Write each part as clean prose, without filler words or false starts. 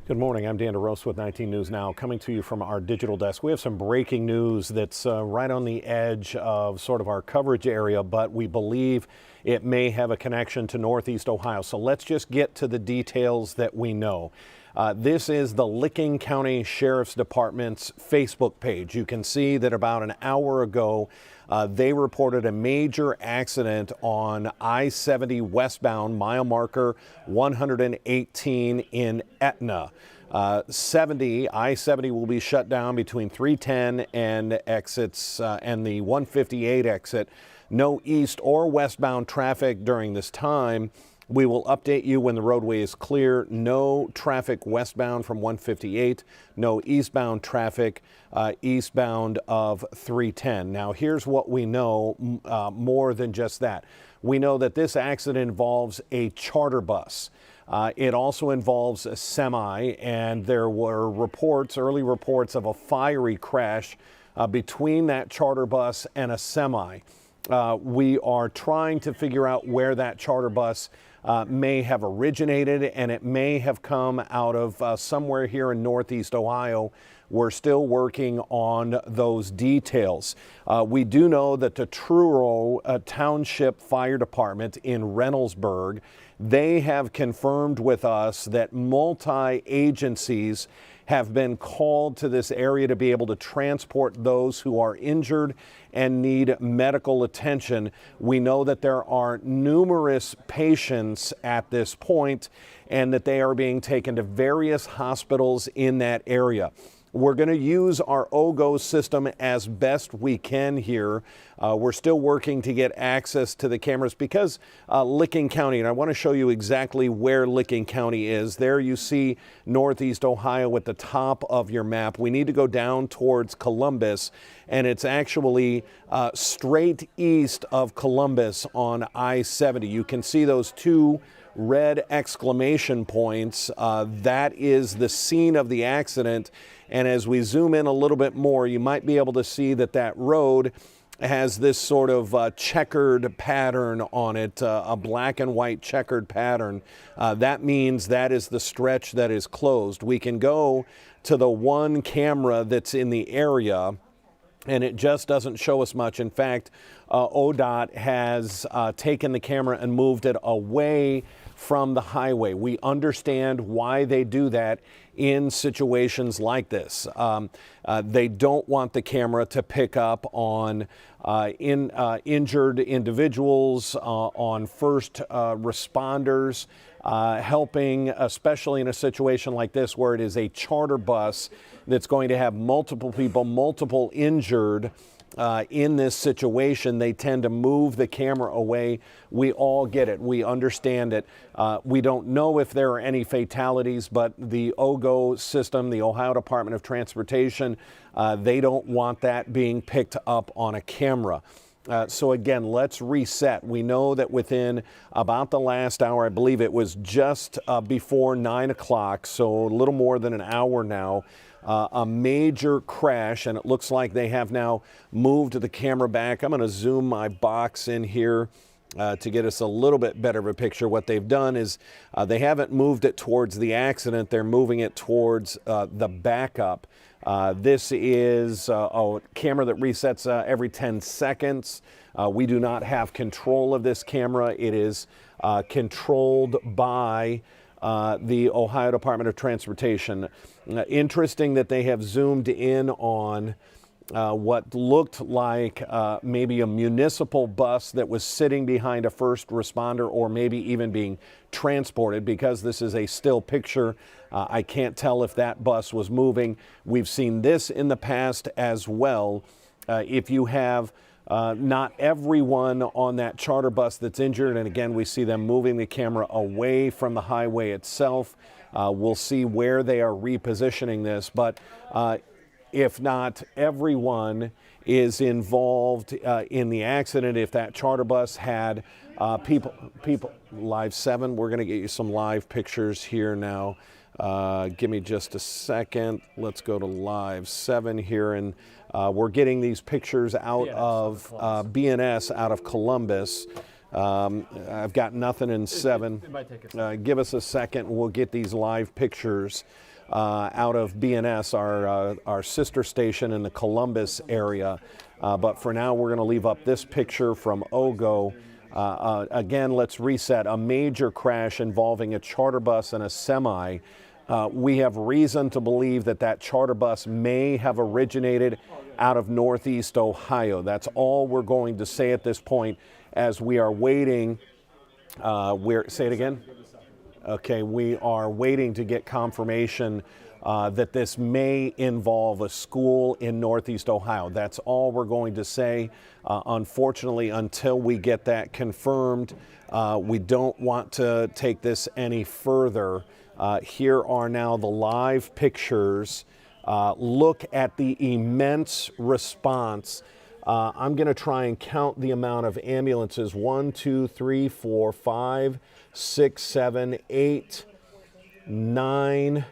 Good morning. I'm Dan DeRosa with 19 News Now, coming to you from our digital desk. We have some breaking news that's right on the edge of sort of our coverage area, but we believe it may have a connection to Northeast Ohio. So let's just get to the details that we know. This is the Licking County Sheriff's Department's Facebook page. You can see that about an hour ago, they reported a major accident on I-70 westbound, mile marker 118 in Etna. I-70 will be shut down between 310 and exits and the 158 exit. No east or westbound traffic during this time. We will update you when the roadway is clear. No traffic westbound from 158. No eastbound traffic eastbound of 310. Now, here's what we know more than just that. We know that this accident involves a charter bus. It also involves a semi, and there were early reports of a fiery crash between that charter bus and a semi. We are trying to figure out where that charter bus may have originated, and it may have come out of somewhere here in Northeast Ohio. We're still working on those details. We do know that the Truro Township Fire Department in Reynoldsburg, they have confirmed with us that multi-agencies have been called to this area to be able to transport those who are injured and need medical attention. We know that there are numerous patients at this point and that they are being taken to various hospitals in that area. We're going to use our OGO system as best we can here. We're still working to get access to the cameras because Licking County, and I want to show you exactly where Licking County is. There you see Northeast Ohio at the top of your map. We need to go down towards Columbus, and it's actually straight east of Columbus on I-70. You can see those two red exclamation points. That is the scene of the accident. And as we zoom in a little bit more, you might be able to see that that road has this sort of checkered pattern on it, a black and white checkered pattern. That means that is the stretch that is closed. We can go to the one camera that's in the area, and it just doesn't show us much. In fact, ODOT has taken the camera and moved it away from the highway. We understand why they do that in situations like this. They don't want the camera to pick up on injured individuals, on first responders, helping, especially in a situation like this where it is a charter bus that's going to have multiple people, multiple injured. In this situation, they tend to move the camera away. We all get it. We understand it. We don't know if there are any fatalities, but the OGO system, the Ohio Department of Transportation, they don't want that being picked up on a camera. So again, let's reset. We know that within about the last hour, I believe it was just before 9 o'clock, so a little more than an hour now, a major crash, and it looks like they have now moved the camera back. I'm going to zoom my box in here to get us a little bit better of a picture. What they've done is they haven't moved it towards the accident. They're moving it towards the backup. This is a camera that resets every 10 seconds. We do not have control of this camera. It is controlled by the Ohio Department of Transportation. Interesting that they have zoomed in on what looked like maybe a municipal bus that was sitting behind a first responder, or maybe even being transported. Because this is a still picture, I can't tell if that bus was moving. We've seen this in the past as well. If you have not everyone on that charter bus that's injured, and again, we see them moving the camera away from the highway itself. We'll see where they are repositioning this, but if not everyone is involved in the accident, if that charter bus had people, Live 7, we're going to get you some live pictures here now. Give me just a second. Let's go to Live 7 here, and we're getting these pictures out of BNS out of Columbus. I've got nothing in 7. It might take a second. Give us a second. We'll get these live pictures out of BNS, our sister station in the Columbus area. But for now, we're going to leave up this picture from Ogo. Again, let's reset. A major crash involving a charter bus and a semi. We have reason to believe that that charter bus may have originated out of Northeast Ohio. That's all we're going to say at this point as we are waiting. Say it again? Okay, we are waiting to get confirmation that this may involve a school in Northeast Ohio. That's all we're going to say. Unfortunately, until we get that confirmed, we don't want to take this any further. Here are now the live pictures. Look at the immense response. I'm going to try and count the amount of ambulances. 1, 2, 3, 4, 5, 6, 7, 8, 9,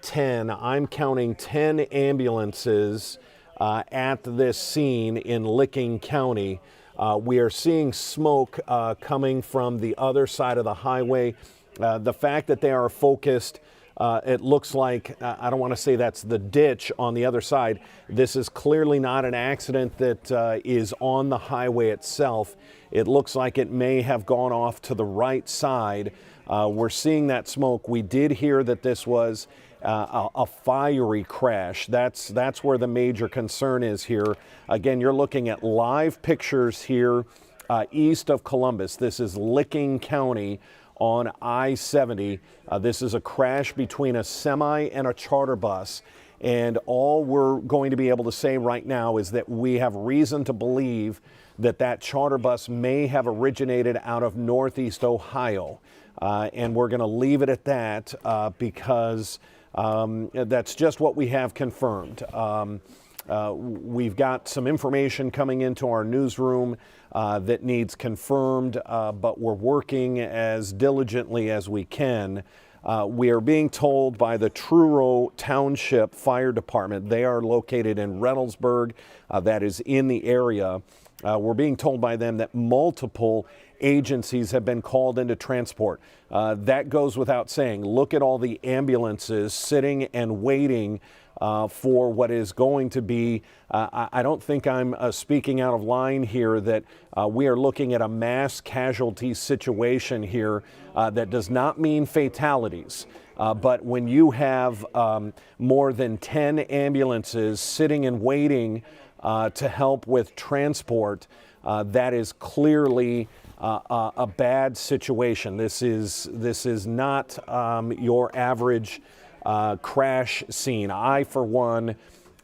10. I'm counting 10 ambulances at this scene in Licking County. We are seeing smoke coming from the other side of the highway. The fact that they are focused, it looks like, I don't want to say that's the ditch on the other side. This is clearly not an accident that is on the highway itself. It looks like it may have gone off to the right side. We're seeing that smoke. We did hear that this was a fiery crash. That's where the major concern is here. Again, you're looking at live pictures here east of Columbus. This is Licking County on I-70. This is a crash between a semi and a charter bus. And all we're going to be able to say right now is that we have reason to believe that that charter bus may have originated out of Northeast Ohio. And we're going to leave it at that because that's just what we have confirmed. We've got some information coming into our newsroom that needs confirmed, but we're working as diligently as we can. We are being told by the Truro Township Fire Department, they are located in Reynoldsburg, that is in the area. We're being told by them that multiple agencies have been called into transport. That goes without saying. Look at all the ambulances sitting and waiting for what is going to be, I don't think I'm speaking out of line here, that we are looking at a mass casualty situation here that does not mean fatalities. But when you have more than 10 ambulances sitting and waiting to help with transport, that is clearly a bad situation. This is not your average crash scene. For one,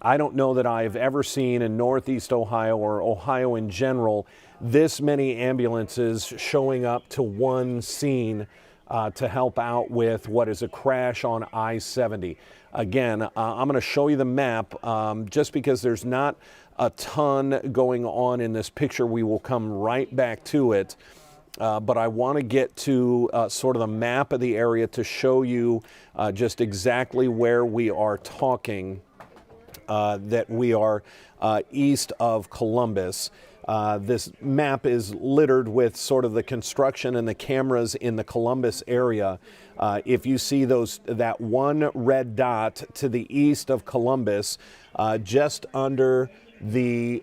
I don't know that I've ever seen in Northeast Ohio or Ohio in general this many ambulances showing up to one scene to help out with what is a crash on I-70. Again, I'm going to show you the map just because there's not a ton going on in this picture. We will come right back to it. But I want to get to sort of the map of the area to show you just exactly where we are talking, that we are east of Columbus. This map is littered with sort of the construction and the cameras in the Columbus area. If you see that one red dot to the east of Columbus, just under the,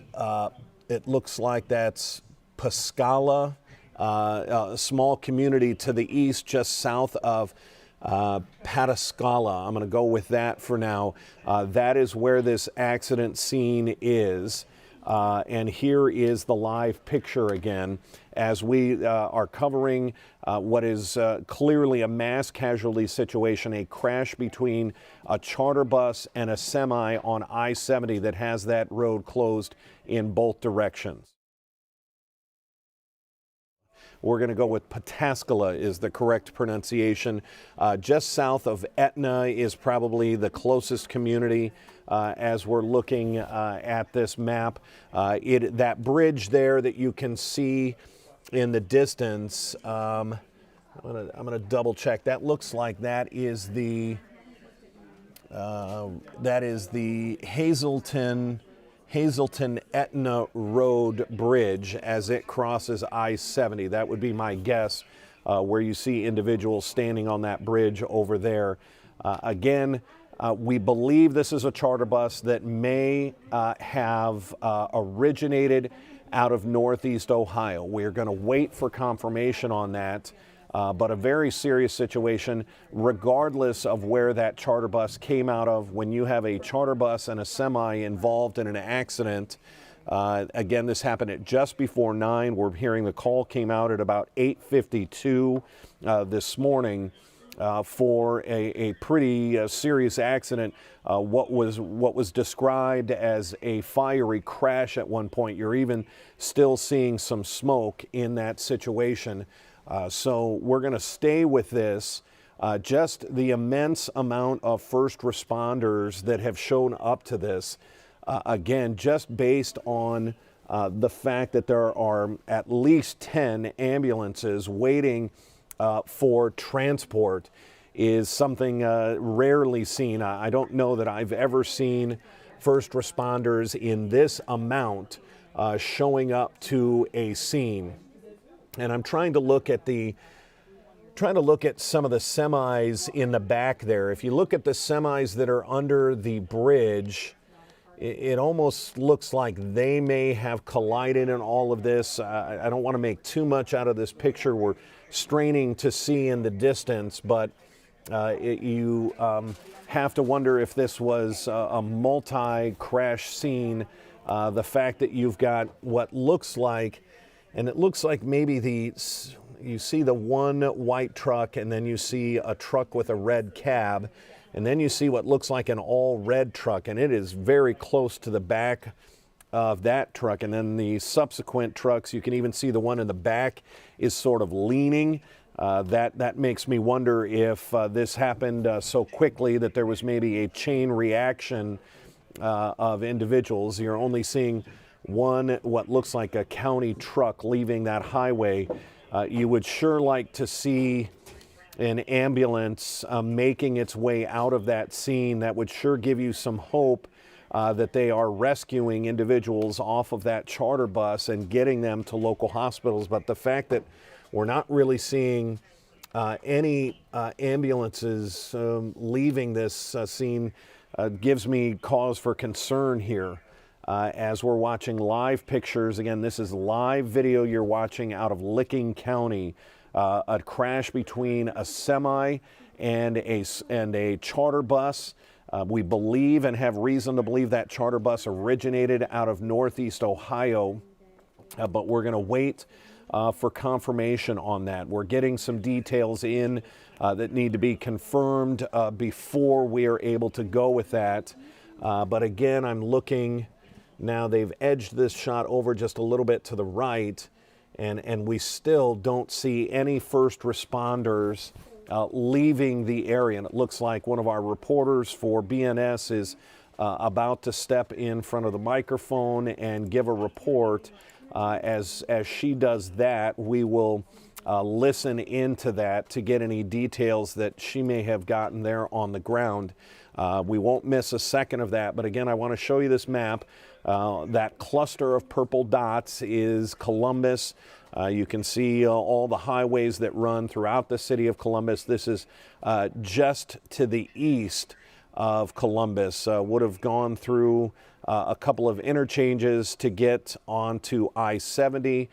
it looks like that's Pascala, a small community to the east, just south of Patascala. I'm going to go with that for now. That is where this accident scene is. And here is the live picture again as we are covering what is clearly a mass casualty situation, a crash between a charter bus and a semi on I-70 that has that road closed in both directions. We're going to go with Patascala is the correct pronunciation. Just south of Etna is probably the closest community as we're looking at this map. That bridge there that you can see in the distance, I'm going to double check. That looks like that is the Hazelton Etna Road Bridge as it crosses I-70. That would be my guess, where you see individuals standing on that bridge over there. Again, we believe this is a charter bus that may have originated out of Northeast Ohio. We're going to wait for confirmation on that, but a very serious situation regardless of where that charter bus came out of. When you have a charter bus and a semi involved in an accident, again, this happened at just before 9. We're hearing the call came out at about 8:52 this morning. For a pretty serious accident, what was described as a fiery crash at one point. You're even still seeing some smoke in that situation. So we're going to stay with this. Just the immense amount of first responders that have shown up to this. Again, just based on the fact that there are at least 10 ambulances waiting for transport is something rarely seen. I don't know that I've ever seen first responders in this amount showing up to a scene. And I'm trying to look at some of the semis in the back there. If you look at the semis that are under the bridge, it almost looks like they may have collided in all of this. I don't want to make too much out of this picture. We're straining to see in the distance, but you have to wonder if this was a multi-crash scene. The fact that you've got what looks like, and it looks like maybe you see the one white truck, and then you see a truck with a red cab, and then you see what looks like an all-red truck, and it is very close to the back of that truck. And then the subsequent trucks, you can even see the one in the back is sort of leaning. That makes me wonder if this happened so quickly that there was maybe a chain reaction of individuals. You're only seeing one, what looks like a county truck leaving that highway. You would sure like to see an ambulance making its way out of that scene. That would sure give you some hope that they are rescuing individuals off of that charter bus and getting them to local hospitals. But the fact that we're not really seeing any ambulances leaving this scene gives me cause for concern here. As we're watching live pictures, again, this is live video you're watching out of Licking County, a crash between a semi and a charter bus. We believe and have reason to believe that charter bus originated out of Northeast Ohio, but we're going to wait for confirmation on that. We're getting some details in that need to be confirmed before we are able to go with that. But again, I'm looking now. They've edged this shot over just a little bit to the right, and we still don't see any first responders leaving the area. And it looks like one of our reporters for BNS is about to step in front of the microphone and give a report. As she does that, we will listen into that to get any details that she may have gotten there on the ground. We won't miss a second of that, but again, I want to show you this map. That cluster of purple dots is Columbus. You can see all the highways that run throughout the city of Columbus. This is just to the east of Columbus. Would have gone through a couple of interchanges to get onto I-70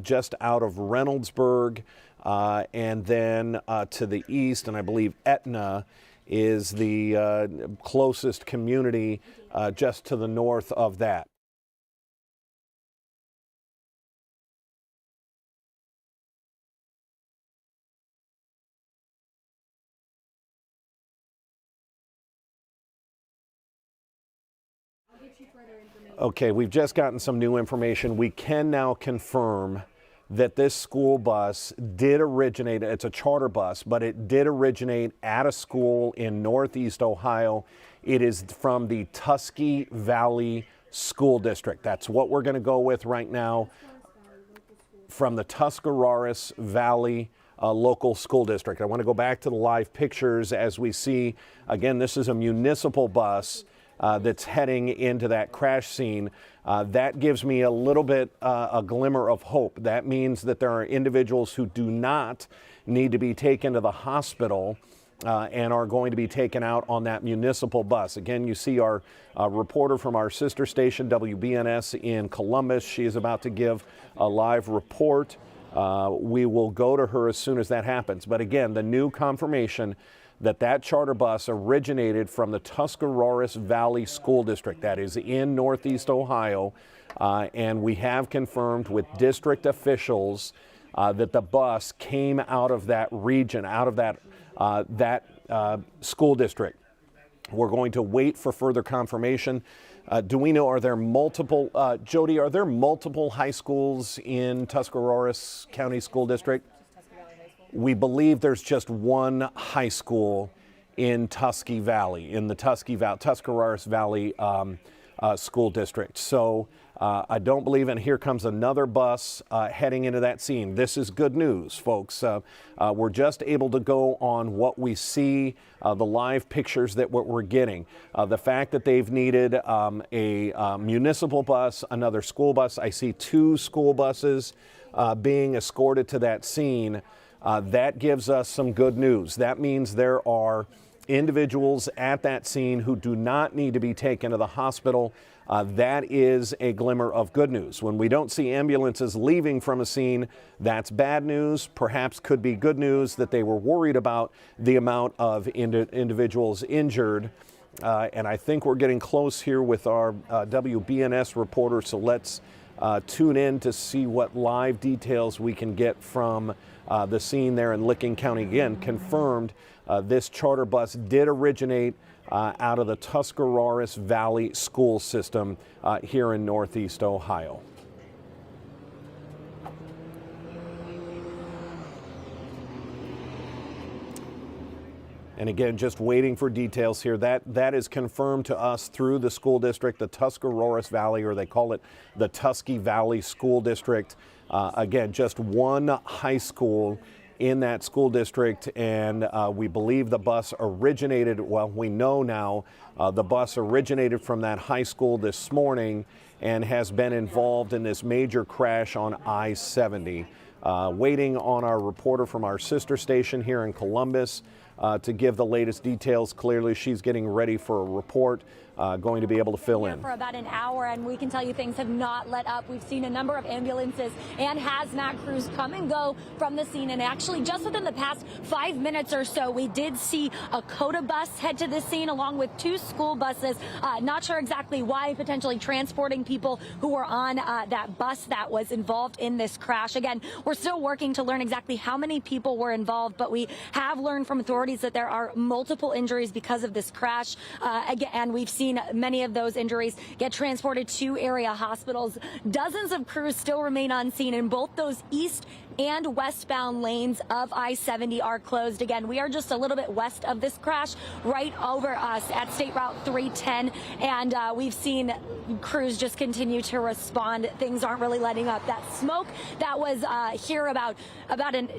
just out of Reynoldsburg, and then to the east, and I believe Etna is the closest community just to the north of that. Okay, we've just gotten some new information. We can now confirm that this school bus did originate, it's a charter bus, but it did originate at a school in Northeast Ohio. It is from the Tusky Valley School District. That's what we're going to go with right now, from the Tuscarawas Valley local school district. I want to go back to the live pictures as we see, again, this is a municipal bus that's heading into that crash scene. That gives me a little bit a glimmer of hope. That means that there are individuals who do not need to be taken to the hospital and are going to be taken out on that municipal bus. Again, you see our reporter from our sister station, WBNS in Columbus. She is about to give a live report. We will go to her as soon as that happens. But again, the new confirmation that charter bus originated from the Tuscarawas Valley School District, that is in Northeast Ohio, and we have confirmed with district officials that the bus came out of that region, out of that school district. We're going to wait for further confirmation. Do we know, are there multiple, Jody, are there multiple high schools in Tuscarawas County School District? We believe there's just one high school in Tusky Valley, in the Tuscarawas Valley School District. So I don't believe, and here comes another bus heading into that scene. This is good news, folks. We're just able to go on what we see, the live pictures that we're getting. The fact that they've needed a municipal bus, another school bus. I see 2 school buses being escorted to that scene. That gives us some good news. That means there are individuals at that scene who do not need to be taken to the hospital. That is a glimmer of good news. When we don't see ambulances leaving from a scene, that's bad news. Perhaps could be good news that they were worried about the amount of individuals injured. And I think we're getting close here with our WBNS reporter, so let's tune in to see what live details we can get from the scene there in Licking County. Again, confirmed this charter bus did originate out of the Tuscarawas Valley School System here in Northeast Ohio. And again, just waiting for details here. That is confirmed to us through the school district, the Tuscarawas Valley, or they call it the Tusky Valley School District. Again, just one high school in that school district, and we believe the bus originated, well, we know now the bus originated from that high school this morning and has been involved in this major crash on I-70. Waiting on our reporter from our sister station here in Columbus to give the latest details. Clearly, she's getting ready for a report, going to be able to fill in. For about an hour, and we can tell you things have not let up. We've seen a number of ambulances and hazmat crews come and go from the scene. And actually, just within the past 5 minutes or so, we did see a COTA bus head to the scene along with 2 school buses. Not sure exactly why, potentially transporting people who were on that bus that was involved in this crash. Again, we're still working to learn exactly how many people were involved, but we have learned from authorities that there are multiple injuries because of this crash. Again, we've seen many of those injuries get transported to area hospitals. Dozens of crews still remain on scene, and both those east and westbound lanes of I-70 are closed. Again, we are just a little bit west of this crash, right over us at State Route 310, and we've seen crews just continue to respond. Things aren't really letting up. That smoke that was here about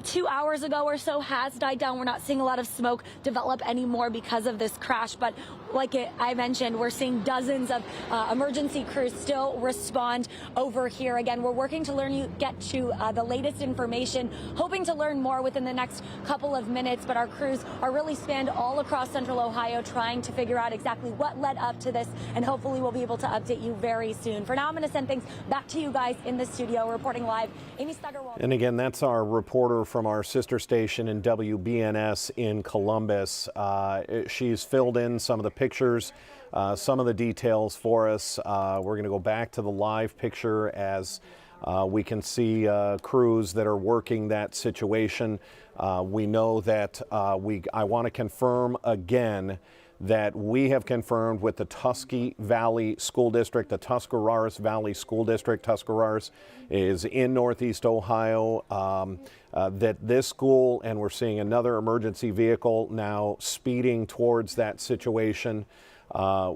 2 hours ago or so has died down. We're not seeing a lot of smoke develop anymore because of this crash, but like I mentioned, we're seeing dozens of emergency crews still respond over here. Again, we're working to get to the latest information, hoping to learn more within the next couple of minutes, but our crews are really spanned all across central Ohio trying to figure out exactly what led up to this, and hopefully we'll be able to update you very soon. For now, I'm going to send things back to you guys in the studio. Reporting live, Amy Steigerwald. And again, that's our reporter from our sister station in WBNS in Columbus. She's filled in some of the pictures, some of the details for us. We're going to go back to the live picture as we can see crews that are working that situation. We know that I want to confirm again that we have confirmed with the Tusky Valley School District, the Tuscarawas Valley School District. Tuscarawas is in Northeast Ohio, that this school, and we're seeing another emergency vehicle now speeding towards that situation.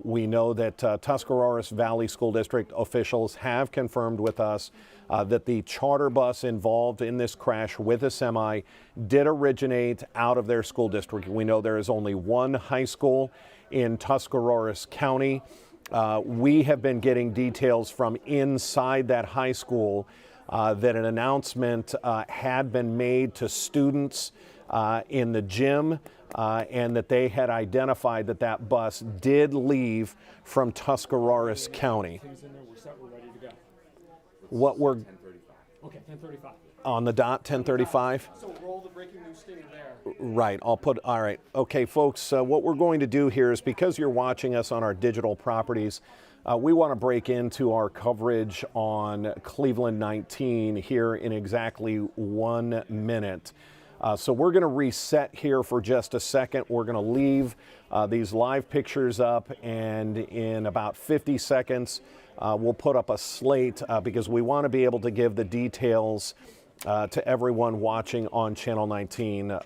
We know that Tuscarawas Valley School District officials have confirmed with us that the charter bus involved in this crash with a semi did originate out of their school district. We know there is only one high school in Tuscarawas County. We have been getting details from inside that high school that an announcement had been made to students in the gym and that they had identified that that bus did leave from Tuscarawas County. We're ready to go. What we're Okay, 10:35. on the dot, 10:35. So roll the breaking news stinger there. Right, all right. Okay, folks, what we're going to do here is, because you're watching us on our digital properties, we want to break into our coverage on Cleveland 19 here in exactly 1 minute. So we're going to reset here for just a second. We're going to leave these live pictures up, and in about 50 seconds, we'll put up a slate because we want to be able to give the details to everyone watching on Channel 19.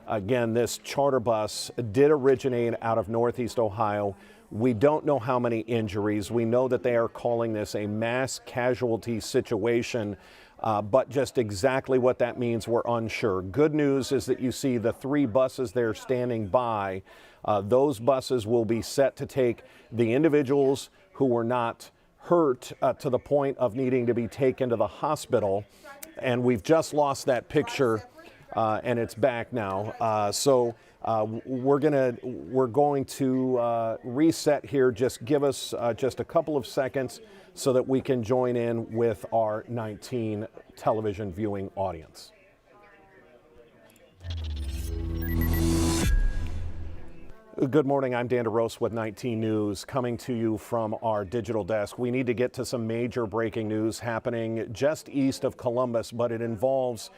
Again, this charter bus did originate out of Northeast Ohio. We don't know how many injuries. We know that they are calling this a mass casualty situation, but just exactly what that means, we're unsure. Good news is that you see the 3 buses there standing by. Those buses will be set to take the individuals who were not hurt to the point of needing to be taken to the hospital. And we've just lost that picture, and it's back now. So we're going to reset here. Just give us just a couple of seconds so that we can join in with our 19 television viewing audience. Good morning, I'm Dan DeRose with 19 News, coming to you from our digital desk. We need to get to some major breaking news happening just east of Columbus, but it involves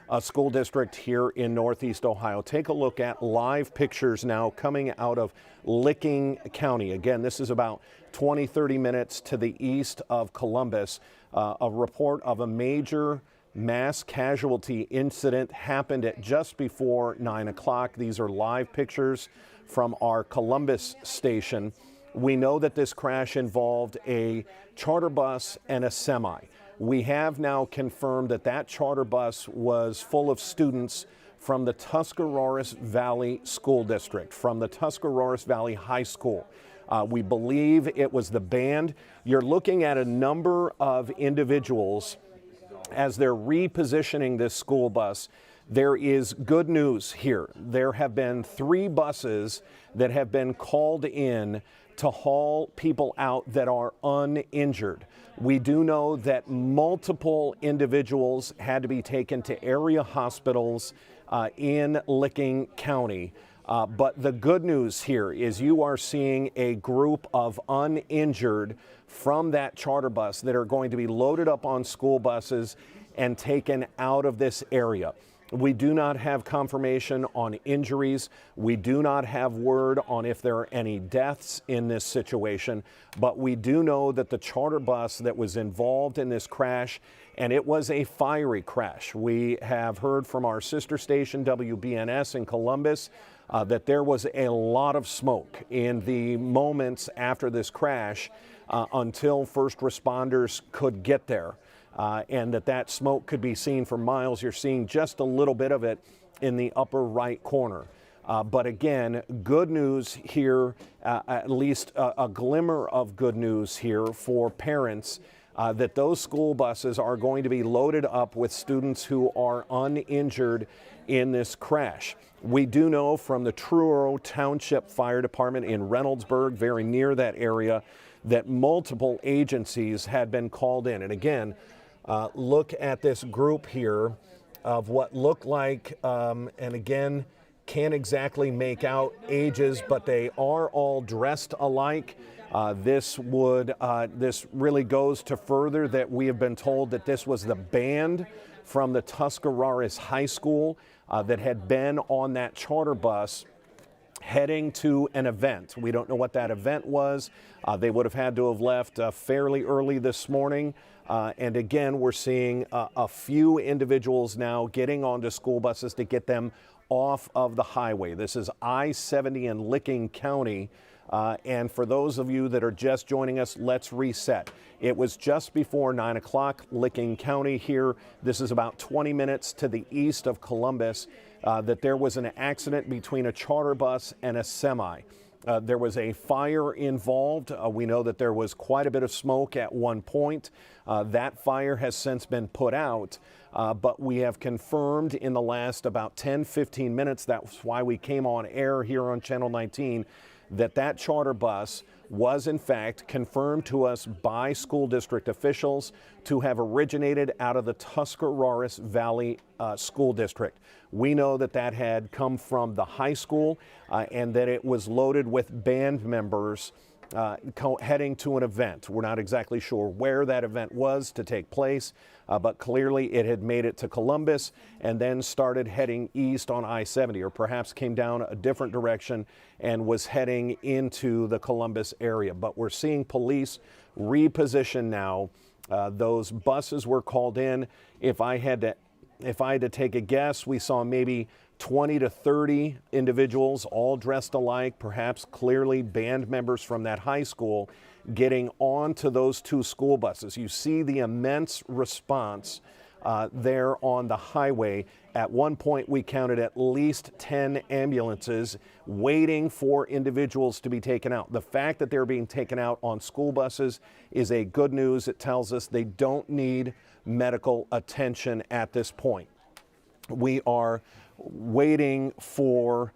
a school district here in Northeast Ohio. Take a look at live pictures now coming out of Licking County. Again, this is about 20-30 minutes to the east of Columbus. A report of a major mass casualty incident happened at just before 9 o'clock. These are live pictures from our Columbus station. We know that this crash involved a charter bus and a semi. We have now confirmed that that charter bus was full of students from the Tuscarawas Valley School District, from the Tuscarawas Valley High School. We believe it was the band. You're looking at a number of individuals as they're repositioning this school bus. There is good news here. There have been 3 buses that have been called in to haul people out that are uninjured. We do know that multiple individuals had to be taken to area hospitals in Licking County. But the good news here is you are seeing a group of uninjured from that charter bus that are going to be loaded up on school buses and taken out of this area. We do not have confirmation on injuries. We do not have word on if there are any deaths in this situation, but we do know that the charter bus that was involved in this crash, and it was a fiery crash. We have heard from our sister station, WBNS in Columbus, that there was a lot of smoke in the moments after this crash until first responders could get there. And that smoke could be seen for miles. You're seeing just a little bit of it in the upper right corner. But again, good news here, at least a glimmer of good news here for parents, that those school buses are going to be loaded up with students who are uninjured in this crash. We do know from the Truro Township Fire Department in Reynoldsburg, very near that area, that multiple agencies had been called in. And again, look at this group here of what look like, and again, can't exactly make out ages, but they are all dressed alike. This really goes to further that we have been told that this was the band from the Tuscarawas High School that had been on that charter bus heading to an event. We don't know what that event was. They would have had to have left fairly early this morning. And again, we're seeing a few individuals now getting onto school buses to get them off of the highway. This is I-70 in Licking County. And for those of you that are just joining us, let's reset. It was just before 9 o'clock, Licking County here. This is about 20 minutes to the east of Columbus, that there was an accident between a charter bus and a semi. There was a fire involved. We know that there was quite a bit of smoke at one point. That fire has since been put out, but we have confirmed in the last about 10-15 minutes, that's why we came on air here on Channel 19, that charter bus was in fact confirmed to us by school district officials to have originated out of the Tuscarawas Valley School District. We know that that had come from the high school and that it was loaded with band members heading to an event. We're not exactly sure where that event was to take place, but clearly it had made it to Columbus and then started heading east on I-70, or perhaps came down a different direction and was heading into the Columbus area. But we're seeing police reposition now. Those buses were called in. If I had to take a guess, we saw maybe 20 to 30 individuals, all dressed alike, perhaps clearly band members from that high school, getting onto those two school buses. You see the immense response there on the highway. At one point, we counted at least 10 ambulances waiting for individuals to be taken out. The fact that they're being taken out on school buses is a good news. It tells us they don't need medical attention at this point. We are waiting for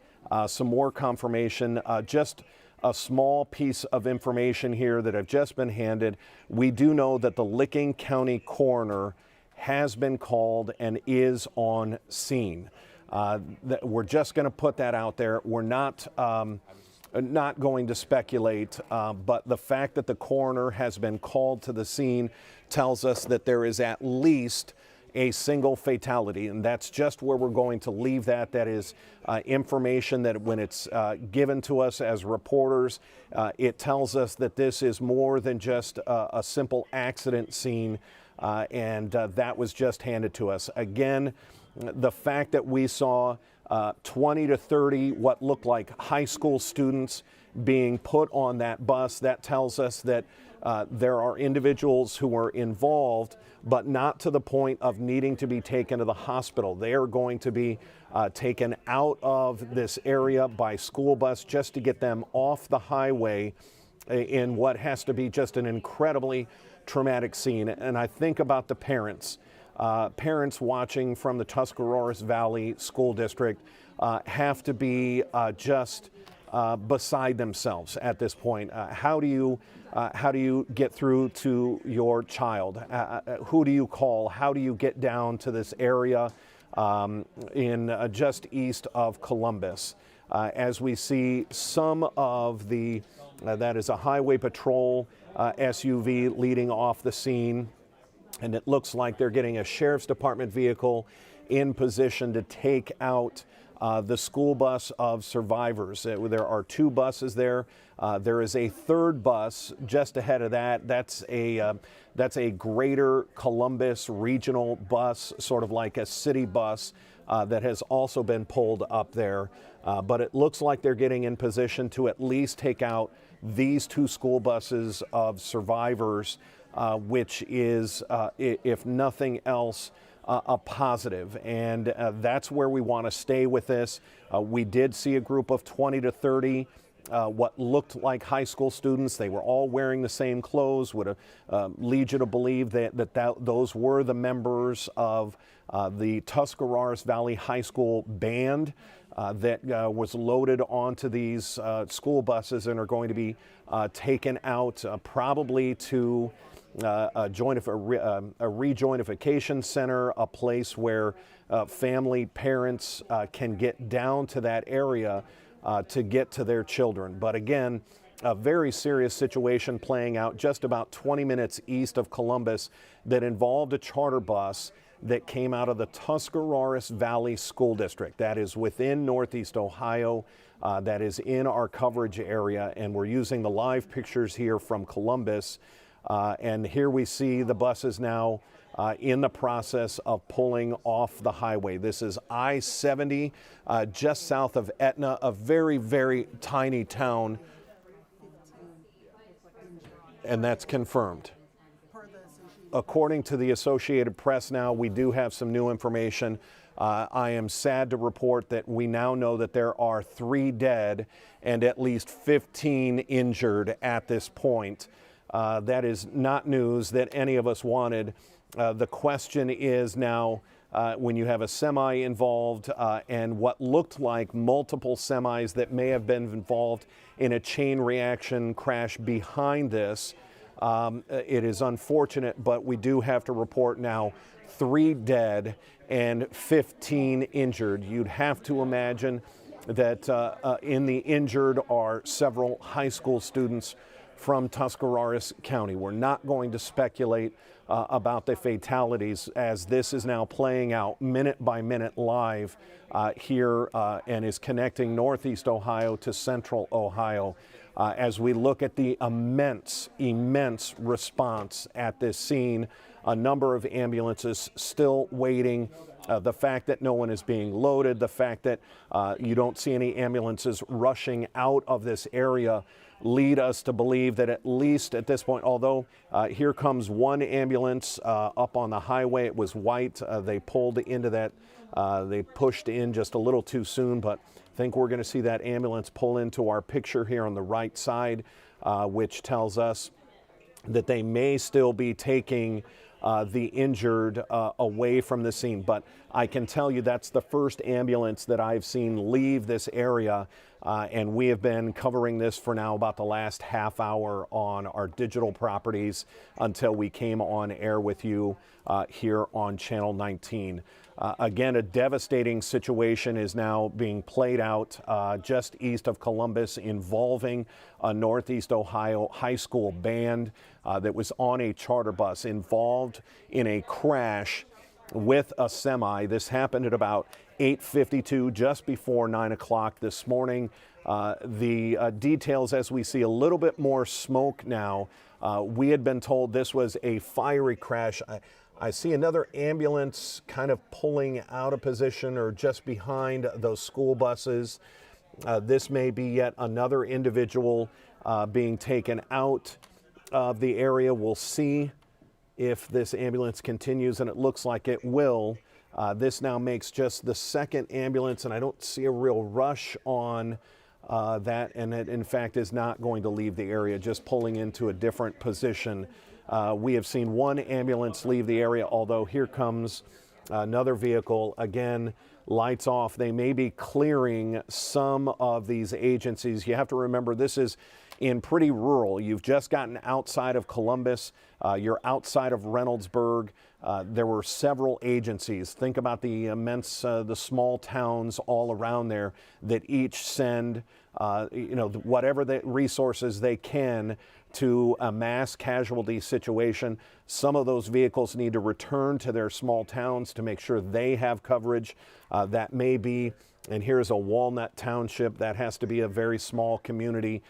some more confirmation. Just a small piece of information here that I've just been handed. We do know that the Licking County coroner has been called and is on scene. We're just going to put that out there. We're not going to speculate, but the fact that the coroner has been called to the scene tells us that there is at least a single fatality, and that's just where we're going to leave that. That is information that when it's given to us as reporters, it tells us that this is more than just a simple accident scene, and that was just handed to us. Again, the fact that we saw 20 to 30 what looked like high school students being put on that bus, that tells us that there are individuals who were involved, but not to the point of needing to be taken to the hospital. They are going to be taken out of this area by school bus just to get them off the highway in what has to be just an incredibly traumatic scene. And I think about the parents. Parents watching from the Tuscarawas Valley School District have to be just beside themselves at this point. How do you get through to your child? Who do you call? How do you get down to this area in just east of Columbus? As we see some of the, that is a highway patrol SUV leading off the scene, and it looks like they're getting a sheriff's department vehicle in position to take out the school bus of survivors. There are two buses there. There is a third bus just ahead of that. That's a greater Columbus regional bus, sort of like a city bus that has also been pulled up there. But it looks like they're getting in position to at least take out these two school buses of survivors, which is, if nothing else, a positive, and that's where we want to stay with this. We did see a group of 20 to 30 what looked like high school students. They were all wearing the same clothes, would lead you to believe that those were the members of the Tuscarawas Valley High School band that was loaded onto these school buses and are going to be taken out probably to a rejoinification center, a place where family, parents can get down to that area to get to their children. But again, a very serious situation playing out just about 20 minutes east of Columbus that involved a charter bus that came out of the Tuscarawas Valley School District. That is within Northeast Ohio. That is in our coverage area, and we're using the live pictures here from Columbus. And here we see the buses now in the process of pulling off the highway. This is I-70 just south of Etna, a very, very tiny town, and that's confirmed. according to the Associated Press now, we do have some new information. I am sad to report that we now know that there are 3 dead and at least 15 injured at this point. That is not news that any of us wanted. The question is now, when you have a semi involved and what looked like multiple semis that may have been involved in a chain reaction crash behind this, it is unfortunate, but we do have to report now 3 dead and 15 injured. You'd have to imagine that in the injured are several high school students from Tuscarawas County. We're not going to speculate about the fatalities as this is now playing out minute by minute live here and is connecting Northeast Ohio to Central Ohio as we look at the immense response at this scene. A number of ambulances still waiting. The fact that no one is being loaded, the fact that you don't see any ambulances rushing out of this area lead us to believe that at least at this point, although here comes one ambulance up on the highway, it was white, they pulled into that, they pushed in just a little too soon, but I think we're going to see that ambulance pull into our picture here on the right side, which tells us that they may still be taking the injured away from the scene. But I can tell you that's the first ambulance that I've seen leave this area, and we have been covering this for now about the last half hour on our digital properties until we came on air with you here on Channel 19. Again, a devastating situation is now being played out just east of Columbus involving a Northeast Ohio high school band that was on a charter bus involved in a crash with a semi. This happened at about 8:52, just before 9 o'clock this morning. The details as we see a little bit more smoke now. We had been told this was a fiery crash. I see another ambulance kind of pulling out of position or just behind those school buses. This may be yet another individual being taken out of the area. We'll see if this ambulance continues, and it looks like it will. This now makes just the second ambulance, and I don't see a real rush on that, and it in fact is not going to leave the area, just pulling into a different position. We have seen one ambulance leave the area, although here comes another vehicle. Again, lights off. They may be clearing some of these agencies. You have to remember this is in pretty rural. You've just gotten outside of Columbus. You're outside of Reynoldsburg. There were several agencies. Think about the immense, the small towns all around there that each send, whatever the resources they can to a mass casualty situation. Some of those vehicles need to return to their small towns to make sure they have coverage. That may be, and here's a Walnut Township, that has to be a very small community.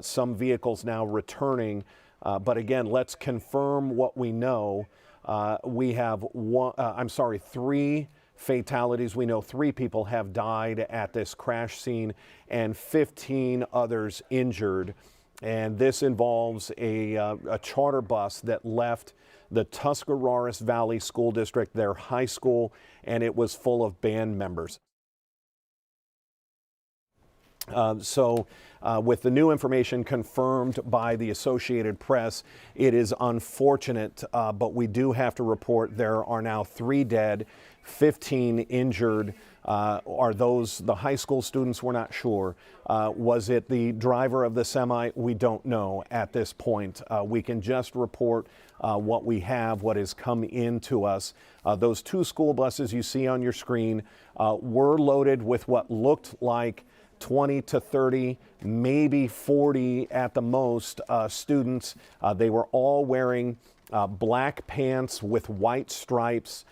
Some vehicles now returning, but again, let's confirm what we know. We have 3 fatalities. We know 3 people have died at this crash scene and 15 others injured. And this involves a charter bus that left the Tuscarawas Valley School District, their high school, and it was full of band members. With the new information confirmed by the Associated Press, it is unfortunate, but we do have to report there are now 3 dead, 15 injured. Are those the high school students? We're not sure. Was it the driver of the semi? We don't know at this point. We can just report what we have, what has come into us. Those 2 school buses you see on your screen were loaded with what looked like 20 to 30, maybe 40 at the most students. They were all wearing black pants with white stripes.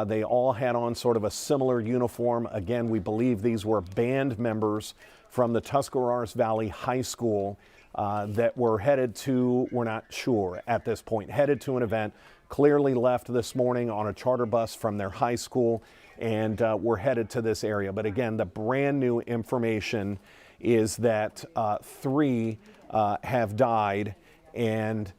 They all had on sort of a similar uniform. Again, we believe these were band members from the Tuscarawas Valley High School that were headed to, we're not sure at this point, headed to an event, clearly left this morning on a charter bus from their high school, and we're headed to this area. But again, the brand new information is that 3 have died, and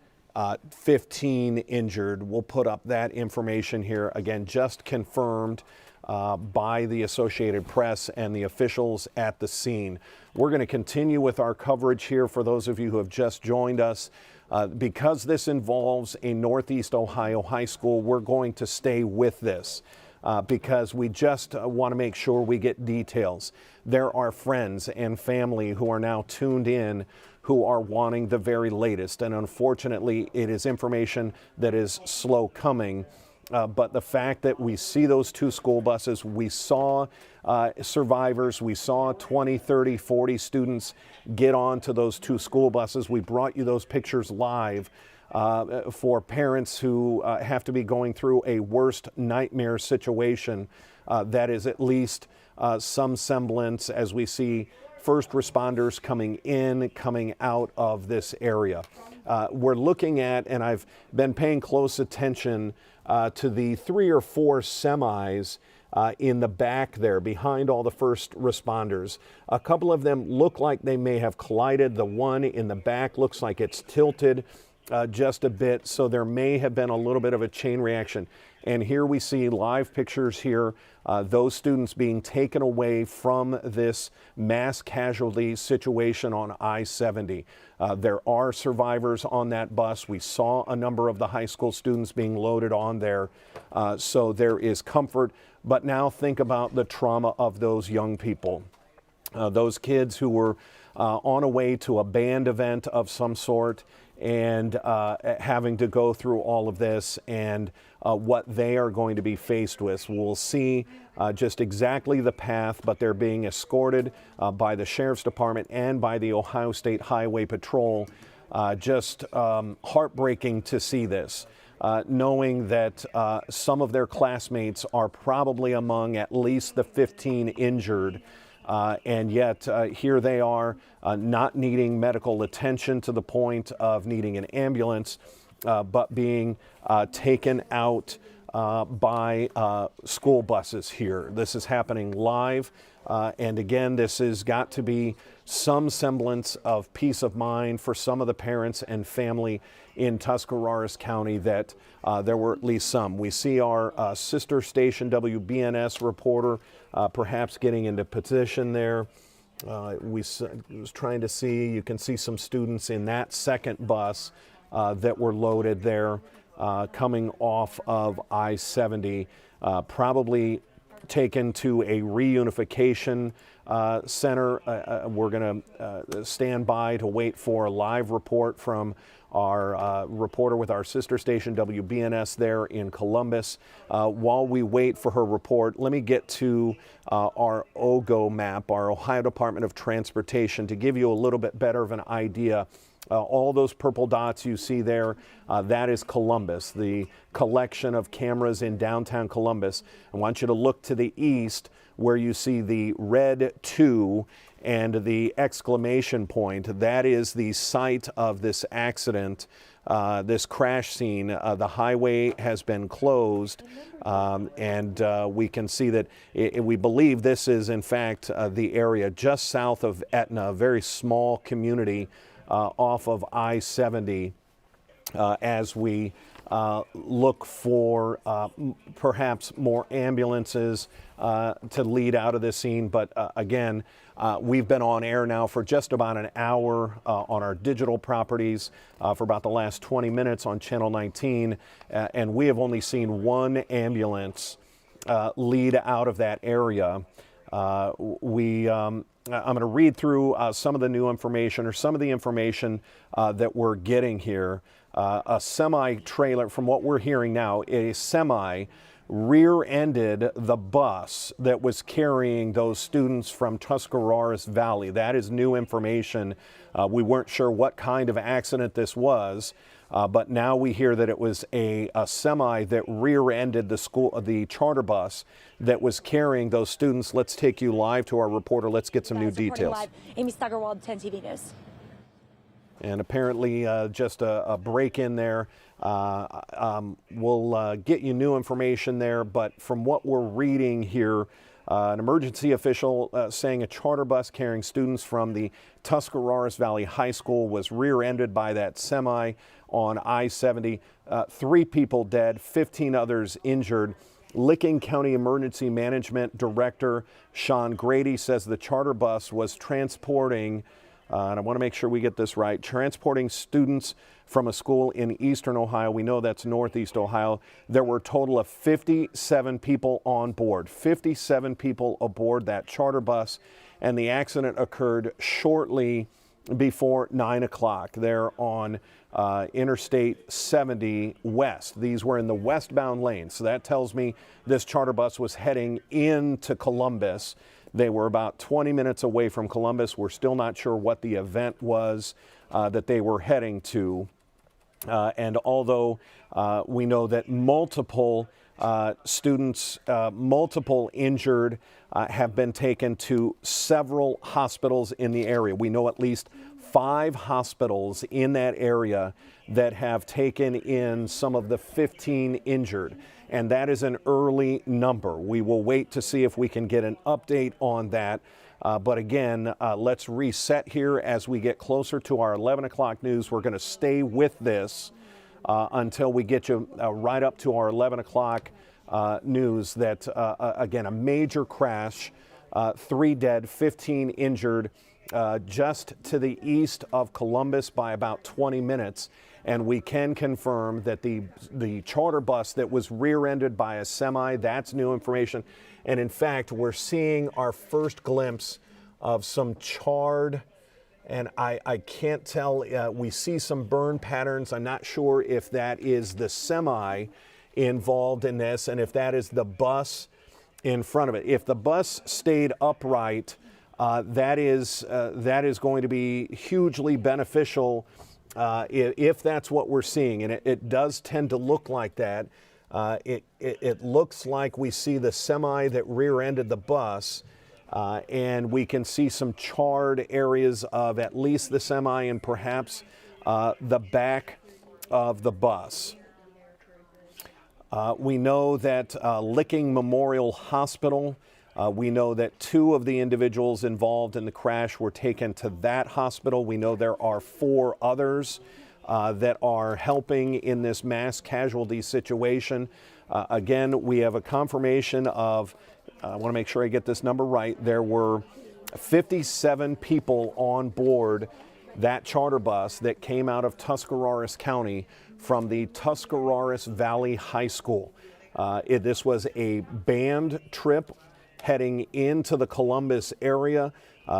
15 injured. We'll put up that information here. Again, just confirmed by the Associated Press and the officials at the scene. We're going to continue with our coverage here for those of you who have just joined us. Because this involves a Northeast Ohio high school, we're going to stay with this because we just want to make sure we get details. There are friends and family who are now tuned in who are wanting the very latest, and unfortunately it is information that is slow coming. But the fact that we see those two school buses, we saw survivors, we saw 20, 30, 40 students get onto those two school buses. We brought you those pictures live for parents who have to be going through a worst nightmare situation that is at least some semblance as we see first responders coming in, coming out of this area. We're looking at, and I've been paying close attention to the 3 or 4 semis in the back there behind all the first responders. A couple of them look like they may have collided. The one in the back looks like it's tilted just a bit, so there may have been a little bit of a chain reaction. And here we see live pictures here, those students being taken away from this mass casualty situation on I-70. There are survivors on that bus. We saw a number of the high school students being loaded on there, so there is comfort. But now think about the trauma of those young people, those kids who were on a way to a band event of some sort and having to go through all of this and what they are going to be faced with. We'll see just exactly the path, but they're being escorted by the Sheriff's Department and by the Ohio State Highway Patrol. Just heartbreaking to see this, knowing that some of their classmates are probably among at least the 15 injured. And yet here they are not needing medical attention to the point of needing an ambulance, but being taken out by school buses here. This is happening live. And again, this has got to be some semblance of peace of mind for some of the parents and family in Tuscarawas County that there were at least some. We see our sister station WBNS reporter perhaps getting into position there. Was trying to see, you can see some students in that second bus that were loaded there coming off of I-70, probably taken to a reunification center. We're going to stand by to wait for a live report from our reporter with our sister station WBNS there in Columbus. While we wait for her report, let me get to our OGO map, our Ohio Department of Transportation, to give you a little bit better of an idea. All those purple dots you see there, that is Columbus, the collection of cameras in downtown Columbus. I want you to look to the east where you see the red 2 and the exclamation point. That is the site of this accident, this crash scene. The highway has been closed, and we can see that we believe this is in fact the area just south of Etna, a very small community off of I-70 as we look for perhaps more ambulances to lead out of this scene. But again, we've been on air now for just about an hour on our digital properties for about the last 20 minutes on Channel 19, and we have only seen one ambulance lead out of that area. I'm going to read through some of the new information, or some of the information that we're getting here. A semi-trailer, from what we're hearing now, a semi rear-ended the bus that was carrying those students from Tuscarawas Valley. That is new information. We weren't sure what kind of accident this was, but now we hear that it was a semi that rear-ended the charter bus that was carrying those students. Let's take you live to our reporter. Let's get some new details. Live, Amy Steigerwald, 10 TV News. And apparently just a break in there. We'll get you new information there, but from what we're reading here, An emergency official saying a charter bus carrying students from the Tuscarawas Valley High School was rear-ended by that semi on I-70. 3 people dead, 15 others injured. Licking County Emergency Management Director Sean Grady says the charter bus was transporting, and I want to make sure we get this right, transporting students from a school in eastern Ohio. We know that's northeast Ohio. There were a total of 57 people on board, 57 people aboard that charter bus, and the accident occurred shortly before 9 o'clock there on Interstate 70 West. These were in the westbound lane, so that tells me this charter bus was heading into Columbus. They were about 20 minutes away from Columbus. We're still not sure what the event was that they were heading to. And although we know that multiple students, multiple injured, have been taken to several hospitals in the area. We know at least 5 hospitals in that area that have taken in some of the 15 injured. And that is an early number. We will wait to see if we can get an update on that. But again, let's reset here as we get closer to our 11 o'clock news. We're going to stay with this until we get you right up to our 11 o'clock news that, again, a major crash, 3 dead, 15 injured, just to the east of Columbus by about 20 minutes. And we can confirm that the charter bus that was rear-ended by a semi, that's new information. And in fact, we're seeing our first glimpse of some charred, and I can't tell, we see some burn patterns. I'm not sure if that is the semi involved in this and if that is the bus in front of it. If the bus stayed upright, that is going to be hugely beneficial if that's what we're seeing, and it does tend to look like that. It looks like we see the semi that rear-ended the bus, and we can see some charred areas of at least the semi and perhaps the back of the bus. We know that Licking Memorial Hospital, we know that 2 of the individuals involved in the crash were taken to that hospital. We know there are 4 others that are helping in this mass casualty situation. Again, we have a confirmation of, I want to make sure I get this number right, there were 57 people on board that charter bus that came out of Tuscarawas County from the Tuscarawas Valley High School. This was a band trip heading into the Columbus area.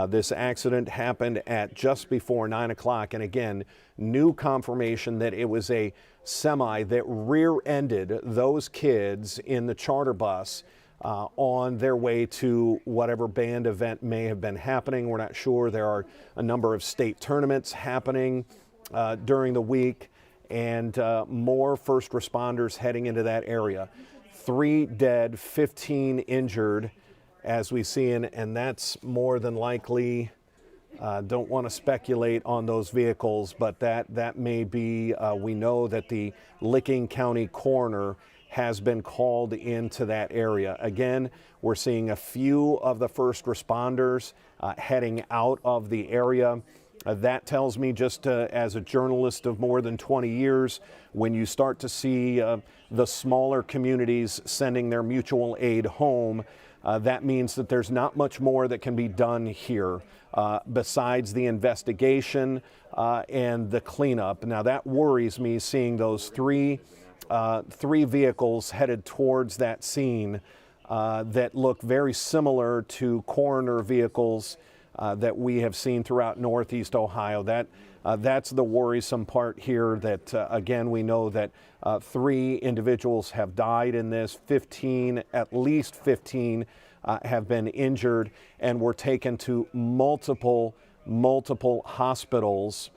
This accident happened at just before 9 o'clock. And again, new confirmation that it was a semi that rear-ended those kids in the charter bus on their way to whatever band event may have been happening. We're not sure. There are a number of state tournaments happening during the week, and more first responders heading into that area. 3 dead, 15 injured, as we see, and that's more than likely, don't want to speculate on those vehicles, but that may be, we know that the Licking County coroner has been called into that area. Again, we're seeing a few of the first responders heading out of the area. That tells me, just as a journalist of more than 20 years, when you start to see the smaller communities sending their mutual aid home, that means that there's not much more that can be done here besides the investigation and the cleanup. Now that worries me, seeing those three vehicles headed towards that scene that look very similar to coroner vehicles that we have seen throughout Northeast Ohio. That's the worrisome part here, that again, we know that 3 individuals have died in this, at least 15 have been injured and were taken to multiple hospitals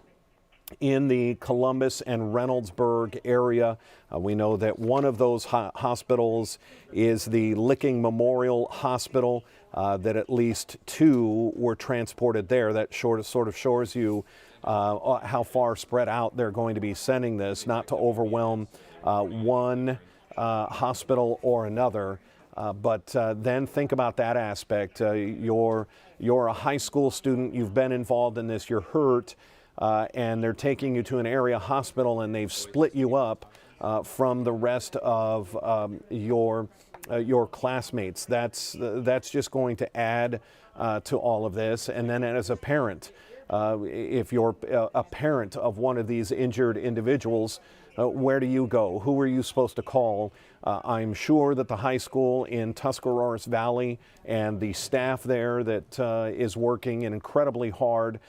in the Columbus and Reynoldsburg area. We know that one of those hospitals is the Licking Memorial Hospital, that at least 2 were transported there. That sort of shows you how far spread out they're going to be sending this, not to overwhelm one hospital or another. But then think about that aspect. You're a high school student. You've been involved in this. You're hurt, and they're taking you to an area hospital, and they've split you up from the rest of your classmates. That's just going to add to all of this. And then as a parent, if you're a parent of one of these injured individuals, where do you go? Who are you supposed to call? I'm sure that the high school in Tuscarawas Valley and the staff there that is working incredibly hard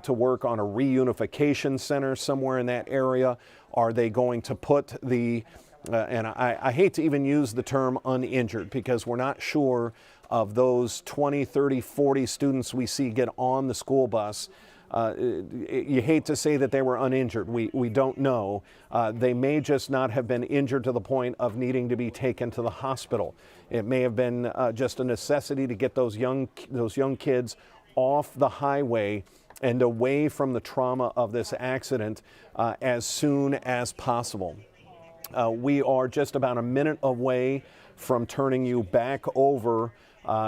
to work on a reunification center somewhere in that area. Are they going to put the, and I hate to even use the term uninjured, because we're not sure of those 20, 30, 40 students we see get on the school bus. You hate to say that they were uninjured. We don't know. They may just not have been injured to the point of needing to be taken to the hospital. It may have been just a necessity to get those young kids off the highway and away from the trauma of this accident as soon as possible. We are just about a minute away from turning you back over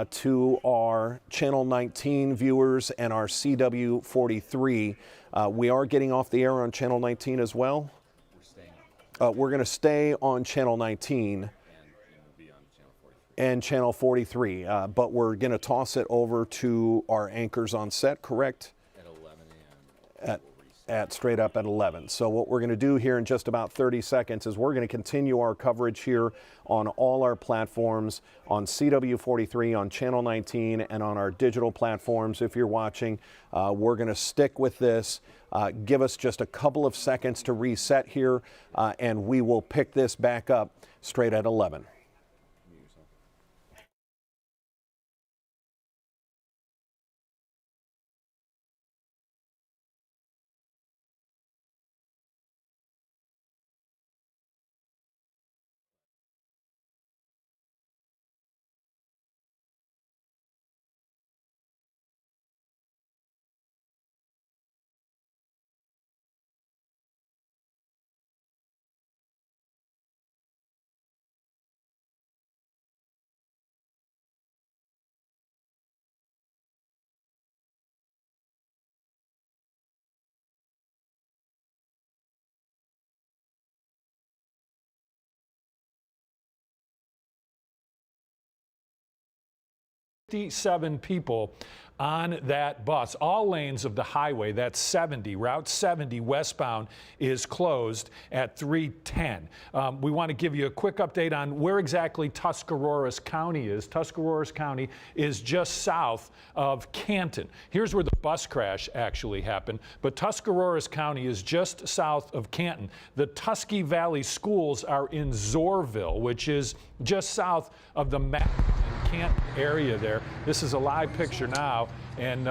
to our Channel 19 viewers and our CW 43. We are getting off the air on Channel 19 as well. We're going to stay on Channel 19 and Channel 43, but we're going to toss it over to our anchors on set, correct? At 11 a.m. At straight up at 11. So what we're going to do here in just about 30 seconds is we're going to continue our coverage here on all our platforms, on CW43, on Channel 19, and on our digital platforms. If you're watching, we're going to stick with this. Give us just a couple of seconds to reset here, and we will pick this back up straight at 11. Fifty-seven people on that bus. All lanes of the highway, that's 70, Route 70 westbound, is closed at 3:10. We want to give you a quick update on where exactly Tuscarawas County is. Tuscarawas County is just south of Canton. Here's where the bus crash actually happened, but Tuscarawas County is just south of Canton. The Tusky Valley schools are in Zorville, which is just south of the Canton area there. This is a live picture now, and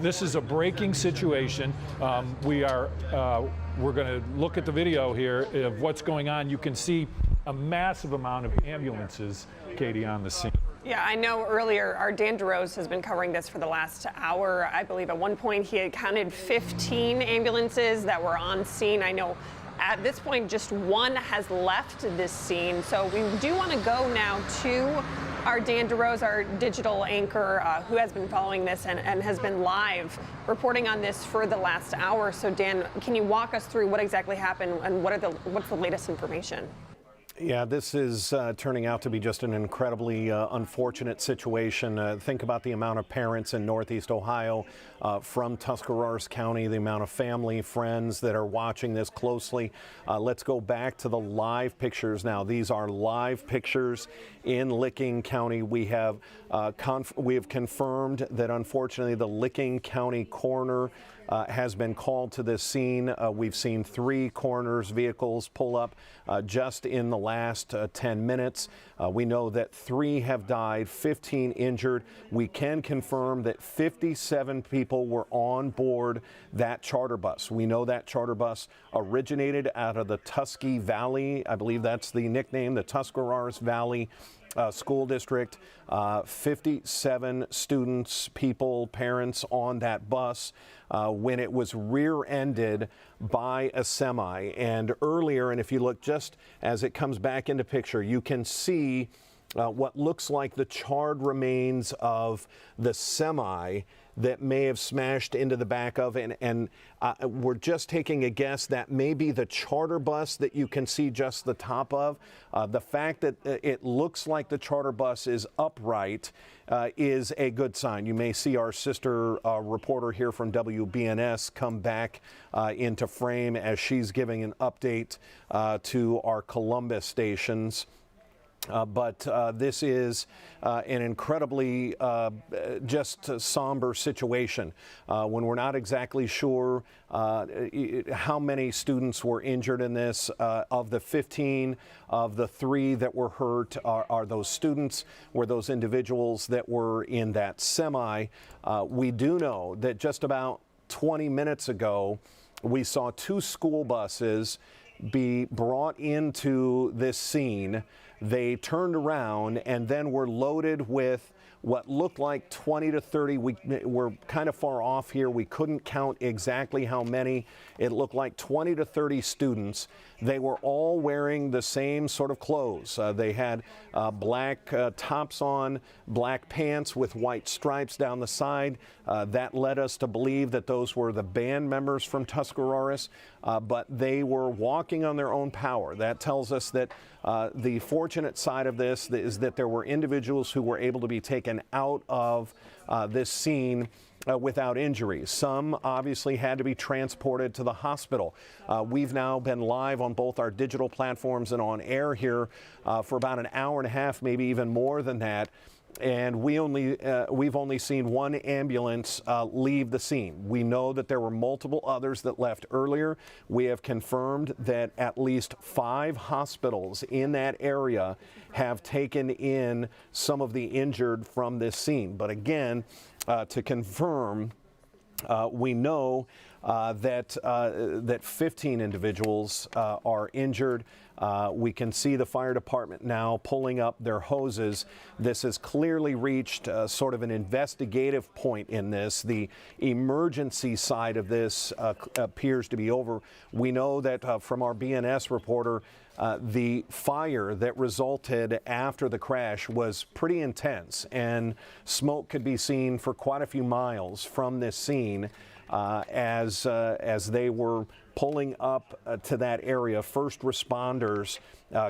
this is a breaking situation. We're going to look at the video here of what's going on. You can see a massive amount of ambulances, Katie, on the scene. Yeah, I know earlier our Dan DeRose has been covering this for the last hour. I believe at one point he had counted 15 ambulances that were on scene. I know at this point just one has left this scene. So we do want to go now to our Dan DeRose, our digital anchor, who has been following this and has been live reporting on this for the last hour. So Dan, can you walk us through what exactly happened and what's the latest information? Yeah, this is turning out to be just an incredibly unfortunate situation. Think about the amount of parents in Northeast Ohio from Tuscarawas County, the amount of family, friends that are watching this closely. Let's go back to the live pictures now. These are live pictures in Licking County. We have confirmed that unfortunately the Licking County coroner has been called to this scene. We've seen 3 coroner's vehicles pull up just in the last 10 minutes. We know that 3 have died, 15 injured. We can confirm that 57 people were on board that charter bus. We know that charter bus originated out of the Tusky Valley. I believe that's the nickname, the Tuscarawas Valley School District. 57 students, people, parents on that bus when it was rear-ended by a semi. And earlier, and if you look just as it comes back into picture, you can see what looks like the charred remains of the semi that may have smashed into the back of, and we're just taking a guess that may be the charter bus that you can see just the top of. The fact that it looks like the charter bus is upright is a good sign. You may see our sister reporter here from WBNS come back into frame as she's giving an update to our Columbus stations. But this is an incredibly just somber situation when we're not exactly sure how many students were injured in this. Of the 15, of the 3 that were hurt are those students, were those individuals that were in that semi. We do know that just about 20 minutes ago, we saw 2 school buses be brought into this scene. They turned around and then were loaded with what looked like 20 to 30. We're kind of far off here. We couldn't count exactly how many. It looked like 20 to 30 students. They were all wearing the same sort of clothes. They had black tops on, black pants with white stripes down the side. That led us to believe that those were the band members from Tuscarawas, but they were walking on their own power. That tells us that the fortunate side of this is that there were individuals who were able to be taken out of this scene without injuries. Some obviously had to be transported to the hospital. We've now been live on both our digital platforms and on air here for about an hour and a half, maybe even more than that. And we've only seen one ambulance leave the scene. We know that there were multiple others that left earlier. We have confirmed that at least 5 hospitals in that area have taken in some of the injured from this scene. But again, to confirm, we know that 15 individuals are injured. We can see the fire department now pulling up their hoses. This has clearly reached sort of an investigative point in this. The emergency side of this appears to be over. We know that from our BNS reporter, the fire that resulted after the crash was pretty intense, and smoke could be seen for quite a few miles from this scene as they were pulling up to that area, first responders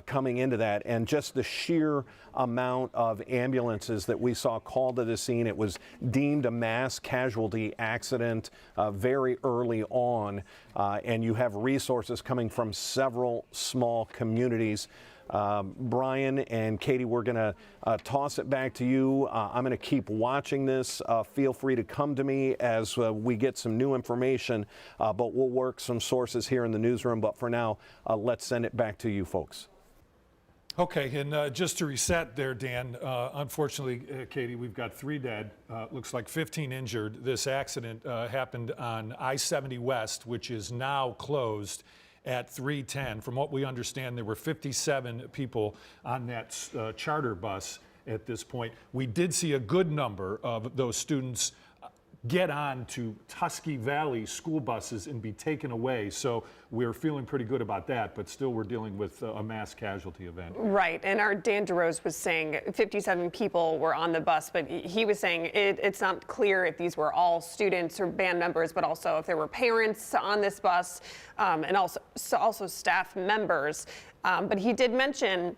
coming into that, and just the sheer amount of ambulances that we saw called to the scene. It was deemed a mass casualty accident very early on, and you have resources coming from several small communities. Brian and Katie, we're going to toss it back to you. I'm going to keep watching this. Feel free to come to me as we get some new information, but we'll work some sources here in the newsroom. But for now, let's send it back to you folks. Okay, and just to reset there, Dan, unfortunately, Katie, we've got 3 dead, looks like 15 injured. This accident happened on I-70 West, which is now closed at 3:10. From what we understand, there were 57 people on that charter bus at this point. We did see a good number of those students get on to Tusky Valley school buses and be taken away. So we're feeling pretty good about that, but still we're dealing with a mass casualty event. Right, and our Dan DeRose was saying 57 people were on the bus, but he was saying it's not clear if these were all students or band members, but also if there were parents on this bus and also staff members. But he did mention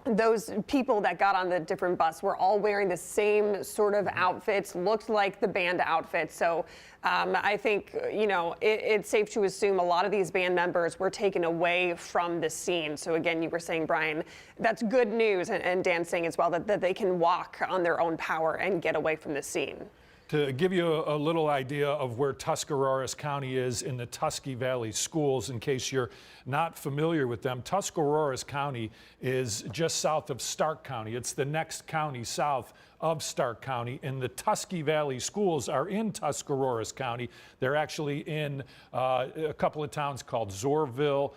those people that got on the different bus were all wearing the same sort of outfits, looked like the band outfits. So I think, it's safe to assume a lot of these band members were taken away from the scene. So again, you were saying, Brian, that's good news. And Dan saying as well that they can walk on their own power and get away from the scene. To give you a little idea of where Tuscarawas County is in the Tusky Valley schools, in case you're not familiar with them, Tuscarawas County is just south of Stark County. It's the next county south of Stark County, and the Tusky Valley schools are in Tuscarawas County. They're actually in a couple of towns called Zorville.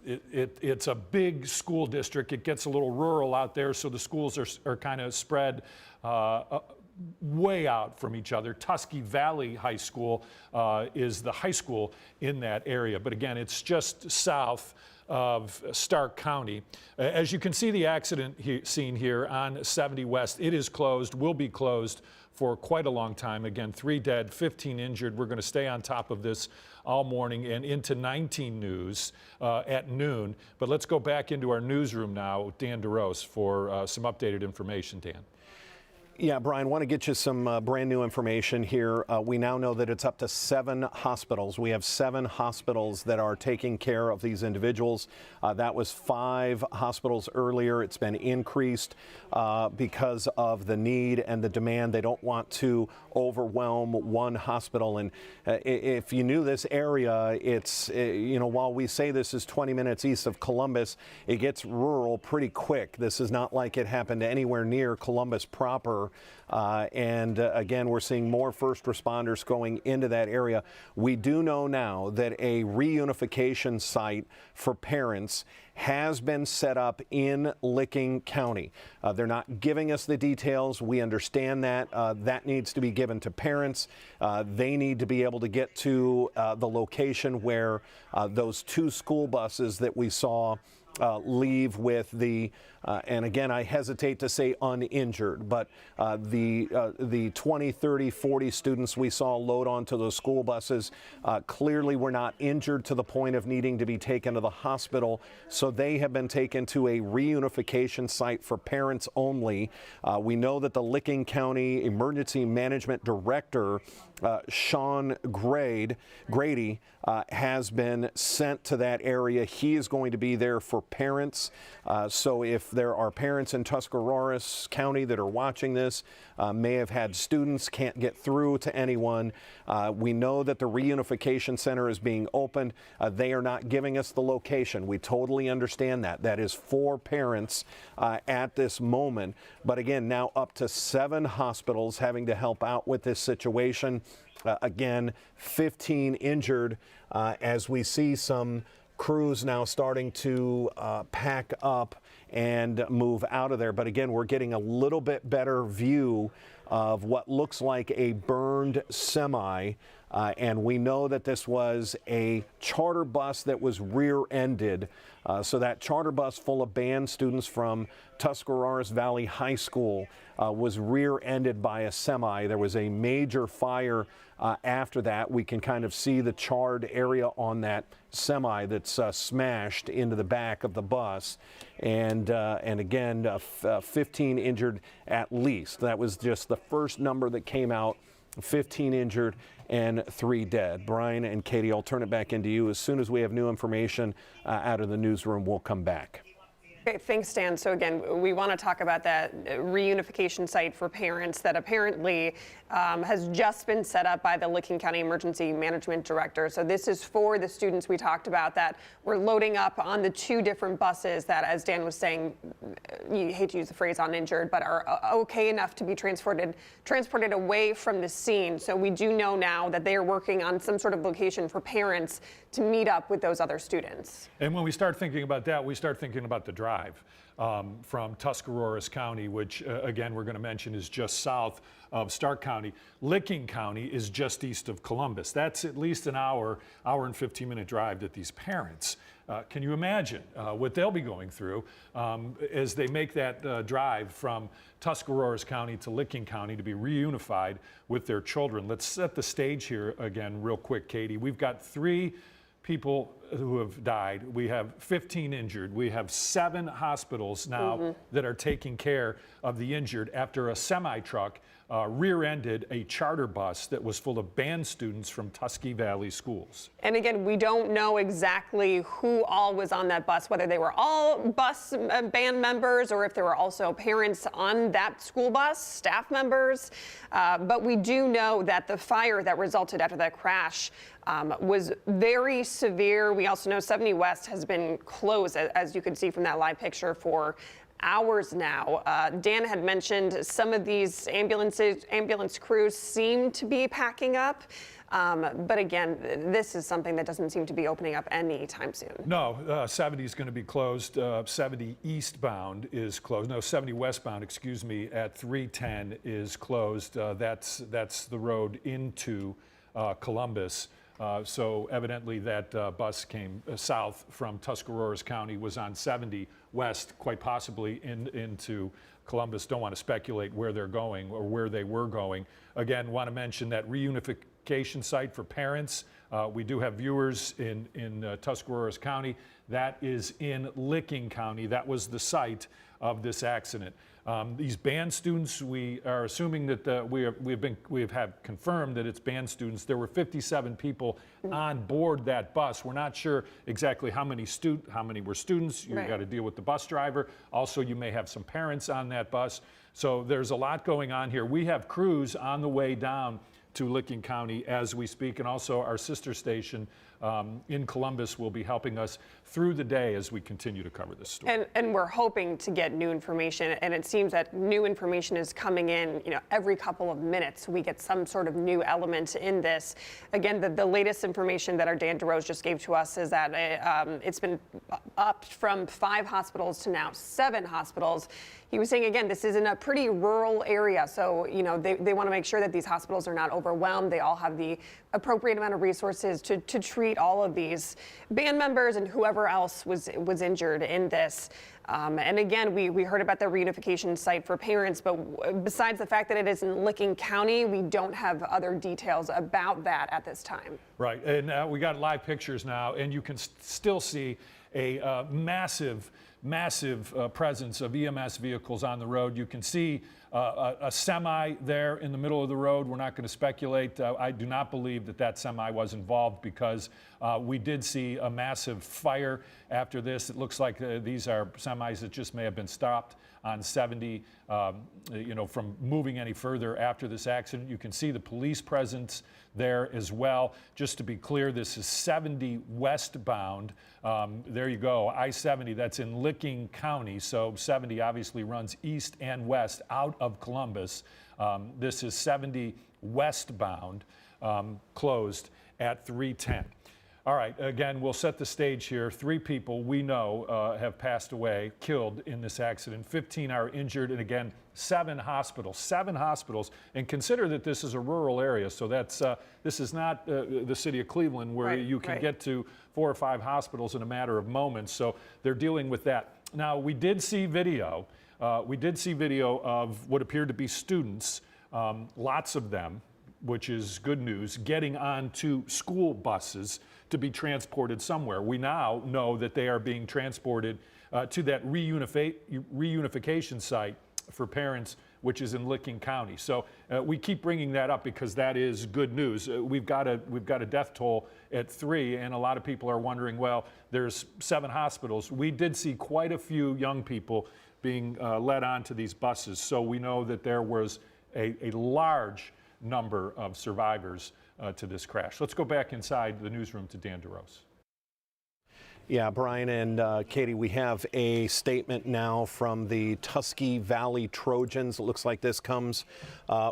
It's a big school district. It gets a little rural out there, so the schools are kind of spread way out from each other. Tusky Valley High School is the high school in that area. But again, it's just south of Stark County. As you can see, the accident scene here on 70 West, it is closed, will be closed for quite a long time. Again, 3 dead, 15 injured. We're going to stay on top of this all morning and into 19 News at noon. But let's go back into our newsroom now, Dan DeRose, for some updated information, Dan. Yeah, Brian, want to get you some brand new information here. We now know that it's up to 7 hospitals. We have 7 hospitals that are taking care of these individuals. That was 5 hospitals earlier. It's been increased because of the need and the demand. They don't want to overwhelm one hospital. And if you knew this area, it's, you know, while we say this is 20 minutes east of Columbus, it gets rural pretty quick. This is not like it happened anywhere near Columbus proper. Again, we're seeing more first responders going into that area. We do know now that a reunification site for parents has been set up in Licking County. They're not giving us the details. We understand that. That needs to be given to parents. They need to be able to get to the location where those 2 school buses that we saw leave with the, and again, I hesitate to say uninjured, but the 20, 30, 40 students we saw load onto those school buses clearly were not injured to the point of needing to be taken to the hospital, so they have been taken to a reunification site for parents only. We know that the Licking County Emergency Management Director, Sean Grady, has been sent to that area. He is going to be there for parents. So if there are parents in Tuscarawas County that are watching this, may have had students, can't get through to anyone, we know that the reunification center is being opened. They are not giving us the location. We totally understand that. That is for parents at this moment. But again, now up to 7 hospitals having to help out with this situation. Again, 15 injured as we see some crews now starting to pack up and move out of there. But again, we're getting a little bit better view of what looks like a burned semi. And we know that this was a charter bus that was rear-ended. So that charter bus full of band students from Tuscarawas Valley High School was rear-ended by a semi. There was a major fire after that. We can kind of see the charred area on that semi that's smashed into the back of the bus. And again, 15 injured at least. That was just the first number that came out. 15 injured and 3 dead. Brian and Katie, I'll turn it back into you. As soon as we have new information out of the newsroom, we'll come back. Okay, thanks, Dan. So again, we want to talk about that reunification site for parents that apparently has just been set up by the Licking County Emergency Management Director. So this is for the students we talked about that we're loading up on the 2 different buses that, as Dan was saying, you hate to use the phrase uninjured, but are okay enough to be transported away from the scene. So we do know now that they are working on some sort of location for parents to meet up with those other students. And when we start thinking about that, we start thinking about the drive from Tuscarawas County, which again, we're going to mention is just south of Stark County. Licking County is just east of Columbus. That's at least an hour and 15-minute drive that these parents, can you imagine what they'll be going through as they make that drive from Tuscarawas County to Licking County to be reunified with their children? Let's set the stage here again real quick, Katie. We've got 3 people who have died. We have 15 injured. We have 7 hospitals now that are taking care of the injured after a semi-truck rear-ended a charter bus that was full of band students from Tusky Valley schools. And again, we don't know exactly who all was on that bus, whether they were all bus band members or if there were also parents on that school bus, staff members. But we do know that the fire that resulted after that crash was very severe. We also know 70 West has been closed, as you can see from that live picture, for hours now. Dan had mentioned some of these ambulance crews seem to be packing up. But again, this is something that doesn't seem to be opening up anytime soon. No, 70 is going to be closed. 70 eastbound is closed. No, 70 westbound, excuse me, at 310 is closed. That's the road into Columbus. So evidently that bus came south from Tuscaroras County, was on 70 west, quite possibly into Columbus. Don't want to speculate where they're going or where they were going. Again, want to mention that reunification site for parents. We do have viewers in Tuscaroras County. That is in Licking County. That was the site of this accident. These band students, we are assuming that we have confirmed that it's band students. There were 57 people on board that bus. We're not sure exactly how many were students. You got to deal with the bus driver. Also, you may have some parents on that bus. So there's a lot going on here. We have crews on the way down to Licking County as we speak, and also our sister station in Columbus will be helping us through the day as we continue to cover this story. And we're hoping to get new information, and it seems that new information is coming in, every couple of minutes. We get some sort of new element in this. Again, the latest information that our Dan DeRose just gave to us is that it's been upped from 5 hospitals to now 7 hospitals. He was saying, again, this is in a pretty rural area, so they want to make sure that these hospitals are not overwhelmed. They all have the appropriate amount of resources to treat all of these band members and whoever else was injured in this. And again, we heard about the reunification site for parents, but besides the fact that it is in Licking County, we don't have other details about that at this time. Right, and we got live pictures now, and you can still see a massive presence of EMS vehicles on the road. You can see a semi there in the middle of the road. We're not going to speculate. I do not believe that semi was involved because we did see a massive fire after this. It looks like these are semis that just may have been stopped on 70, from moving any further after this accident. You can see the police presence there as well. Just to be clear, this is 70 westbound. There you go, I-70, that's in Licking County. So 70 obviously runs east and west out of Columbus. This is 70 westbound, closed at 3:10. All right, again, we'll set the stage here. 3 people we know have passed away, killed in this accident. 15 are injured, and again, 7 hospitals. And consider that this is a rural area, so this is not the city of Cleveland where you can get to 4 or 5 hospitals in a matter of moments. So they're dealing with that. Now, we did see video. Of what appeared to be students, lots of them, which is good news, getting onto school buses to be transported somewhere. We now know that they are being transported to that reunification site for parents, which is in Licking County. So we keep bringing that up because that is good news. We've got a death toll at 3, and a lot of people are wondering, well, there's 7 hospitals. We did see quite a few young people being led onto these buses, so we know that there was a large number of survivors to this crash. Let's go back inside the newsroom to Dan DeRose. Yeah, Brian and Katie, we have a statement now from the Tusky Valley Trojans. It looks like this comes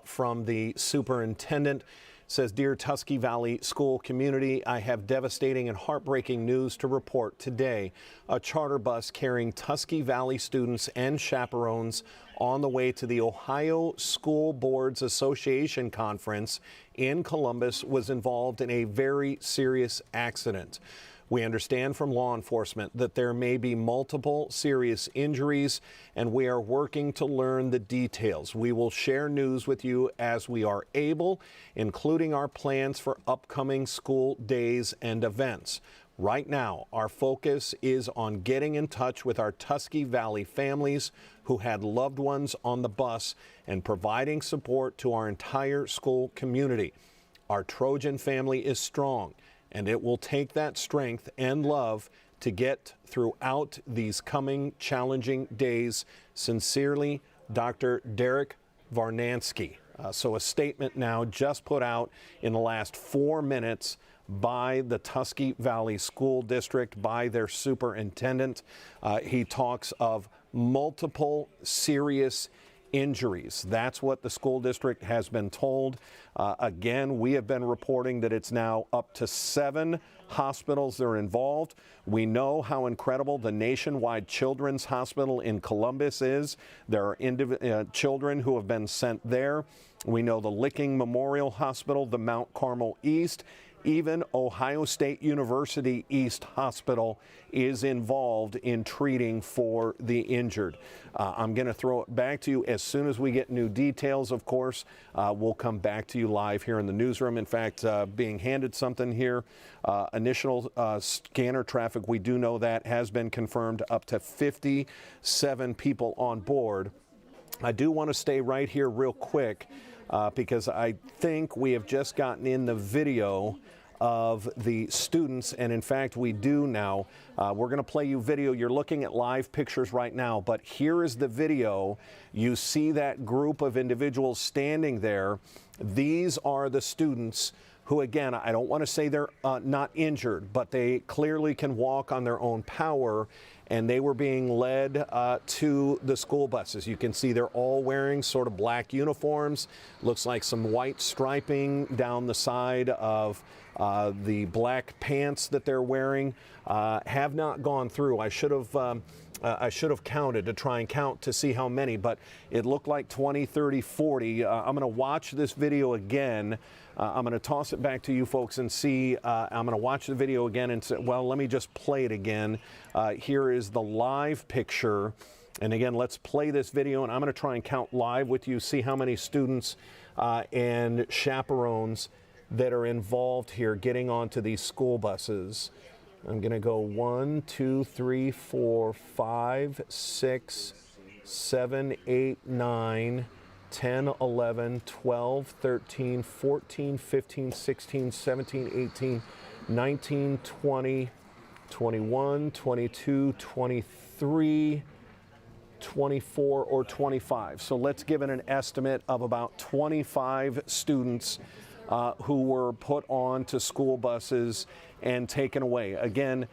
from the superintendent. It says, "Dear Tusky Valley School community, I have devastating and heartbreaking news to report today. A charter bus carrying Tusky Valley students and chaperones on the way to the Ohio School Boards Association conference in Columbus was involved in a very serious accident. We understand from law enforcement that there may be multiple serious injuries, and we are working to learn the details. We will share news with you as we are able, including our plans for upcoming school days and events. Right now, our focus is on getting in touch with our Tusky Valley families who had loved ones on the bus and providing support to our entire school community. Our Trojan family is strong, and it will take that strength and love to get throughout these coming challenging days. Sincerely, Dr. Derek Varnansky." So a statement now just put out in the last 4 minutes by the Tusky Valley School District, by their superintendent. He talks of multiple serious injuries. That's what the school district has been told. Again, we have been reporting that it's now up to 7 hospitals that are involved. We know how incredible the Nationwide Children's Hospital in Columbus is. There are children who have been sent there. We know the Licking Memorial Hospital, the Mount Carmel East, Even Ohio State University East Hospital is involved in treating for the injured. I'm going to throw it back to you as soon as we get new details, of course. We'll come back to you live here in the newsroom. In fact, being handed something here, initial scanner traffic, we do know that has been confirmed, up to 57 people on board. I do want to stay right here real quick because I think we have just gotten in the video of the students, and in fact we do now. We're going to play you video. You're looking at live pictures right now, but here is the video. You see that group of individuals standing there. These are the students who, again, I don't want to say they're not injured, but they clearly can walk on their own power, and they were being led to the school buses. You can see they're all wearing sort of black uniforms. Looks like some white striping down the side of the black pants that they're wearing. Have not gone through. I should have counted to try and count to see how many, but it looked like 20, 30, 40. I'm going to watch this video again. I'm going to toss it back to you folks and see. I'm going to watch the video again and say, well, let me just play it again. Here is the live picture. And again, let's play this video, and I'm going to try and count live with you, see how many students and chaperones that are involved here getting onto these school buses. I'm going to go 1, 2, 3, 4, 5, 6, 7, 8, 9, 10, 11, 12, 13, 14, 15, 16, 17, 18, 19, 20, 21, 22, 23, 24, or 25. So let's give it an estimate of about 25 students who were put on to school buses and taken away. Again,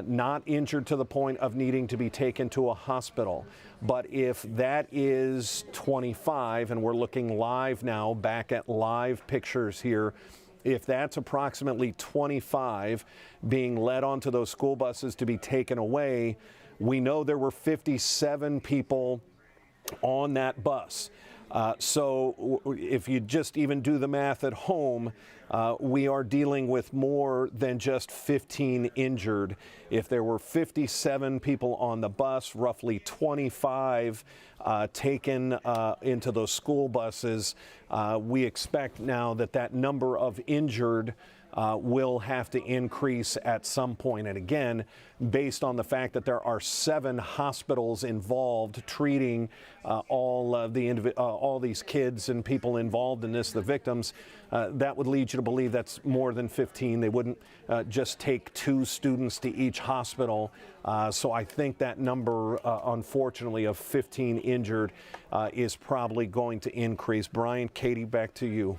not injured to the point of needing to be taken to a hospital. But if that is 25, and we're looking live now, back at live pictures here, if that's approximately 25 being led onto those school buses to be taken away, we know there were 57 people on that bus. So if you just even do the math at home, we are dealing with more than just 15 injured. If there were 57 people on the bus, roughly 25 taken into those school buses, we expect now that that number of injured will have to increase at some point. And again, based on the fact that there are 7 hospitals involved treating all these kids and people involved in this, the victims, that would lead you to believe that's more than 15. They wouldn't just take 2 students to each hospital. So I think that number, unfortunately, of 15 injured is probably going to increase. Brian, Katie, back to you.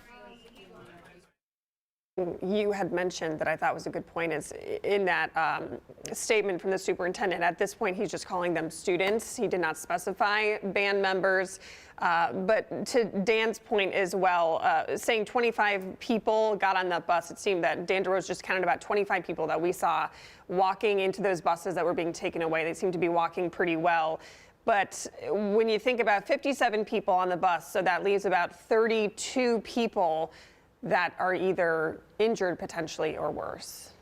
You had mentioned that I thought was a good point is in that statement from the superintendent. At this point, he's just calling them students. He did not specify band members. But to Dan's point as well, saying 25 people got on that bus, it seemed that Dan DeRose just counted about 25 people that we saw walking into those buses that were being taken away. They seemed to be walking pretty well. But when you think about 57 people on the bus, so that leaves about 32 people that are either injured potentially or worse.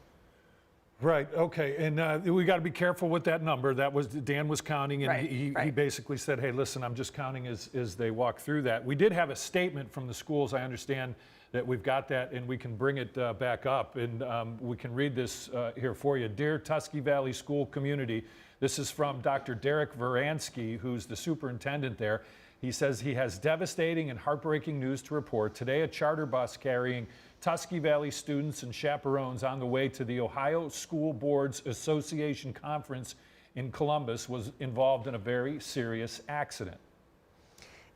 Right. Okay. And we got to be careful with that number. That was Dan was counting, and Right, he basically said, "Hey, listen, I'm just counting as they walk through that." We did have a statement from the schools. I understand that we've got that, and we can bring it back up, and we can read this here for you. Dear Tusky Valley School community, this is from Dr. Derek Veransky, who's the superintendent there. He says he has devastating and heartbreaking news to report. Today, a charter bus carrying Tusky Valley students and chaperones on the way to the Ohio School Boards Association Conference in Columbus was involved in a very serious accident.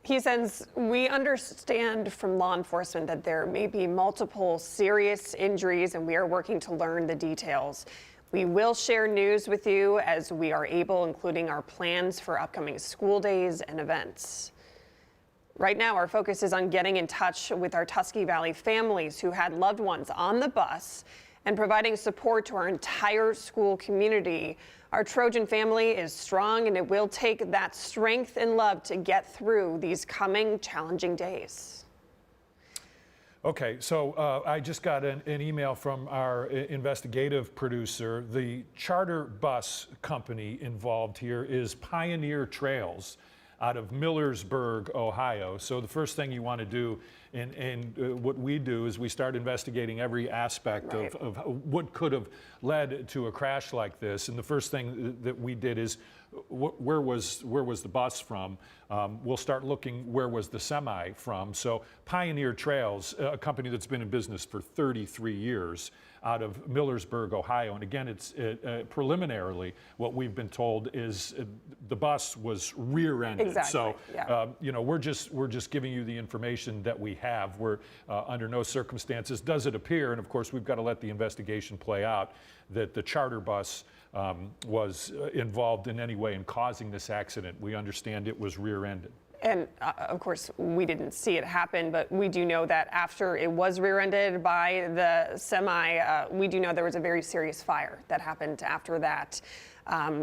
He says, we understand from law enforcement that there may be multiple serious injuries, and we are working to learn the details. We will share news with you as we are able, including our plans for upcoming school days and events. Right now, our focus is on getting in touch with our Tusky Valley families who had loved ones on the bus and providing support to our entire school community. Our Trojan family is strong, and it will take that strength and love to get through these coming challenging days. Okay, so I just got an email from our investigative producer. The charter bus company involved here is Pioneer Trails out of Millersburg, Ohio. So the first thing you want to do, and what we do, is we start investigating every aspect of what could have led to a crash like this. And the first thing that we did is, where was the bus from? We'll start looking, where was the semi from? So Pioneer Trails, a company that's been in business for 33 years, out of Millersburg, Ohio. And again, it's preliminarily what we've been told is the bus was rear-ended. Exactly. So yeah. you know, we're just giving you the information that we have. We're under no circumstances does it appear, and of course we've got to let the investigation play out, that the charter bus was involved in any way in causing this accident. We understand it was rear-ended. And of course, we didn't see it happen, but we do know that after it was rear-ended by the semi, we do know there was a very serious fire that happened after that.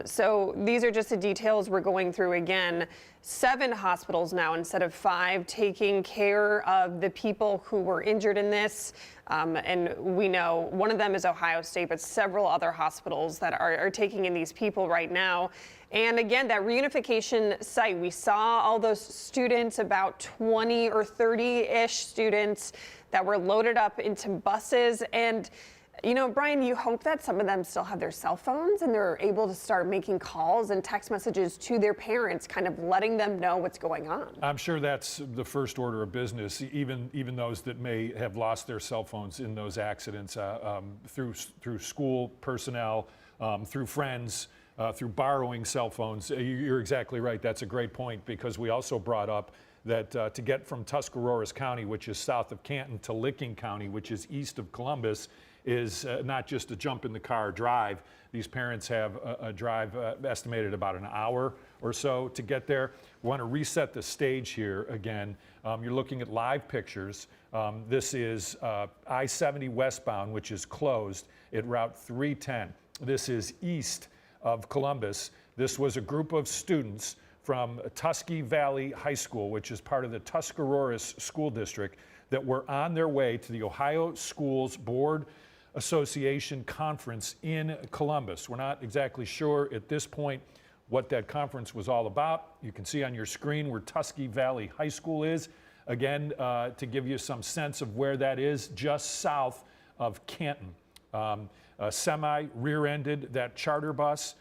So these are just the details we're going through. Again, 7 hospitals now instead of 5 taking care of the people who were injured in this. And we know one of them is Ohio State, but several other hospitals that are taking in these people right now. And again, that reunification site, we saw all those students, about 20 or 30-ish students that were loaded up into buses. And you know, Brian, you hope that some of them still have their cell phones and they're able to start making calls and text messages to their parents, kind of letting them know what's going on. I'm sure that's the first order of business, even those that may have lost their cell phones in those accidents, through school personnel, through friends, through borrowing cell phones. You're exactly right. That's a great point, because we also brought up that to get from Tuscarawas County, which is south of Canton, to Licking County, which is east of Columbus, is not just a jump in the car drive. These parents have a drive estimated about an hour or so to get there. We want to reset the stage here again. You're looking at live pictures. This is I-70 westbound, which is closed at Route 310. This is east of Columbus. This was a group of students from Tusky Valley High School, which is part of the Tuscarawas School District, that were on their way to the Ohio Schools Board Association Conference in Columbus. We're not exactly sure at this point what that conference was all about. You can see on your screen where Tusky Valley High School is. Again, to give you some sense of where that is, just south of Canton. A semi rear-ended that charter bus.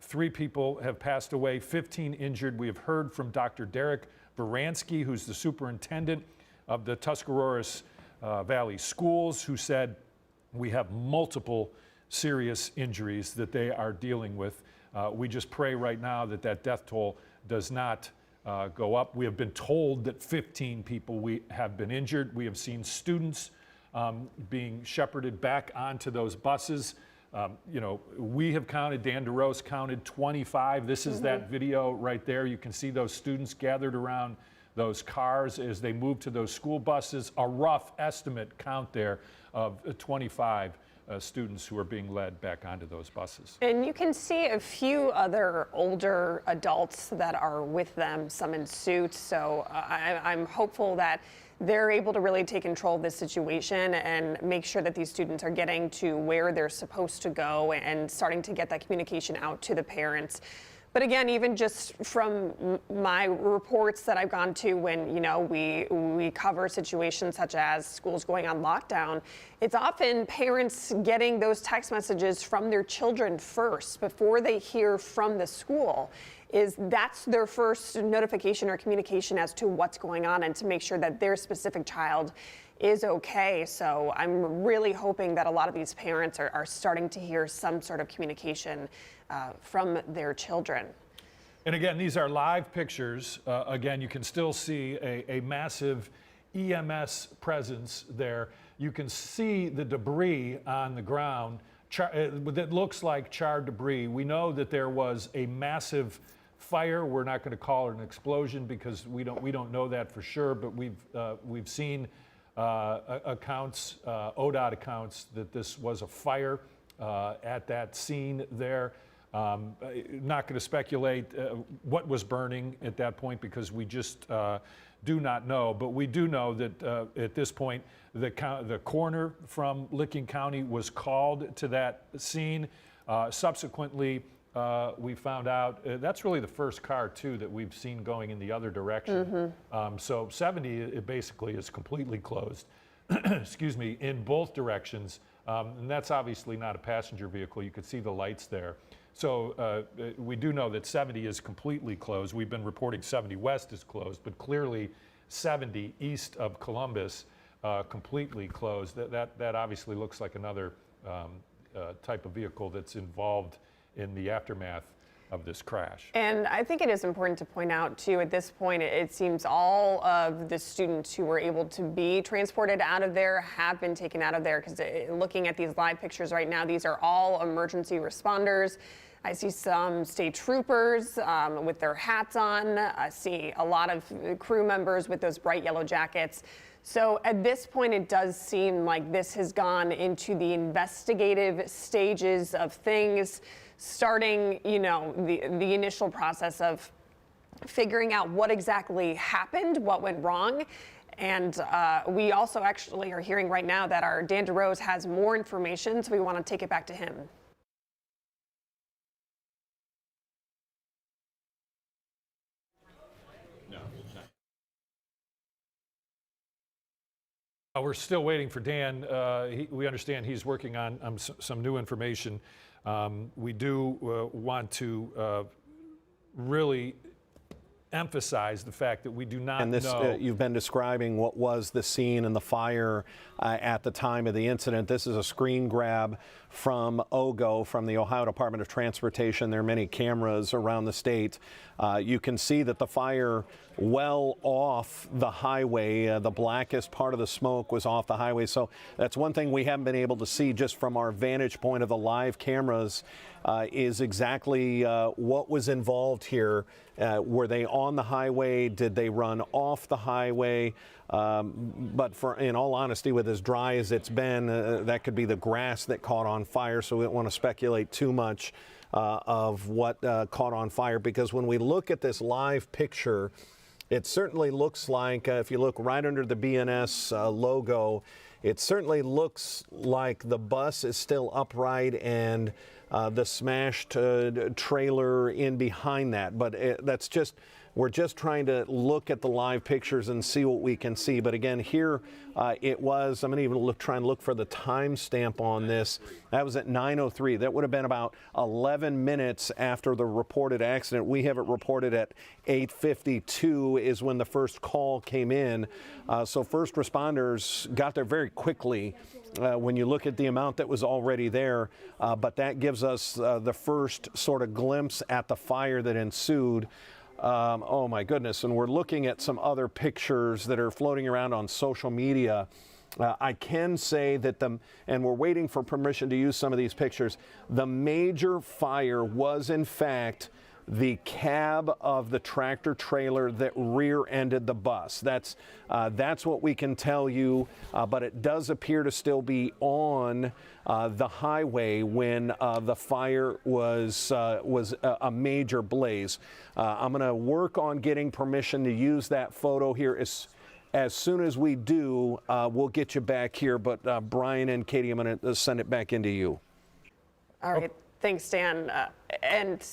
3 people have passed away, 15 injured. We have heard from Dr. Derek Baranski, who's the superintendent of the Tuscarawas Valley Schools, who said we have multiple serious injuries that they are dealing with. We just pray right now that that death toll does not go up. We have been told that 15 people have been injured. We have seen students being shepherded back onto those buses. You know, we have counted, Dan DeRose counted 25. This is that video right there. You can see those students gathered around those cars as they move to those school buses. A rough estimate count there of 25 students who are being led back onto those buses. And you can see a few other older adults that are with them, some in suits. So I'm hopeful that they're able to really take control of this situation and make sure that these students are getting to where they're supposed to go and starting to get that communication out to the parents. But again, even just from my reports that I've gone to when, you know, we cover situations such as schools going on lockdown, it's often parents getting those text messages from their children first before they hear from the school. That's their first notification or communication as to what's going on and to make sure that their specific child is okay. So I'm really hoping that a lot of these parents are starting to hear some sort of communication from their children. And again, these are live pictures. Again, you can still see a massive EMS presence there. You can see the debris on the ground that looks like charred debris. We know that there was a massive fire. We're not going to call it an explosion because we don't know that for sure, but we've seen accounts, ODOT accounts, that this was a fire at that scene there. Not going to speculate what was burning at that point because we just do not know. But we do know that at this point, the coroner from Licking County was called to that scene. Subsequently, we found out that's really the first car, too, that we've seen going in the other direction. So 70, it basically is completely closed, excuse me, in both directions. And that's obviously not a passenger vehicle. You could see the lights there. So we do know that 70 is completely closed. We've been reporting 70 West is closed, but clearly 70 east of Columbus completely closed. That obviously looks like another type of vehicle that's involved in the aftermath of this crash. And I think it is important to point out, too, at this point, it seems all of the students who were able to be transported out of there have been taken out of there, because looking at these live pictures right now, these are all emergency responders. I see some state troopers with their hats on. I see a lot of crew members with those bright yellow jackets. So at this point, it does seem like this has gone into the investigative stages of things, starting, you know, the initial process of figuring out what exactly happened, what went wrong. And we also actually are hearing right now that our Dan DeRose has more information, so we want to take it back to him. We're still waiting for Dan. We understand he's working on some new information. We do want to really emphasize the fact that we do not know. You've been describing what was the scene and the fire at the time of the incident. This is a screen grab from OGO, from the Ohio Department of Transportation. There are many cameras around the state. You can see that the fire well off the highway. The blackest part of the smoke was off the highway. So that's one thing we haven't been able to see just from our vantage point of the live cameras is exactly what was involved here. Were they on the highway? Did they run off the highway? But in all honesty, with as dry as it's been, that could be the grass that caught on fire. So we don't want to speculate too much of what caught on fire, because when we look at this live picture, it certainly looks like, if you look right under the BNS logo, it certainly looks like the bus is still upright and the smashed trailer in behind that. But that's just, we're just trying to look at the live pictures and see what we can see. But again, here it was, I'm going to even try and look for the timestamp on this. That was at 9:03. That would have been about 11 minutes after the reported accident. We have it reported at 8:52 is when the first call came in. So first responders got there very quickly. When you look at the amount that was already there, but that gives us the first sort of glimpse at the fire that ensued. Oh my goodness, and we're looking at some other pictures that are floating around on social media. I can say that and we're waiting for permission to use some of these pictures, the major fire was in fact the cab of the tractor trailer that rear-ended the bus. That's what we can tell you, but it does appear to still be on the highway when the fire was a major blaze. I'm going to work on getting permission to use that photo here. As soon as we do, we'll get you back here, but Brian and Katie, I'm going to send it back into you. All right, thanks, Dan. And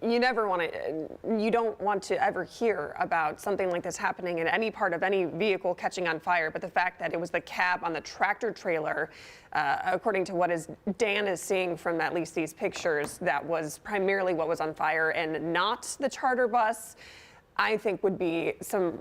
you don't want to ever hear about something like this happening in any part of any vehicle catching on fire, but the fact that it was the cab on the tractor trailer, according to what Dan is seeing from at least these pictures, that was primarily what was on fire and not the charter bus, I think would be some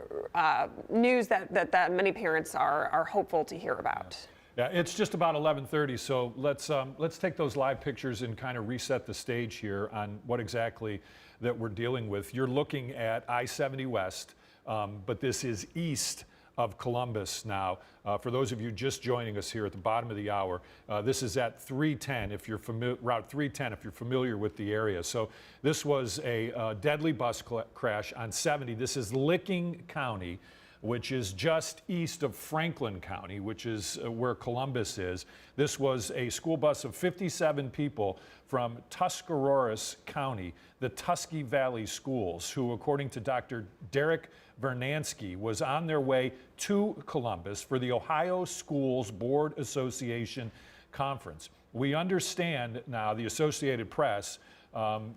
news that many parents are hopeful to hear about. Yeah, it's just about 11:30, so let's take those live pictures and kind of reset the stage here on what exactly that we're dealing with. You're looking at I-70 West, but this is east of Columbus now. For those of you just joining us here at the bottom of the hour, this is at 310, if you're Route 310, if you're familiar with the area. So this was a deadly bus crash on 70. This is Licking County. which is just east of Franklin County, which is where Columbus is. This was a school bus of 57 people from Tuscarawas County, the Tusky Valley Schools, who, according to Dr. Derek Vernansky, was on their way to Columbus for the Ohio Schools Board Association conference. We understand now, the Associated Press,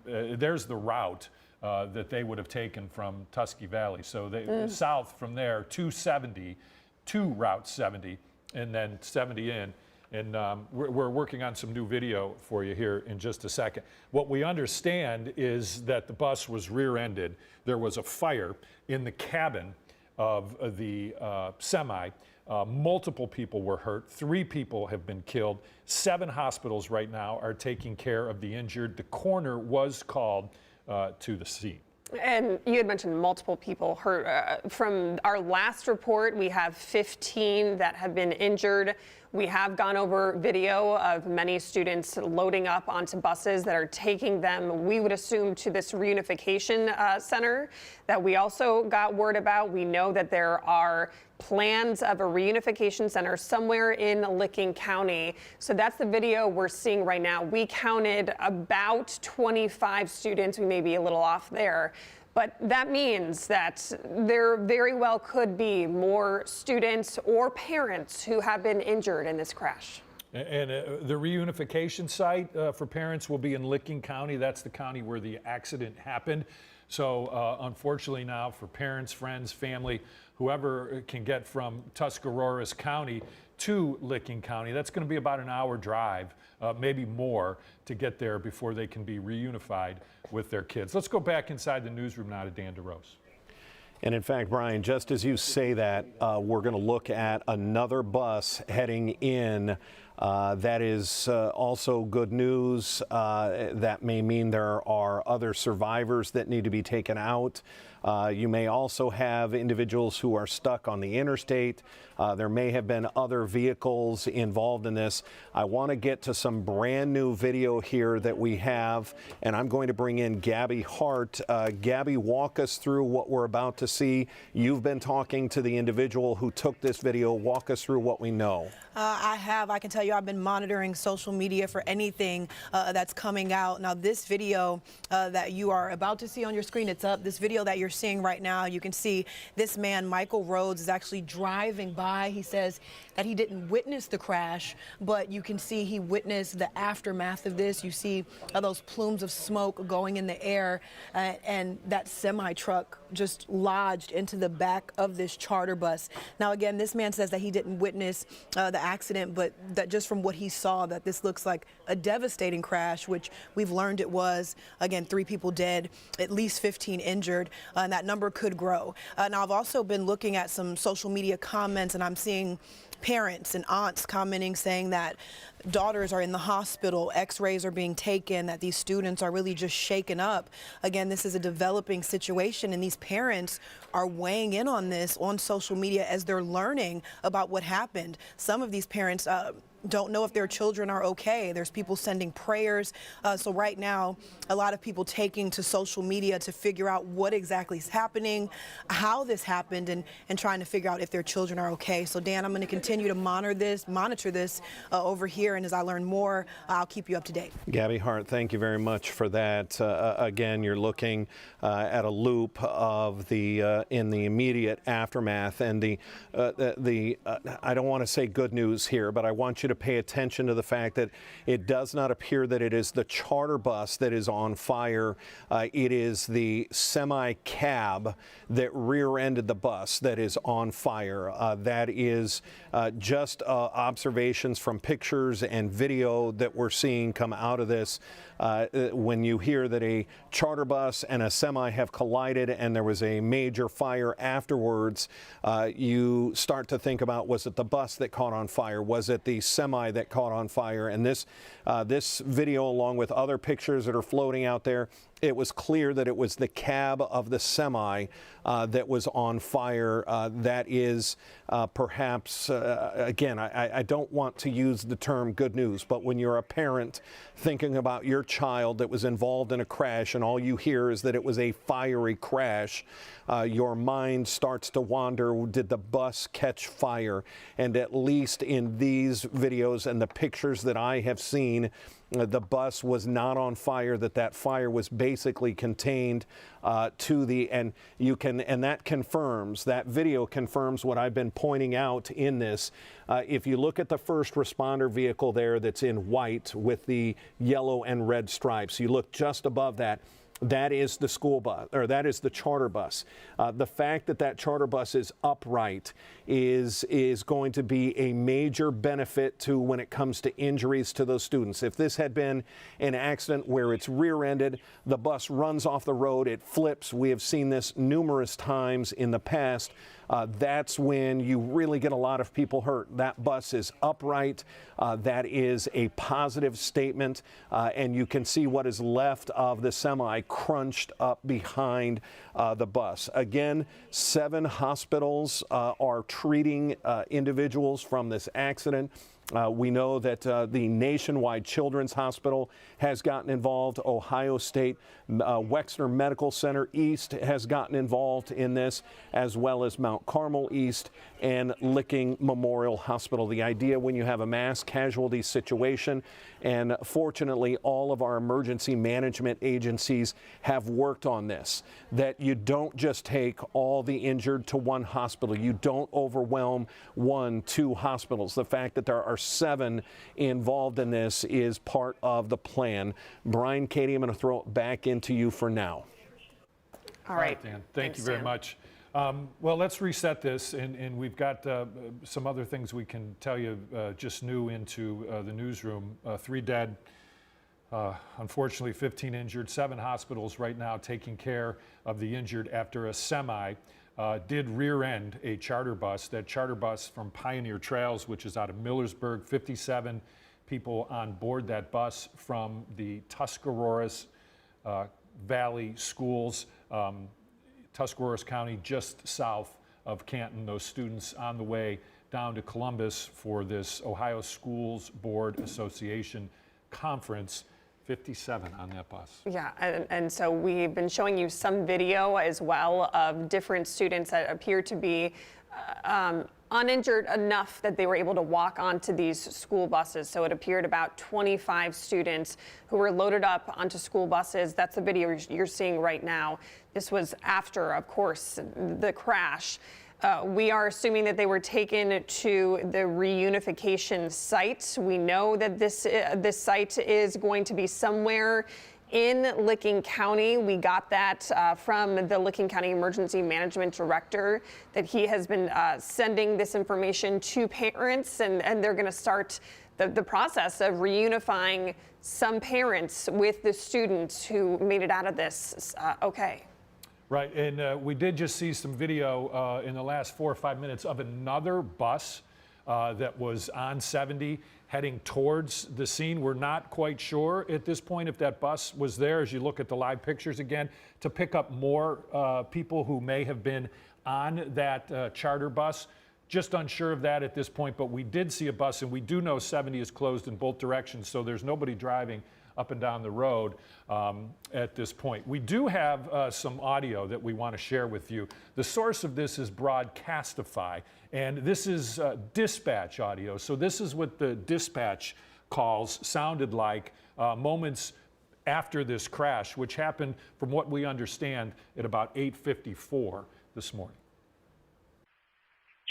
there's the route that they would have taken from Tusky Valley. So they south from there, 270 to Route 70, and then 70 in. And we're working on some new video for you here in just a second. What we understand is that the bus was rear-ended. There was a fire in the cabin of the semi. Multiple people were hurt. 3 people have been killed. 7 hospitals right now are taking care of the injured. The coroner was called to the scene. And you had mentioned multiple people hurt. From our last report, we have 15 that have been injured. We have gone over video of many students loading up onto buses that are taking them, we would assume, to this reunification center that we also got word about. We know that there are plans of a reunification center somewhere in Licking County. So that's the video we're seeing right now. We counted about 25 students. We may be a little off there. But that means that there very well could be more students or parents who have been injured in this crash. And the reunification site for parents will be in Licking County. That's the county where the accident happened. So unfortunately now, for parents, friends, family, whoever can get from Tuscarawas County to Licking County, that's going to be about an hour drive, maybe more, to get there before they can be reunified with their kids. Let's go back inside the newsroom now to Dan DeRose. And in fact, Brian, just as you say that, we're going to look at another bus heading in. That is also good news. That may mean there are other survivors that need to be taken out. You may also have individuals who are stuck on the interstate. There may have been other vehicles involved in this. I want to get to some brand new video here that we have, and I'm going to bring in Gabby Hart. Gabby, walk us through what we're about to see. You've been talking to the individual who took this video. Walk us through what we know. I can tell you I've been monitoring social media for anything that's coming out. Now, this video that you are about to see on your screen, it's up. This video that you're seeing right now, you can see this man, Michael Rhodes, is actually driving by. He says that he didn't witness the crash, but you can see he witnessed the aftermath of this. You see those plumes of smoke going in the air, and that semi-truck just lodged into the back of this charter bus. Now, again, this man says that he didn't witness the accident, but that just from what he saw, that this looks like a devastating crash, which we've learned it was. Again, 3 people dead, at least 15 injured, and that number could grow. Now, I've also been looking at some social media comments, and I'm seeing parents and aunts commenting, saying that daughters are in the hospital, x-rays are being taken, that these students are really just shaken up. Again, this is a developing situation, and these parents are weighing in on this on social media as they're learning about what happened. Some of these parents don't know if their children are okay. There's people sending prayers. So right now, a lot of people taking to social media to figure out what exactly is happening, how this happened, and trying to figure out if their children are okay. So Dan, I'm going to continue to monitor this over here, and as I learn more, I'll keep you up to date. Gabby Hart, thank you very much for that. Again, you're looking at a loop of the in the immediate aftermath, and I don't want to say good news here, but I want you to pay attention to the fact that it does not appear that it is the charter bus that is on fire. It is the semi-cab that rear-ended the bus that is on fire. That is just observations from pictures and video that we're seeing come out of this. When you hear that a charter bus and a semi have collided and there was a major fire afterwards, you start to think about, was it the bus that caught on fire? Was it the semi that caught on fire? And this video, along with other pictures that are floating out there, it was clear that it was the cab of the semi that was on fire. That is perhaps, again, I don't want to use the term good news, but when you're a parent thinking about your child that was involved in a crash and all you hear is that it was a fiery crash, your mind starts to wander, did the bus catch fire? And at least in these videos and the pictures that I have seen, the bus was not on fire, that fire was basically contained to the, and that video confirms what I've been pointing out in this. If you look at the first responder vehicle there that's in white with the yellow and red stripes, you look just above that. That is the school bus, or that is the charter bus. The fact that charter bus is upright is going to be a major benefit to when it comes to injuries to those students. If this had been an accident where it's rear-ended, the bus runs off the road, it flips. We have seen this numerous times in the past. That's when you really get a lot of people hurt. That bus is upright. That is a positive statement. And you can see what is left of the semi crunched up behind the bus. Again, 7 hospitals are treating individuals from this accident. We know that the Nationwide Children's Hospital has gotten involved. Ohio State Wexner Medical Center East has gotten involved in this, as well as Mount Carmel East and Licking Memorial Hospital. The idea when you have a mass casualty situation, and fortunately all of our emergency management agencies have worked on this, that you don't just take all the injured to one hospital. You don't overwhelm 1, 2 hospitals. The fact that there are 7 involved in this is part of the plan. Brian, Katie, I'm going to throw it back into you for now. All right, Dan. Thank you very Dan. much. Well, let's reset this, and we've got some other things we can tell you just new into the newsroom. 3 dead, unfortunately 15 injured, 7 hospitals right now taking care of the injured after a semi did rear-end a charter bus. That charter bus from Pioneer Trails, which is out of Millersburg, 57 people on board that bus from the Tuscarawas Valley schools, Tuscarawas County, just south of Canton. Those students on the way down to Columbus for this Ohio Schools Board Association conference. 57 on that bus. Yeah, and so we've been showing you some video as well of different students that appear to be uninjured enough that they were able to walk onto these school buses. So it appeared about 25 students who were loaded up onto school buses. That's the video you're seeing right now. This was after, of course, the crash. We are assuming that they were taken to the reunification site. We know that this site is going to be somewhere in Licking County. We got that from the Licking County Emergency Management Director, that he has been sending this information to parents, and they're going to start the process of reunifying some parents with the students who made it out of this okay. Right, and we did just see some video in the last 4 or 5 minutes of another bus that was on 70 heading towards the scene. We're not quite sure at this point if that bus was there, as you look at the live pictures again, to pick up more people who may have been on that charter bus. Just unsure of that at this point, but we did see a bus, and we do know 70 is closed in both directions, so there's nobody driving up and down the road at this point. We do have some audio that we want to share with you. The source of this is Broadcastify, and this is dispatch audio. So this is what the dispatch calls sounded like moments after this crash, which happened, from what we understand, at about 8:54 this morning.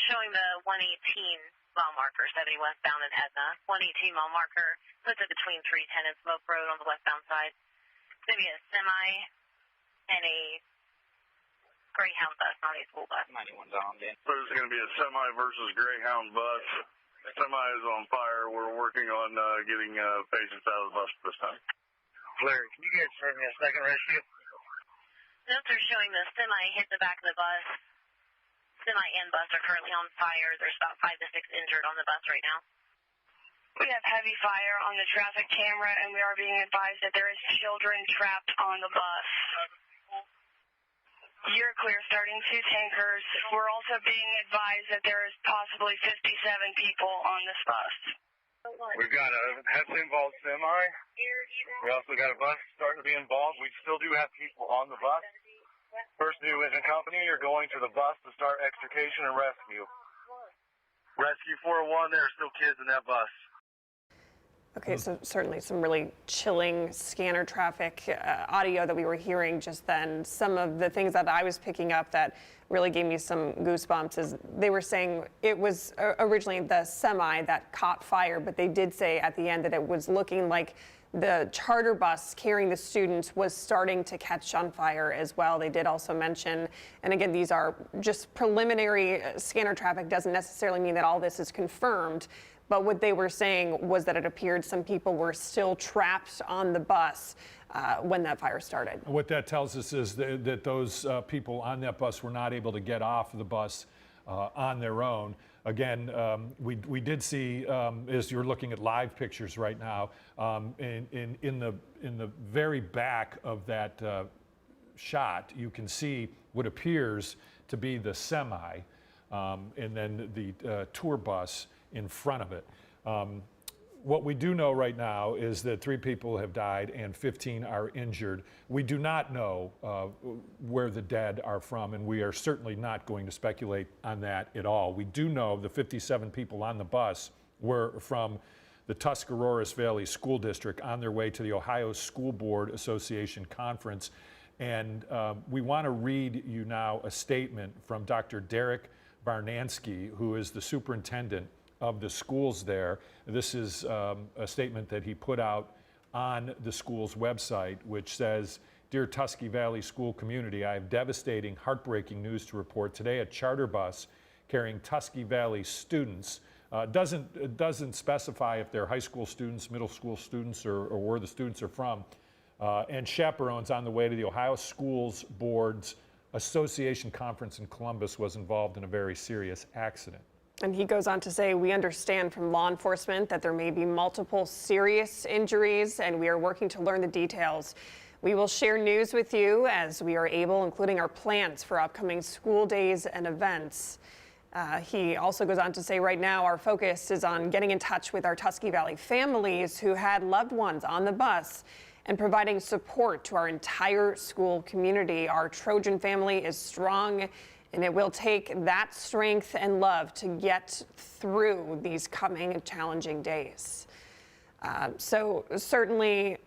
Showing the 118 mile marker, 70 westbound in Etna. 118 mile marker puts it between 310 and Smoke Road on the westbound side. It's going to be a semi and a Greyhound bus, not a school bus. 91's on, Dan. So it's going to be a semi versus Greyhound bus. Semi is on fire. We're working on getting patients out of the bus this time. Larry, can you guys send me a second rescue? Notes are showing the semi hit the back of the bus. Semi and bus are currently on fire. There's about 5 to 6 injured on the bus right now. We have heavy fire on the traffic camera, and we are being advised that there is children trapped on the bus. You're clear, starting 2 tankers. We're also being advised that there is possibly 57 people on this bus. We've got a heavily involved semi. We also got a bus starting to be involved. We still do have people on the bus. First New Engine Company, you're going to the bus to start extrication and rescue. Rescue 401, there are still kids in that bus. Okay, so certainly some really chilling scanner traffic audio that we were hearing just then. Some of the things that I was picking up that really gave me some goosebumps is they were saying it was originally the semi that caught fire, but they did say at the end that it was looking like the charter bus carrying the students was starting to catch on fire as well. They did also mention, and again, these are just preliminary scanner traffic, doesn't necessarily mean that all this is confirmed. But what they were saying was that it appeared some people were still trapped on the bus when that fire started. What that tells us is that those people on that bus were not able to get off the bus on their own. Again, we did see, as you're looking at live pictures right now, in the very back of that shot, you can see what appears to be the semi, and then the tour bus in front of it. What we do know right now is that 3 people have died and 15 are injured. We do not know where the dead are from, and we are certainly not going to speculate on that at all. We do know the 57 people on the bus were from the Tuscarawas Valley School District on their way to the Ohio School Board Association Conference. And we want to read you now a statement from Dr. Derek Barnansky, who is the superintendent of the schools there. This is a statement that he put out on the school's website, which says, "Dear Tusky Valley school community, I have devastating, heartbreaking news to report. Today, a charter bus carrying Tusky Valley students doesn't specify if they're high school students, middle school students, or where the students are from, and chaperones on the way to the Ohio Schools Board's Association Conference in Columbus was involved in a very serious accident." And he goes on to say, "We understand from law enforcement that there may be multiple serious injuries, and we are working to learn the details. We will share news with you as we are able, including our plans for upcoming school days and events." He also goes on to say, "Right now, our focus is on getting in touch with our Tusky Valley families who had loved ones on the bus and providing support to our entire school community. Our Trojan family is strong, and it will take that strength and love to get through these coming challenging days." So certainly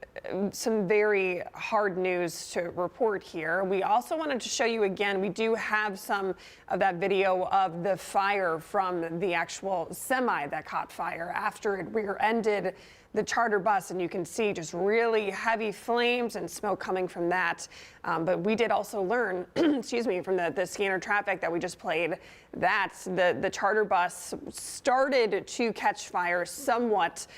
some very hard news to report here. We also wanted to show you again, we do have some of that video of the fire from the actual semi that caught fire after it rear-ended the charter bus, and you can see just really heavy flames and smoke coming from that. But we did also learn, excuse me, from the scanner traffic that we just played, that the charter bus started to catch fire somewhat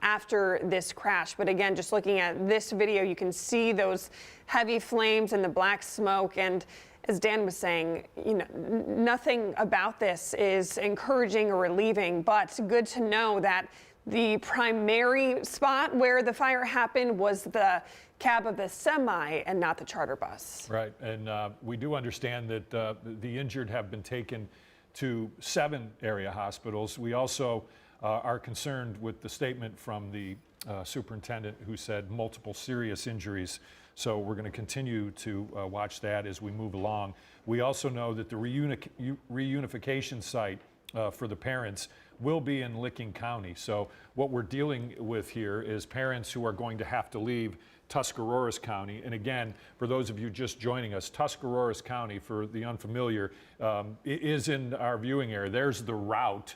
after this crash. But again, just looking at this video, you can see those heavy flames and the black smoke. And as Dan was saying, you know, nothing about this is encouraging or relieving, but good to know that the primary spot where the fire happened was the cab of the semi and not the charter bus. Right, and we do understand that the injured have been taken to 7 area hospitals. We also are concerned with the statement from the superintendent who said multiple serious injuries. So we're going to continue to watch that as we move along. We also know that the reunification site for the parents will be in Licking County. So what we're dealing with here is parents who are going to have to leave Tuscarawas County. And again, for those of you just joining us, Tuscarawas County, for the unfamiliar, is in our viewing area. There's the route.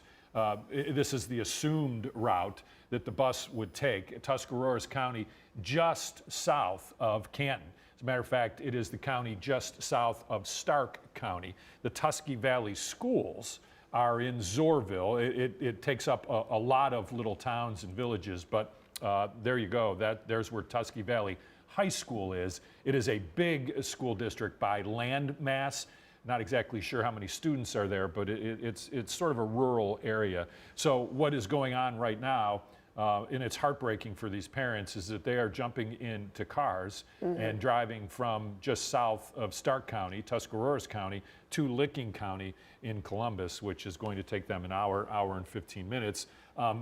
This is the assumed route that the bus would take. Tuscarawas County, just south of Canton. As a matter of fact, it is the county just south of Stark County. The Tusky Valley schools are in Zorville. It takes up a lot of little towns and villages, but there you go. There's where Tusky Valley High School is. It is a big school district by land mass. Not exactly sure how many students are there, but it's sort of a rural area. So what is going on right now, and it's heartbreaking for these parents, is that they are jumping into cars and driving from just south of Stark County, Tuscaroras County, to Licking County in Columbus, which is going to take them an hour and 15 minutes.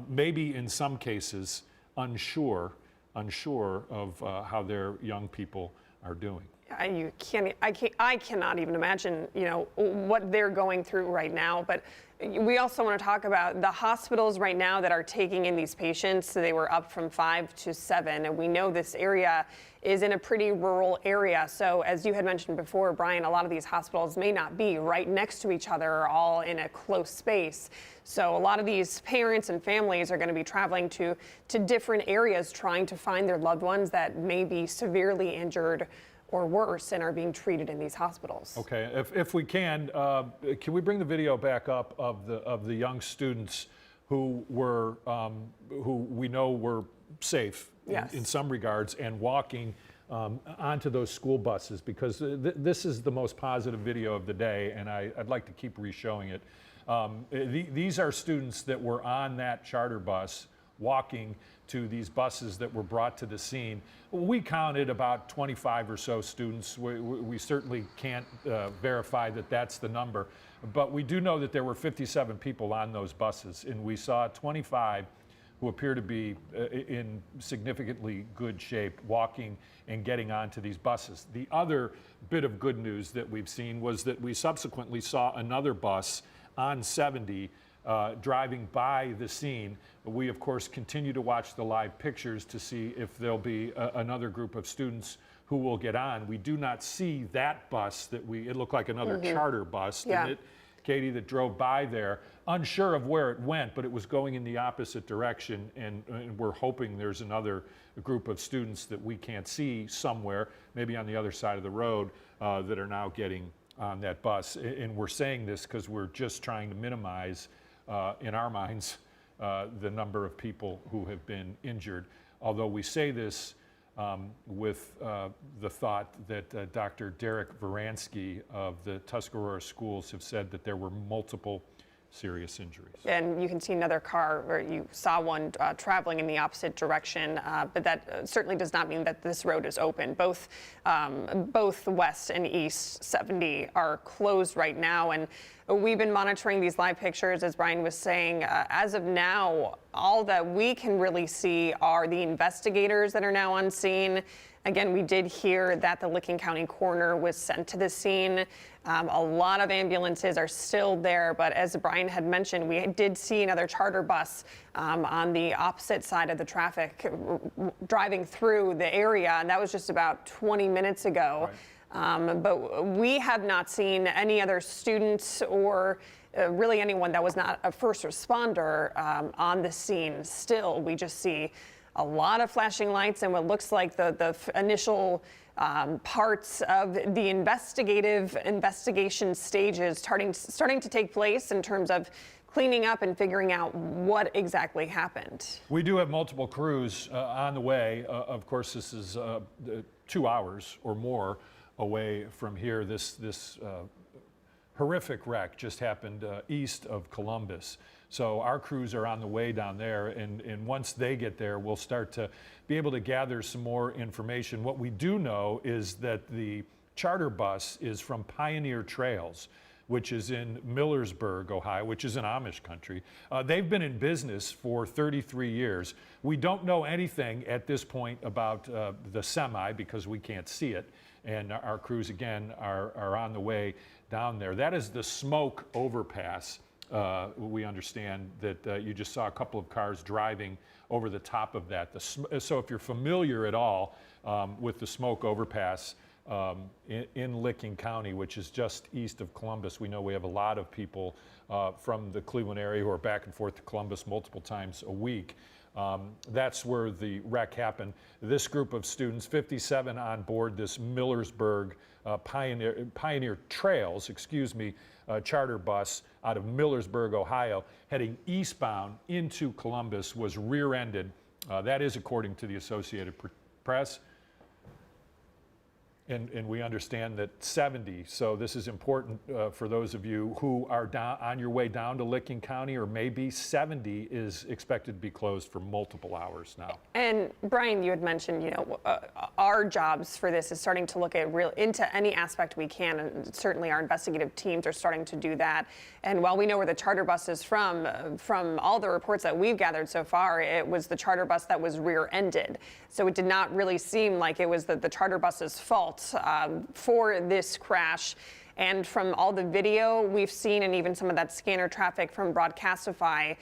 Maybe in some cases unsure of how their young people are doing. I cannot even imagine, what they're going through right now. But we also want to talk about the hospitals right now that are taking in these patients. So they were up from 5 to 7, and we know this area is in a pretty rural area. So as you had mentioned before, Brian, a lot of these hospitals may not be right next to each other or all in a close space. So a lot of these parents and families are going to be traveling to different areas trying to find their loved ones that may be severely injured or worse and are being treated in these hospitals. Okay, if we can we bring the video back up of the young students who we know were safe in some regards and walking onto those school buses, because this is the most positive video of the day, and I'd like to keep re-showing it. These are students that were on that charter bus walking to these buses that were brought to the scene. We counted about 25 or so students. We certainly can't verify that that's the number, but we do know that there were 57 people on those buses, and we saw 25 who appear to be in significantly good shape walking and getting onto these buses. The other bit of good news that we've seen was that we subsequently saw another bus on 70 driving by the scene. We, of course, continue to watch the live pictures to see if there'll be another group of students who will get on. We do not see that bus it looked like another charter bus, didn't it, Katie, that drove by there, unsure of where it went, but it was going in the opposite direction, and we're hoping there's another group of students that we can't see somewhere, maybe on the other side of the road, that are now getting on that bus. And we're saying this because we're just trying to minimize, in our minds, the number of people who have been injured. Although we say this with the thought that Dr. Derek Varansky of the Tuscarora schools have said that there were multiple serious injuries. And you can see another car, or you saw one traveling in the opposite direction, but that certainly does not mean that this road is open. Both West and East 70 are closed right now, and we've been monitoring these live pictures, as Brian was saying. As of now, all that we can really see are the investigators that are now on scene. Again, we did hear that the Licking County coroner was sent to the scene. A lot of ambulances are still there, but as Brian had mentioned, we did see another charter bus on the opposite side of the traffic driving through the area, and that was just about 20 minutes ago. Right. But we have not seen any other students or really anyone that was not a first responder on the scene. Still, we just see a lot of flashing lights and what looks like the initial parts of the investigation stages starting to take place in terms of cleaning up and figuring out what exactly happened. We do have multiple crews on the way. Of course, this is 2 hours or more away from here. This horrific wreck just happened east of Columbus. So our crews are on the way down there, and once they get there, we'll start to be able to gather some more information. What we do know is that the charter bus is from Pioneer Trails, which is in Millersburg, Ohio, which is in Amish country. They've been in business for 33 years. We don't know anything at this point about the semi because we can't see it, and our crews, again, are on the way down there. That is the Smoke overpass. We understand that you just saw a couple of cars driving over the top of that. So if you're familiar at all with the Smoke overpass in Licking County, which is just east of Columbus, we know we have a lot of people from the Cleveland area who are back and forth to Columbus multiple times a week. That's where the wreck happened. This group of students, 57 on board this Millersburg Pioneer Trails, charter bus out of Millersburg, Ohio, heading eastbound into Columbus, was rear-ended. That is according to the Associated Press. and we understand that 70, so this is important for those of you who are down, on your way down to Licking County, or maybe 70 is expected to be closed for multiple hours now. And Brian, you had mentioned, our jobs for this is starting to look at into any aspect we can, and certainly our investigative teams are starting to do that. And while we know where the charter bus is from all the reports that we've gathered so far, it was the charter bus that was rear-ended. So it did not really seem like it was the charter bus's fault for this crash. And from all the video we've seen, and even some of that scanner traffic from Broadcastify,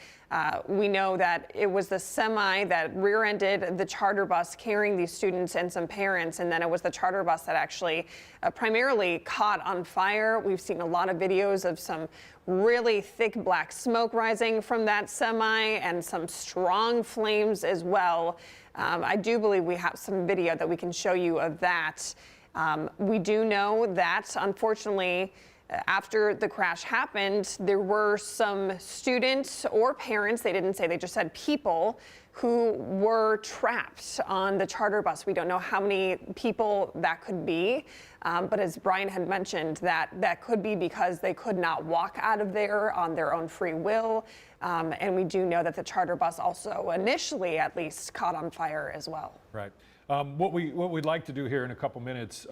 we know that it was the semi that rear-ended the charter bus carrying these students and some parents, and then it was the charter bus that actually primarily caught on fire. We've seen a lot of videos of some really thick black smoke rising from that semi and some strong flames as well. I do believe we have some video that we can show you of that. We do know that, unfortunately, after the crash happened, there were some students or parents, they didn't say, they just said people, who were trapped on the charter bus. We don't know how many people that could be, but as Brian had mentioned, that could be because they could not walk out of there on their own free will. And we do know that the charter bus also initially, at least, caught on fire as well. Right. What we'd like to do here in a couple minutes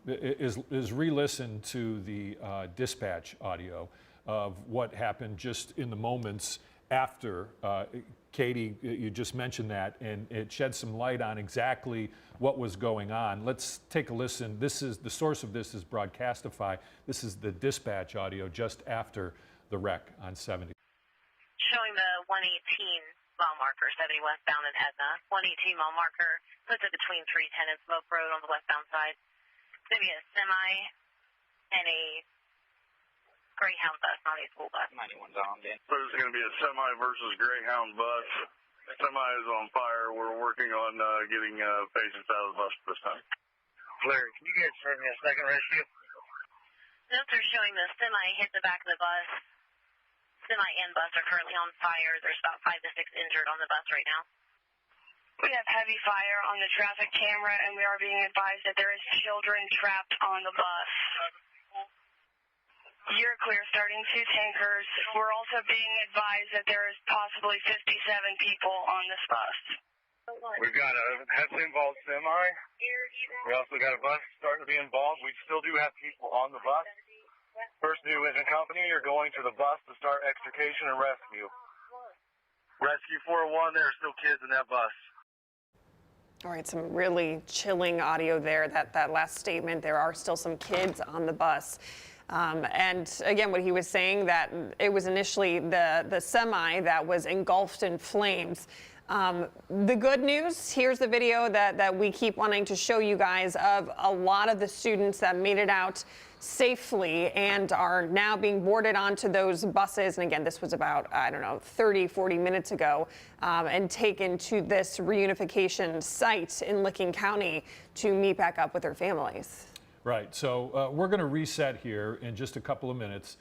is re-listen to the dispatch audio of what happened just in the moments after. Katie, you just mentioned that, and it shed some light on exactly what was going on. Let's take a listen. This is the source of this is Broadcastify. This is the dispatch audio just after the wreck on 70. Showing the 118 mile marker, 70 westbound in Edna. 118 mile marker puts it between 310 and Smoke Road on the westbound side. It's going to be a semi and a Greyhound bus, not a school bus. 91's on, Dan. So it's going to be a semi versus Greyhound bus. Semi is on fire. We're working on getting patients out of the bus this time. Larry, can you guys send me a second rescue? Notes are showing the semi hit the back of the bus. Semi and bus are currently on fire. There's about 5 to 6 injured on the bus right now. We have heavy fire on the traffic camera, and we are being advised that there is children trapped on the bus. You're clear, starting 2 tankers. We're also being advised that there is possibly 57 people on this bus. We've got a Hess-involved semi. We also got a bus starting to be involved. We still do have people on the bus. First due is in company. You're going to the bus to start extrication and rescue. Rescue 401, there are still kids in that bus. All right, some really chilling audio there, that last statement. There are still some kids on the bus. And again, what he was saying, that it was initially the semi that was engulfed in flames. The good news, here's the video that we keep wanting to show you guys of a lot of the students that made it out safely and are now being boarded onto those buses. And again, this was about, 30, 40 minutes ago, and taken to this reunification site in Licking County to meet back up with their families. Right, so we're going to reset here in just a couple of minutes.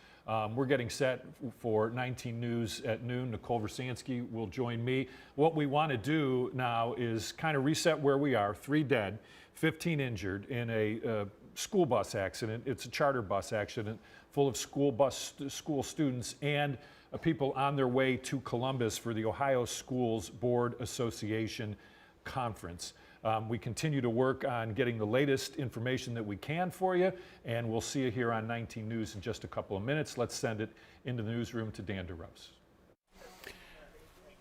We're getting set for 19 News at noon. Nicole Versansky will join me. What we want to do now is kind of reset where we are. 3 dead, 15 injured in a school bus accident. It's a charter bus accident full of school students and people on their way to Columbus for the Ohio Schools Board Association conference. We continue to work on getting the latest information that we can for you, and we'll see you here on 19 News in just a couple of minutes. Let's send it into the newsroom to Dan DeRose.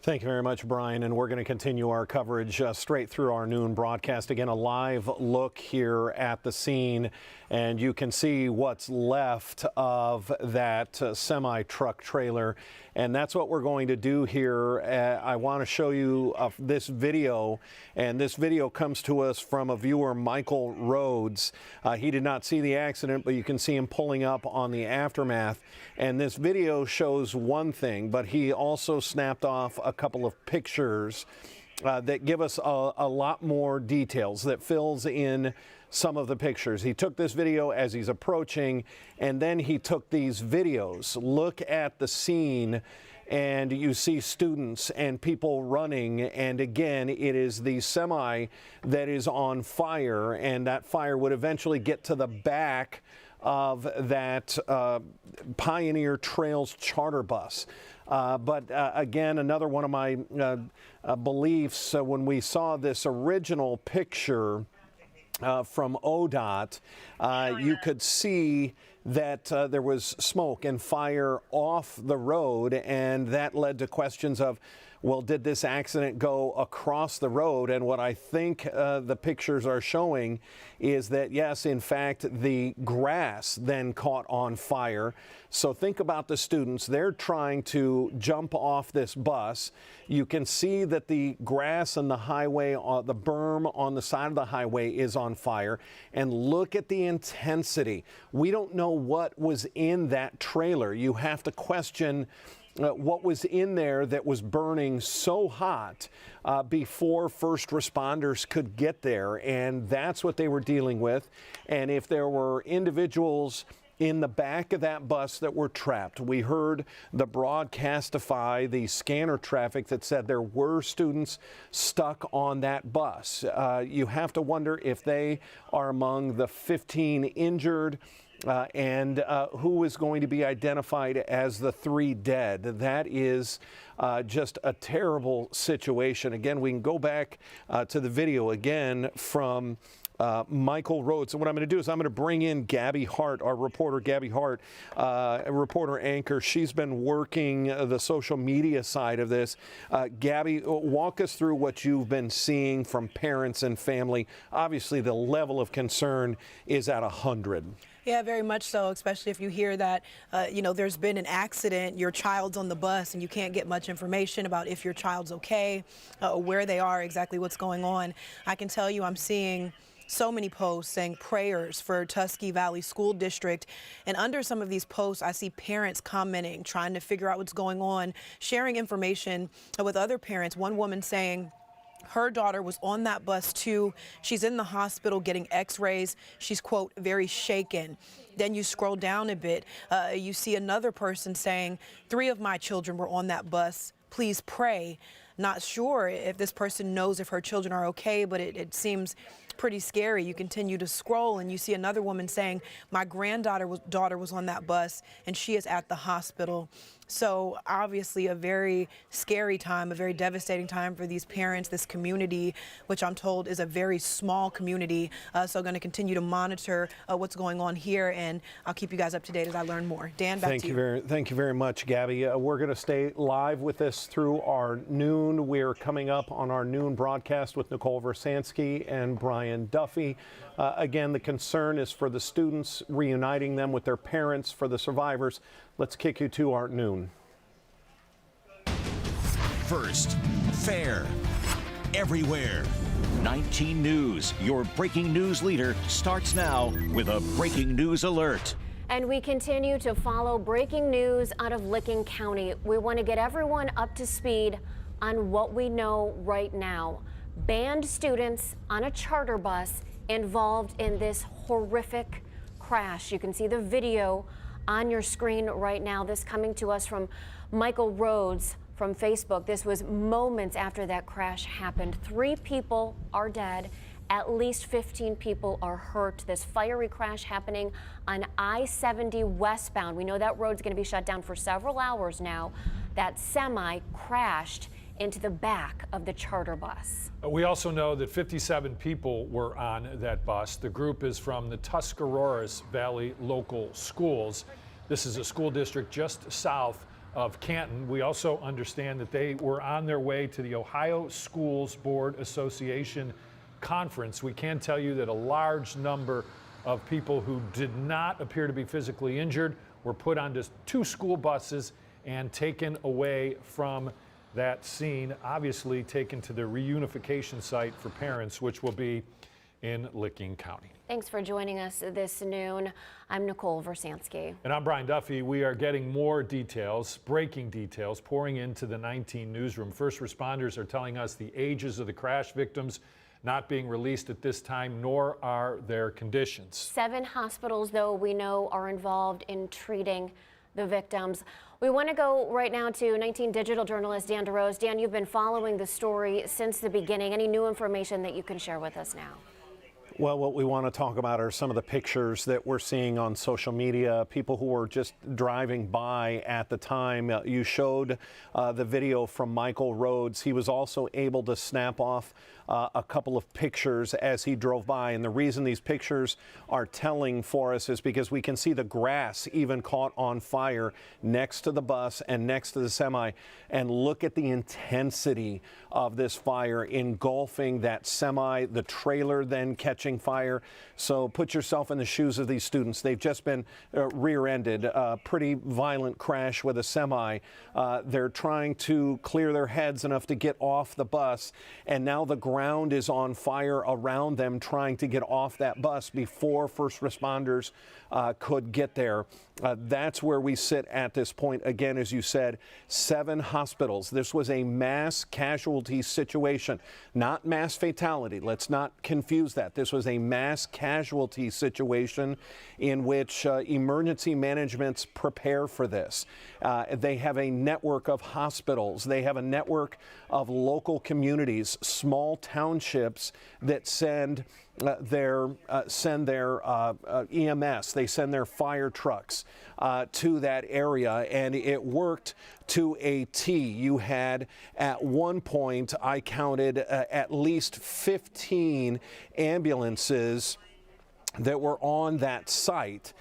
Thank you very much, Brian, and we're going to continue our coverage straight through our noon broadcast. Again, a live look here at the scene, and you can see what's left of that semi-truck trailer, and that's what we're going to do here. I want to show you this video, and this video comes to us from a viewer, Michael Rhodes. He did not see the accident, but you can see him pulling up on the aftermath, and this video shows one thing, but he also snapped off a couple of pictures that give us a lot more details, that fills in some of the pictures. He took this video as he's approaching, and then he took these videos. Look at the scene and you see students and people running, and again, it is the semi that is on fire, and that fire would eventually get to the back of that Pioneer Trails charter bus. But again, another one of my beliefs when we saw this original picture from ODOT, you could see that there was smoke and fire off the road, and that led to questions of, well, did this accident go across the road? And what I think the pictures are showing is that, yes, in fact, the grass then caught on fire. So think about the students. They're trying to jump off this bus. You can see that the grass on the highway, the berm on the side of the highway is on fire. And look at the intensity. We don't know what was in that trailer. You have to question what was in there that was burning so hot before first responders could get there, and that's what they were dealing with. And if there were individuals in the back of that bus that were trapped, we heard the broadcastify, the scanner traffic that said there were students stuck on that bus. You have to wonder if they are among the 15 injured. And who is going to be identified as the 3 dead. That is just a terrible situation. Again, we can go back to the video again from Michael Rhodes. And what I'm going to do is I'm going to bring in Gabby Hart, our reporter, Gabby Hart, a reporter anchor. She's been working the social media side of this. Gabby, walk us through what you've been seeing from parents and family. Obviously, the level of concern is at 100. Yeah, very much so, especially if you hear that, there's been an accident, your child's on the bus, and you can't get much information about if your child's okay, where they are, exactly what's going on. I can tell you I'm seeing so many posts saying prayers for Tuskegee Valley School District. And under some of these posts, I see parents commenting, trying to figure out what's going on, sharing information with other parents. One woman saying her daughter was on that bus too. She's in the hospital getting x-rays. She's, quote, very shaken. Then you scroll down a bit. You see another person saying, 3 of my children were on that bus. Please pray. Not sure if this person knows if her children are okay, but it seems pretty scary. You continue to scroll and you see another woman saying, my daughter was on that bus and she is at the hospital. So obviously a very scary time, a very devastating time for these parents, this community, which I'm told is a very small community. So going to continue to monitor what's going on here, and I'll keep you guys up to date as I learn more. Dan, back to you. Thank you very much, Gabby. We're going to stay live with this through our noon. We're coming up on our noon broadcast with Nicole Versansky and Brian Duffy. Again, the concern is for the students, reuniting them with their parents, for the survivors. Let's kick you to our noon. First, fair, everywhere. 19 News, your breaking news leader, starts now with a breaking news alert. And we continue to follow breaking news out of Licking County. We want to get everyone up to speed on what we know right now. Banned students on a charter bus involved in this horrific crash. You can see the video on your screen right now. This coming to us from Michael Rhodes from Facebook. This was moments after that crash happened. 3 people are dead. At least 15 people are hurt. This fiery crash happening on I-70 westbound. We know that road's going to be shut down for several hours now. That semi crashed into the back of the charter bus. We also know that 57 people were on that bus. The group is from the Tuscarora Valley Local Schools. This is a school district just south of Canton. We also understand that they were on their way to the Ohio Schools Board Association conference. We can tell you that a large number of people who did not appear to be physically injured were put onto 2 school buses and taken away from that scene, obviously taken to the reunification site for parents, which will be in Licking County. Thanks for joining us this noon. I'm Nicole Versansky. And I'm Brian Duffy. We are getting more details, breaking details, pouring into the 19 newsroom. First responders are telling us the ages of the crash victims not being released at this time, nor are their conditions. 7 hospitals, though, we know are involved in treating the victims. We want to go right now to 19 digital journalist Dan DeRose. Dan, you've been following the story since the beginning. Any new information that you can share with us now? Well, what we want to talk about are some of the pictures that we're seeing on social media, people who were just driving by at the time. You showed the video from Michael Rhodes. He was also able to snap off a couple of pictures as he drove by. And the reason these pictures are telling for us is because we can see the grass even caught on fire next to the bus and next to the semi. And look at the intensity of this fire engulfing that semi, the trailer then catching fire. So put yourself in the shoes of these students. They've just been rear-ended, a pretty violent crash with a semi. They're trying to clear their heads enough to get off the bus, and now the ground is on fire around them trying to get off that bus before first responders could get there. That's where we sit at this point. Again, as you said, 7 hospitals. This was a mass casualty situation, not mass fatality. Let's not confuse that. This was a mass casualty situation in which emergency managements prepare for this. They have a network of hospitals. They have a network of local communities, small townships that send their EMS, they send their fire trucks to that area, and it worked to a T. You had at one point, I counted at least 15 ambulances that were on that site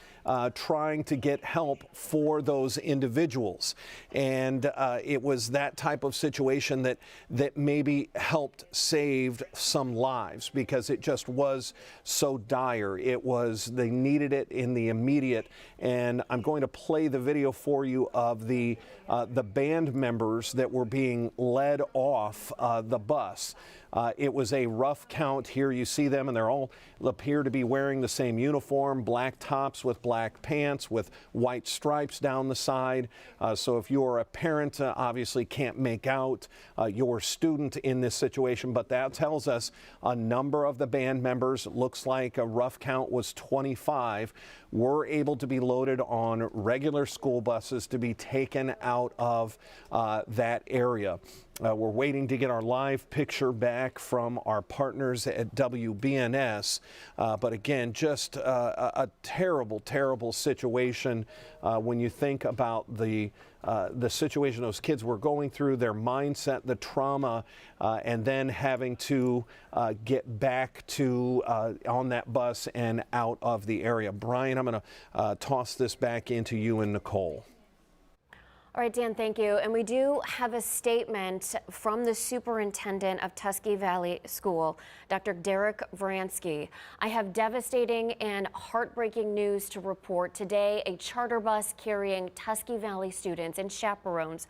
trying to get help for those individuals. And it was that type of situation that maybe helped save some lives, because it just was so dire. They needed it in the immediate. And I'm going to play the video for you of the band members that were being led off the bus. It was a rough count. Here you see them, and they all appear to be wearing the same uniform, black tops with black pants with white stripes down the side. So if you're a parent, obviously can't make out your student in this situation, but that tells us a number of the band members, it looks like a rough count was 25, were able to be loaded on regular school buses to be taken out of that area. We're waiting to get our live picture back from our partners at WBNS. But again, just a terrible, terrible situation when you think about the situation those kids were going through, their mindset, the trauma, and then having to get back to on that bus and out of the area. Brian, I'm going to toss this back into you and Nicole. All right, Dan, thank you. And we do have a statement from the superintendent of Tusky Valley School, Dr. Derek Vransky. I have devastating and heartbreaking news to report. Today, a charter bus carrying Tusky Valley students and chaperones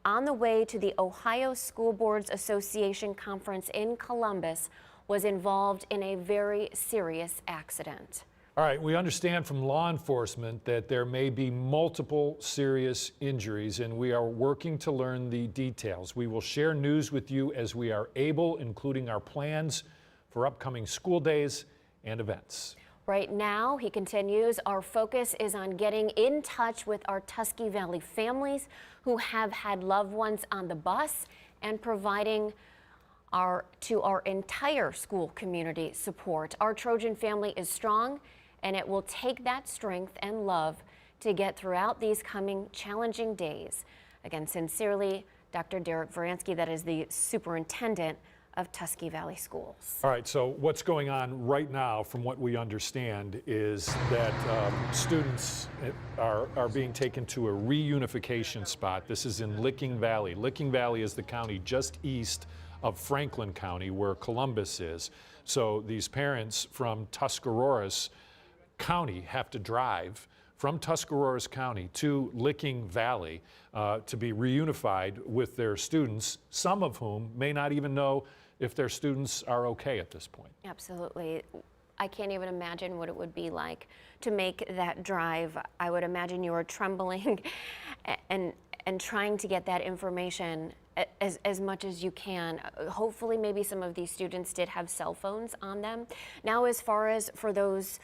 on the way to the Ohio School Boards Association conference in Columbus was involved in a very serious accident. All right, we understand from law enforcement that there may be multiple serious injuries, and we are working to learn the details. We will share news with you as we are able, including our plans for upcoming school days and events. Right now, he continues, our focus is on getting in touch with our Tusky Valley families who have had loved ones on the bus and providing to our entire school community support. Our Trojan family is strong, and it will take that strength and love to get throughout these coming challenging days. Again, sincerely, Dr. Derek Vransky, that is the superintendent of Tusky Valley Schools. All right, so what's going on right now, from what we understand, is that students are being taken to a reunification spot. This is in Licking Valley. Licking Valley is the county just east of Franklin County, where Columbus is. So these parents from Tuscarawas County have to drive from Tuscarawas County to Licking Valley to be reunified with their students, some of whom may not even know if their students are okay at this point. Absolutely. I can't even imagine what it would be like to make that drive. I would imagine you are trembling and trying to get that information as much as you can. Hopefully, maybe some of these students did have cell phones on them. Now, as far as for those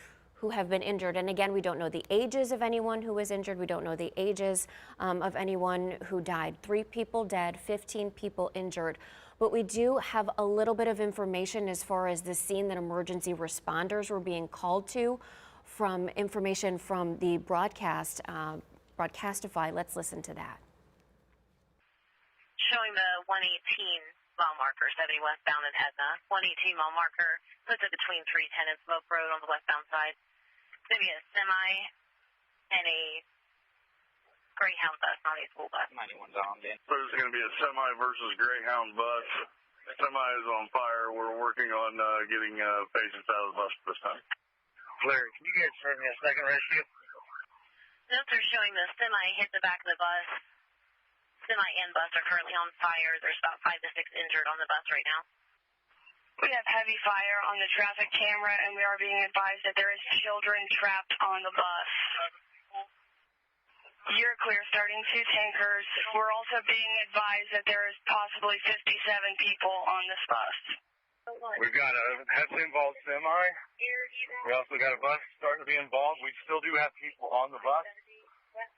who have been injured. And again, we don't know the ages of anyone who was injured. We don't know the ages of anyone who died. 3 people dead, 15 people injured. But we do have a little bit of information as far as the scene that emergency responders were being called to from information from the broadcast, Broadcastify. Let's listen to that. Showing the 118 mile marker, 70 westbound in Edna. 118 mile marker puts it between 310 and Smoke Road on the westbound side. It's going to be a semi and a Greyhound bus, not a school bus. 91's on, Dan. So it's going to be a semi versus Greyhound bus. Semi is on fire. We're working on getting patients out of the bus this time. Larry, can you guys send me a second rescue? Notes are showing the semi hit the back of the bus. Semi and bus are currently on fire. There's about 5 to 6 injured on the bus right now. We have heavy fire on the traffic camera, and we are being advised that there is children trapped on the bus. You're clear, starting 2 tankers. We're also being advised that there is possibly 57 people on this bus. We've got a Hess-involved semi. We also got a bus starting to be involved. We still do have people on the bus.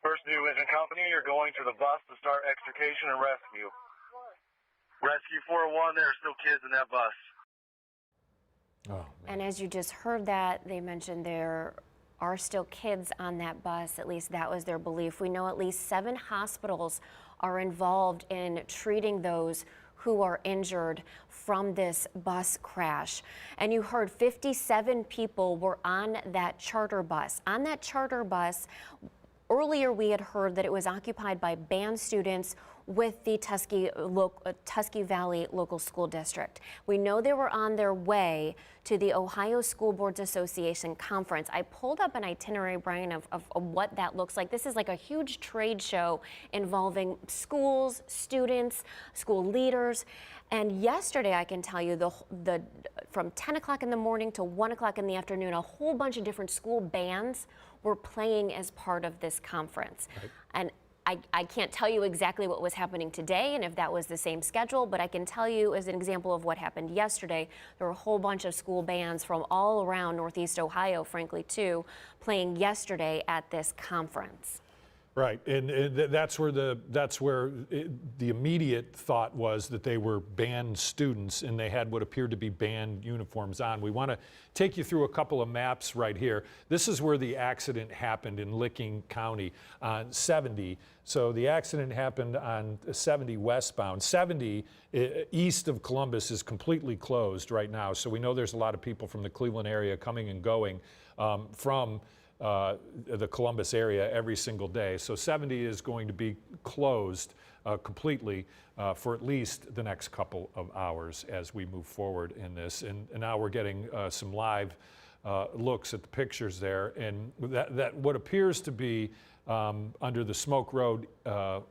First due is in company. You're going to the bus to start extrication and rescue. Rescue 401, there are still kids in that bus. Oh, and as you just heard that, they mentioned there are still kids on that bus. At least that was their belief. We know at least 7 hospitals are involved in treating those who are injured from this bus crash. And you heard 57 people were on that charter bus. On that charter bus, earlier we had heard that it was occupied by band students with the Tusky Valley Local School District. We know they were on their way to the Ohio School Boards Association conference. I pulled up an itinerary, Brian, of what that looks like. This is like a huge trade show involving schools, students, school leaders. And yesterday, I can tell you, from 10 o'clock in the morning to 1 o'clock in the afternoon, a whole bunch of different school bands were playing as part of this conference. Right. And I can't tell you exactly what was happening today and if that was the same schedule, but I can tell you as an example of what happened yesterday, there were a whole bunch of school bands from all around Northeast Ohio, frankly, too, playing yesterday at this conference. Right, and that's where the immediate thought was that they were band students and they had what appeared to be band uniforms on. We want to take you through a couple of maps right here. This is where the accident happened in Licking County on 70. So the accident happened on 70 westbound. 70 east of Columbus is completely closed right now. So we know there's a lot of people from the Cleveland area coming and going from the Columbus area every single day. So 70 is going to be closed completely for at least the next couple of hours as we move forward in this. And now we're getting some live looks at the pictures there. And that what appears to be under the Smoke Road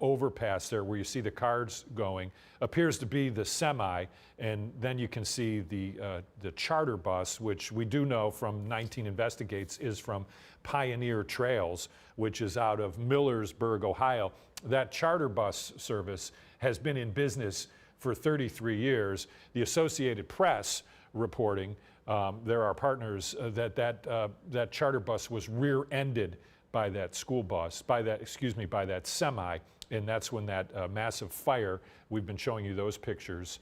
overpass there where you see the cars going appears to be the semi, and then you can see the charter bus, which we do know from 19 Investigates is from Pioneer Trails, which is out of Millersburg, Ohio. That charter bus service has been in business for 33 years. The Associated Press reporting, there are partners that charter bus was rear-ended by that school bus, by that semi, and that's when that massive fire, we've been showing you those pictures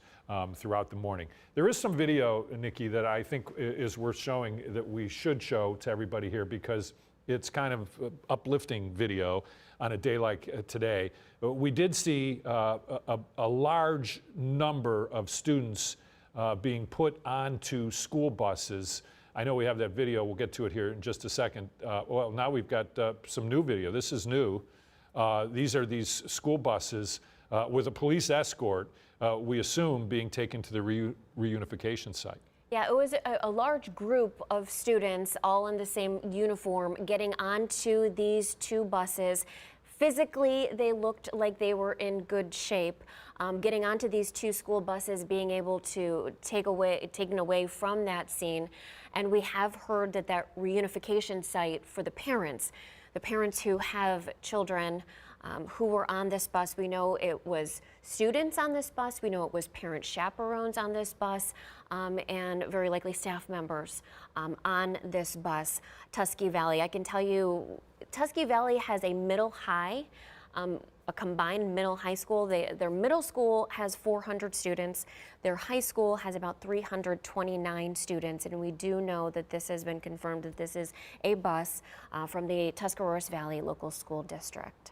throughout the morning. There is some video, Nikki, that I think is worth showing that we should show to everybody here because it's kind of uplifting video on a day like today. We did see a large number of students being put onto school buses. I know we have that video. We'll get to it here in just a second. Well, now we've got some new video. This is new. These are these school buses with a police escort, we assume, being taken to the reunification site. Yeah, it was a large group of students, all in the same uniform, getting onto these 2 buses. Physically, they looked like they were in good shape. Getting onto these 2 school buses, being able to taken away from that scene. And we have heard that reunification site for the parents who have children who were on this bus. We know it was students on this bus. We know it was parent chaperones on this bus, and very likely staff members on this bus. Tusky Valley, I can tell you, Tusky Valley has a middle high, a combined middle high school. Their middle school has 400 students. Their high school has about 329 students, and we do know that this has been confirmed that this is a bus from the Tuscarawas Valley Local School District.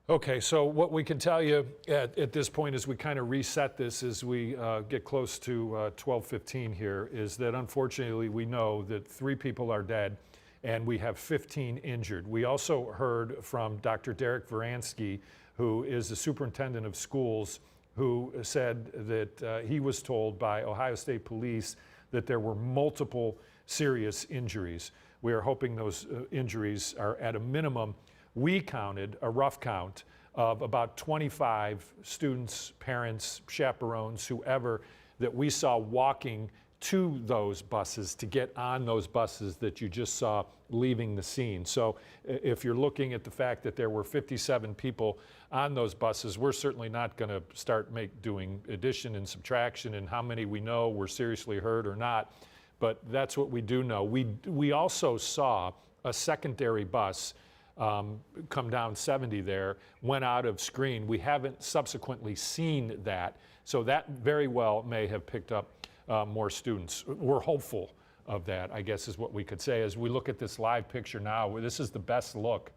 Okay, so what we can tell you at this point as we kind of reset this as we get close to 12:15 here is that unfortunately we know that 3 people are dead and we have 15 injured. We also heard from Dr. Derek Varansky, who is the superintendent of schools, who said that he was told by Ohio State Police that there were multiple serious injuries. We are hoping those injuries are at a minimum. We counted a rough count of about 25 students, parents, chaperones, whoever that we saw walking to those buses to get on those buses that you just saw leaving the scene. So if you're looking at the fact that there were 57 people on those buses, we're certainly not going to start doing addition and subtraction and how many we know were seriously hurt or not. But that's what we do know. We also saw a secondary bus come down 70 there, went out of screen. We haven't subsequently seen that. So that very well may have picked up more students. We're hopeful of that, I guess is what we could say. As we look at this live picture now, this is the best look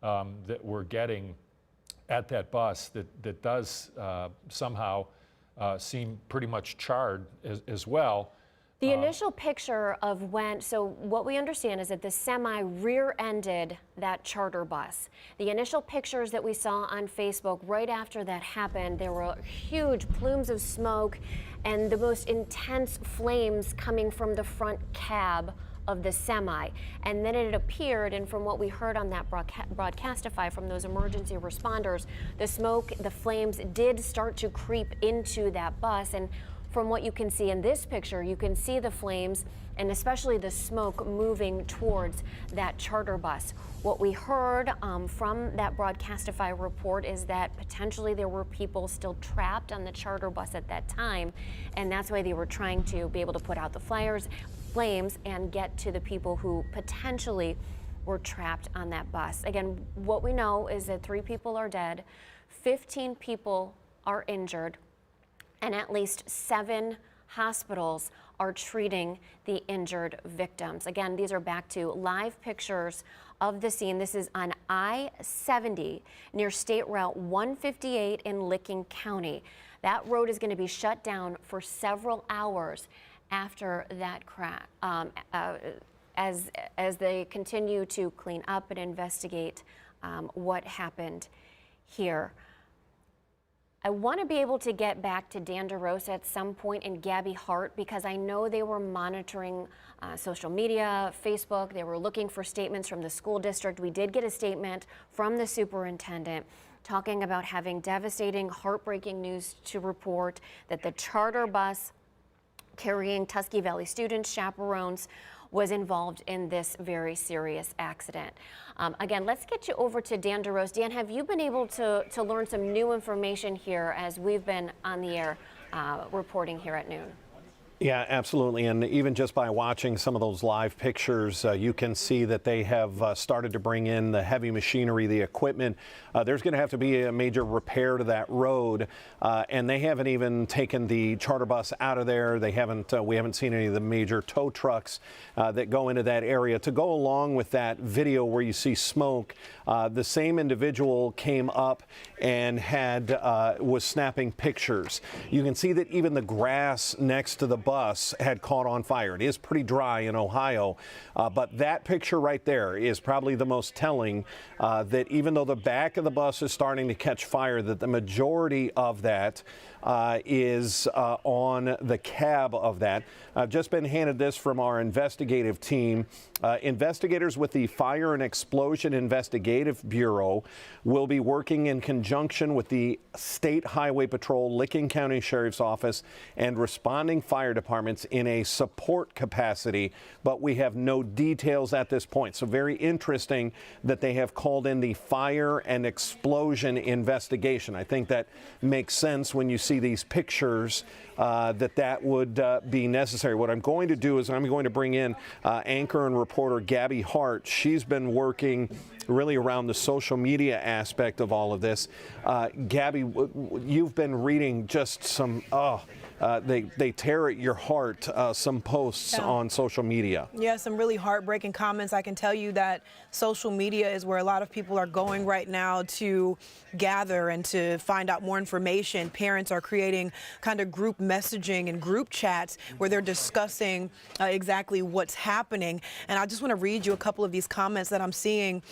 that we're getting at that bus that does somehow seem pretty much charred as well. The initial picture of so what we understand is that the semi rear-ended that charter bus. The initial pictures that we saw on Facebook right after that happened, there were huge plumes of smoke and the most intense flames coming from the front cab of the semi. And then it appeared, and from what we heard on that broadcastify from those emergency responders, the smoke, the flames did start to creep into that bus. And from what you can see in this picture, you can see the flames and especially the smoke moving towards that charter bus. What we heard from that broadcastify report is that potentially there were people still trapped on the charter bus at that time, and that's why they were trying to be able to put out the flames and get to the people who potentially were trapped on that bus. Again, what we know is that 3 people are dead, 15 people are injured, and at least 7 hospitals are treating the injured victims. Again, these are back to live pictures of the scene. This is on I-70 near State Route 158 in Licking County. That road is going to be shut down for several hours after that crash, as they continue to clean up and investigate what happened here. I want to be able to get back to Dan DeRosa at some point and Gabby Hart, because I know they were monitoring social media, Facebook. They were looking for statements from the school district. We did get a statement from the superintendent talking about having devastating, heartbreaking news to report that the charter bus carrying Tusky Valley students, chaperones, was involved in this very serious accident. Again, let's get you over to Dan DeRosa. Dan, have you been able to learn some new information here as we've been on the air reporting here at noon? Yeah, absolutely. And even just by watching some of those live pictures, you can see that they have started to bring in the heavy machinery, the equipment. There's going to have to be a major repair to that road. And they haven't even taken the charter bus out of there. They haven't. We haven't seen any of the major tow trucks that go into that area. To go along with that video where you see smoke, the same individual came up and was snapping pictures. You can see that even the grass next to the bus had caught on fire. It is pretty dry in Ohio, but that picture right there is probably the most telling, that even though the back of the bus is starting to catch fire, that the majority of that is on the cab of that. I've just been handed this from our investigative team. Investigators with the Fire and Explosion Investigative Bureau will be working in conjunction with the State Highway Patrol, Licking County Sheriff's Office, and responding fire department departments in a support capacity, but we have no details at this point. So very interesting that they have called in the fire and explosion investigation. I think that makes sense when you see these pictures that would be necessary. What I'm going to do is I'm going to bring in anchor and reporter Gabby Hart. She's been working really around the social media aspect of all of this. Gabby, you've been reading just some, they tear at your heart, some posts on social media. Yeah, some really heartbreaking comments. I can tell you that social media is where a lot of people are going right now to gather and to find out more information. Parents are creating kind of group messaging and group chats where they're discussing exactly what's happening. And I just want to read you a couple of these comments that I'm seeing.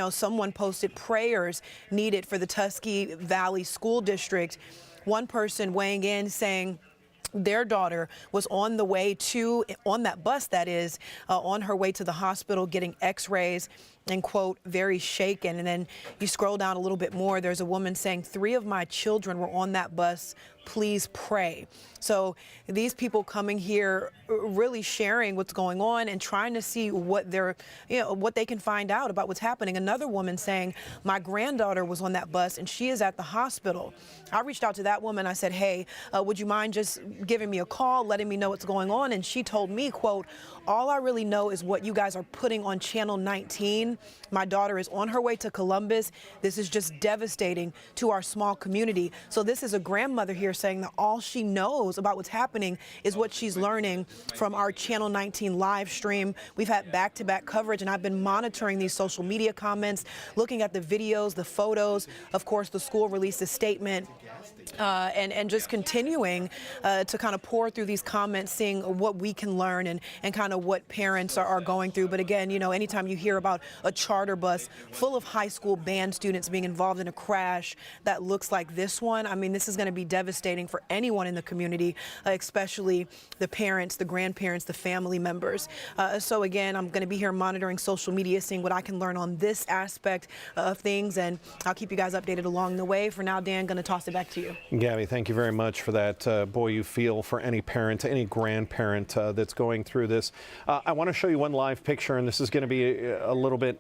Someone posted prayers needed for the Tusky Valley School District. One person weighing in saying their daughter was on that bus, that is, on her way to the hospital getting x-rays and, quote, very shaken. And then you scroll down a little bit more. There's a woman saying 3 of my children were on that bus. Please pray. So these people coming here really sharing what's going on and trying to see what they can find out about what's happening. Another woman saying, my granddaughter was on that bus and she is at the hospital. I reached out to that woman. I said, hey, would you mind just giving me a call, letting me know what's going on? And she told me, quote, all I really know is what you guys are putting on Channel 19. My daughter is on her way to Columbus. This is just devastating to our small community. So this is a grandmother here saying that all she knows about what's happening is what she's learning from our Channel 19 live stream. We've had back-to-back coverage, and I've been monitoring these social media comments, looking at the videos, the photos. Of course, the school released a statement and just continuing to kind of pour through these comments, seeing what we can learn and kind of what parents are going through. But again, anytime you hear about a charter bus full of high school band students being involved in a crash that looks like this one, I mean, this is going to be devastating for anyone in the community, especially the parents, the grandparents, the family members. So again, I'm going to be here monitoring social media, seeing what I can learn on this aspect of things, and I'll keep you guys updated along the way. For now, Dan, going to toss it back to you. Gabby, thank you very much for that. Boy, you feel for any parent, any grandparent that's going through this. I want to show you one live picture, and this is going to be a little bit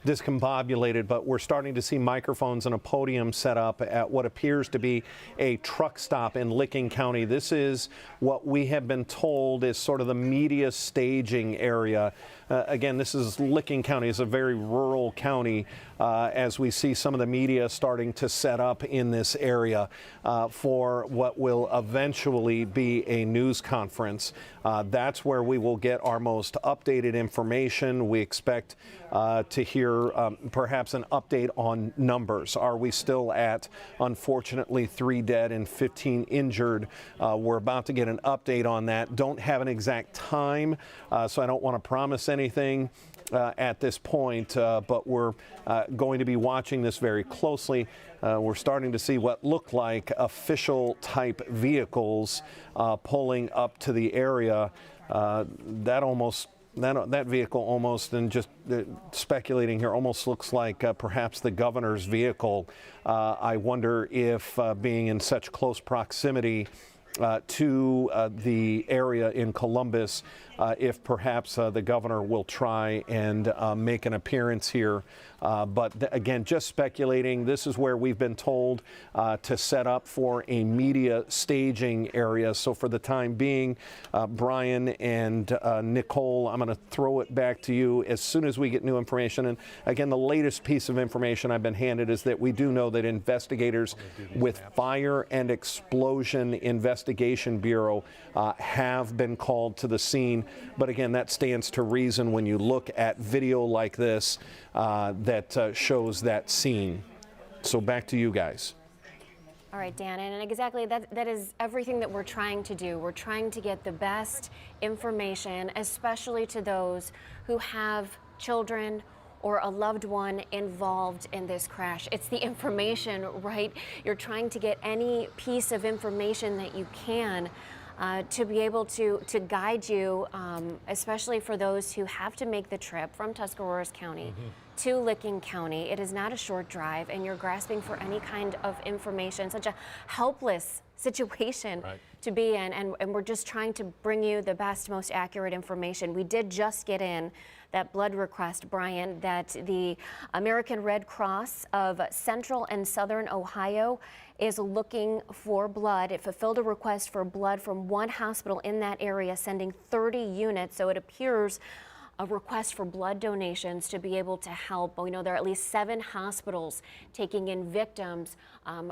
discombobulated, but we're starting to see microphones and a podium set up at what appears to be a truck stop in Licking County. This is what we have been told is sort of the media staging area. Again, this is Licking County. It's a very rural county as we see some of the media starting to set up in this area for what will eventually be a news conference. That's where we will get our most updated information. We expect to hear perhaps an update on numbers. Are we still at, unfortunately, 3 dead and 15 injured? We're about to get an update on that. Don't have an exact time, so I don't want to promise anything at this point, but we're going to be watching this very closely. We're starting to see what look like official type vehicles pulling up to the area. That vehicle almost, and just speculating here, almost looks like perhaps the governor's vehicle. I wonder if being in such close proximity to the area in Columbus, if perhaps the governor will try and make an appearance here. But again, just speculating. This is where we've been told to set up for a media staging area. So for the time being, Brian and Nicole, I'm going to throw it back to you as soon as we get new information. And again, the latest piece of information I've been handed is that we do know that investigators with Fire and Explosion Investigation Bureau have been called to the scene. But again, that stands to reason when you look at video like this that shows that scene. So back to you guys. All right, Dan, and exactly that is everything that we're trying to do. We're trying to get the best information, especially to those who have children or a loved one involved in this crash. It's the information, right? You're trying to get any piece of information that you can to be able to guide you, especially for those who have to make the trip from Tuscarawas County to Licking County. It is not a short drive, and you're grasping for any kind of information. Such a helpless situation to be in, and we're just trying to bring you the best, most accurate information. We did just get in that blood request, Brian, that the American Red Cross of Central and Southern Ohio is looking for blood. It fulfilled a request for blood from one hospital in that area, sending 30 units. So it appears a request for blood donations to be able to help. We know there are at least 7 hospitals taking in victims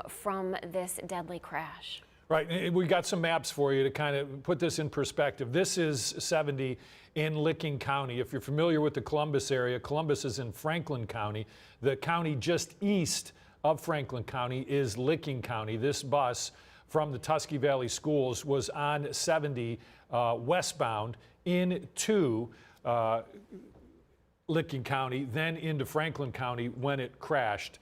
from this deadly crash. Right, we got some maps for you to kind of put this in perspective. This is 70 in Licking County. If you're familiar with the Columbus area, Columbus is in Franklin County. The county just east of Franklin County is Licking County. This bus from the Tusky Valley Schools was on 70 westbound into Licking County, then into Franklin County when it crashed.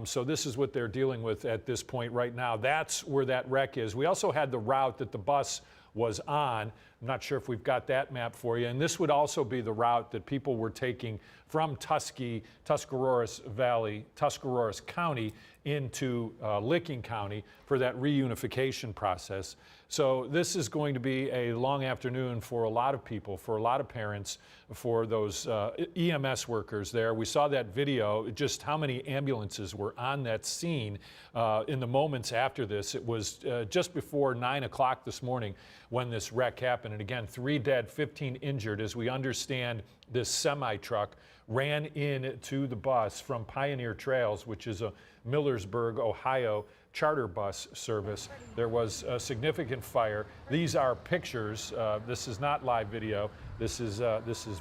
So this is what they're dealing with at this point right now. That's where that wreck is. We also had the route that the bus was on. I'm not sure if we've got that map for you. And this would also be the route that people were taking from Tuscarawas County into Licking County for that reunification process. So this is going to be a long afternoon for a lot of people, for a lot of parents, for those EMS workers there. We saw that video, just how many ambulances were on that scene in the moments after this. It was just before 9 o'clock this morning when this wreck happened. And again, 3 dead, 15 injured. As we understand, this semi-truck ran into the bus from Pioneer Trails, which is a Millersburg, Ohio charter bus service. There was a significant fire. These are pictures. This is not live video. This is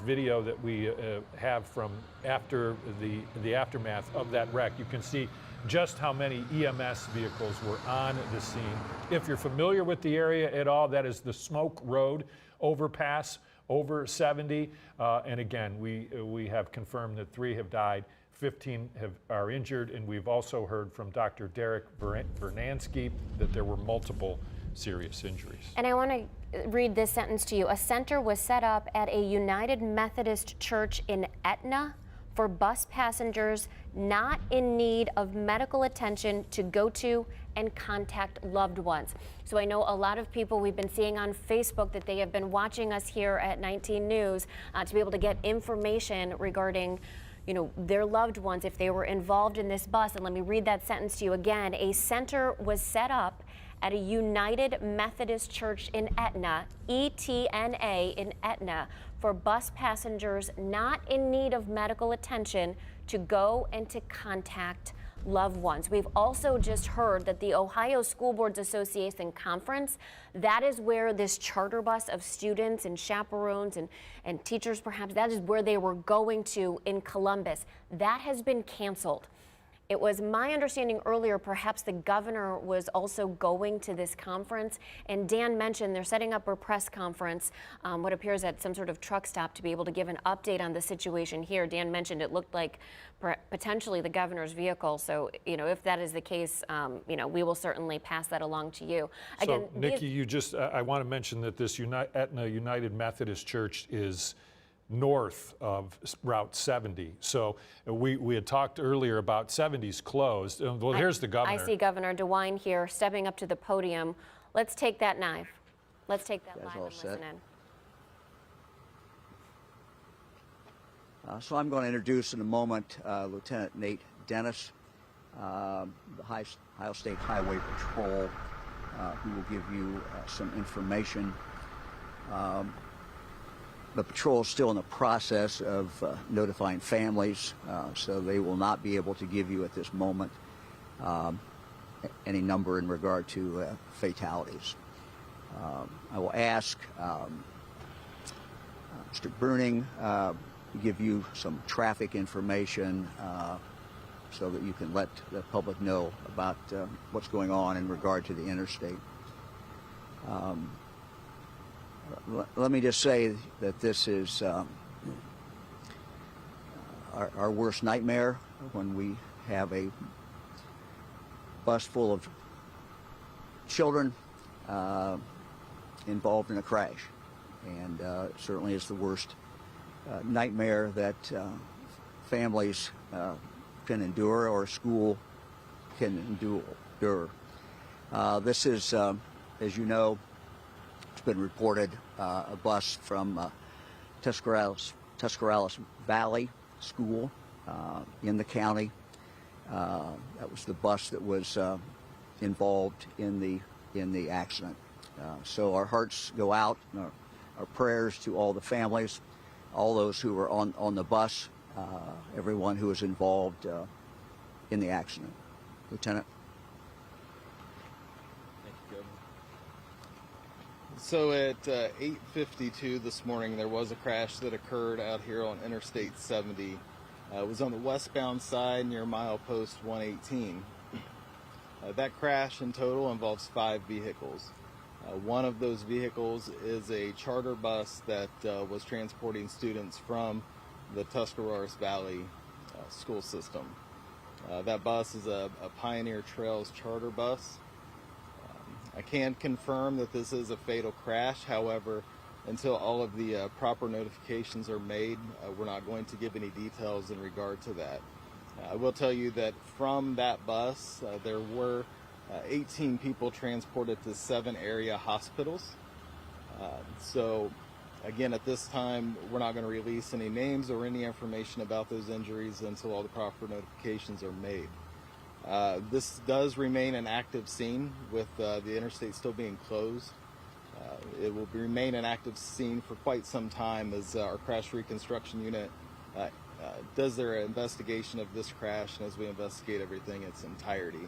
video that we have from after the aftermath of that wreck. You can see just how many EMS vehicles were on the scene. If you're familiar with the area at all, that is the Smoke Road overpass over 70. And again, we have confirmed that 3 have died. 15 are injured, and we've also heard from Dr. Derek Vernansky that there were multiple serious injuries. And I want to read this sentence to you. A center was set up at a United Methodist Church in Etna for bus passengers not in need of medical attention to go to and contact loved ones. So I know a lot of people we've been seeing on Facebook that they have been watching us here at 19 News to be able to get information regarding their loved ones if they were involved in this bus. And let me read that sentence to you again. A center was set up at a United Methodist Church in Etna, ETNA in Etna, for bus passengers not in need of medical attention to go and to contact loved ones. We've also just heard that the Ohio School Boards Association Conference, that is where this charter bus of students and chaperones and teachers perhaps, that is where they were going to in Columbus. That has been canceled. It was my understanding earlier perhaps the governor was also going to this conference, and Dan mentioned they're setting up a press conference, what appears at some sort of truck stop, to be able to give an update on the situation here. Dan mentioned it looked like potentially the governor's vehicle, so if that is the case, we will certainly pass that along to you. Again, so Nikki, I want to mention that this Etna United Methodist Church is north of Route 70. So we had talked earlier about 70's closed. Well, here's the governor. I see Governor DeWine here stepping up to the podium. Let's take that live. Let's take that live and listen in. So I'm going to introduce in a moment Lieutenant Nate Dennis, the Ohio State Highway Patrol, who will give you some information. The patrol is still in the process of notifying families, so they will not be able to give you at this moment any number in regard to fatalities. I will ask Mr. Bruning to give you some traffic information so that you can let the public know about what's going on in regard to the interstate. Let me just say that this is our worst nightmare when we have a bus full of children involved in a crash. And it certainly is the worst nightmare that families can endure or a school can endure. This is, as you know, it's been reported, a bus from Tuscarawas Valley School in the county. That was the bus that was involved in the accident. So our hearts go out, and our prayers to all the families, all those who were on the bus, everyone who was involved in the accident. Lieutenant. So at 8:52 this morning, there was a crash that occurred out here on Interstate 70. It was on the westbound side near milepost 118. That crash in total involves 5 vehicles. One of those vehicles is a charter bus that was transporting students from the Tuscarawas Valley school system. That bus is a Pioneer Trails charter bus. I can confirm that this is a fatal crash. However, until all of the proper notifications are made, we're not going to give any details in regard to that. I will tell you that from that bus, there were 18 people transported to 7 area hospitals. So again, at this time, we're not going to release any names or any information about those injuries until all the proper notifications are made. This does remain an active scene with the interstate still being closed. It will remain an active scene for quite some time as our crash reconstruction unit does their investigation of this crash, and as we investigate everything in its entirety.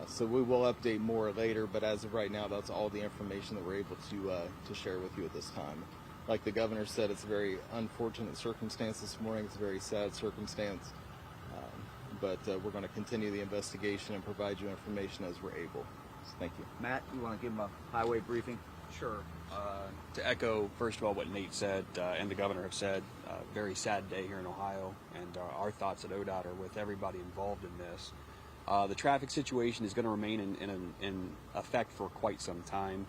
So we will update more later, but as of right now, that's all the information that we're able to share with you at this time. Like the governor said, it's a very unfortunate circumstance this morning. It's a very sad circumstance. But we're going to continue the investigation and provide you information as we're able. So thank you. Matt, you want to give them a highway briefing? Sure. To echo, first of all, what Nate said and the governor have said, very sad day here in Ohio, and our thoughts at ODOT are with everybody involved in this. The traffic situation is going to remain in effect for quite some time.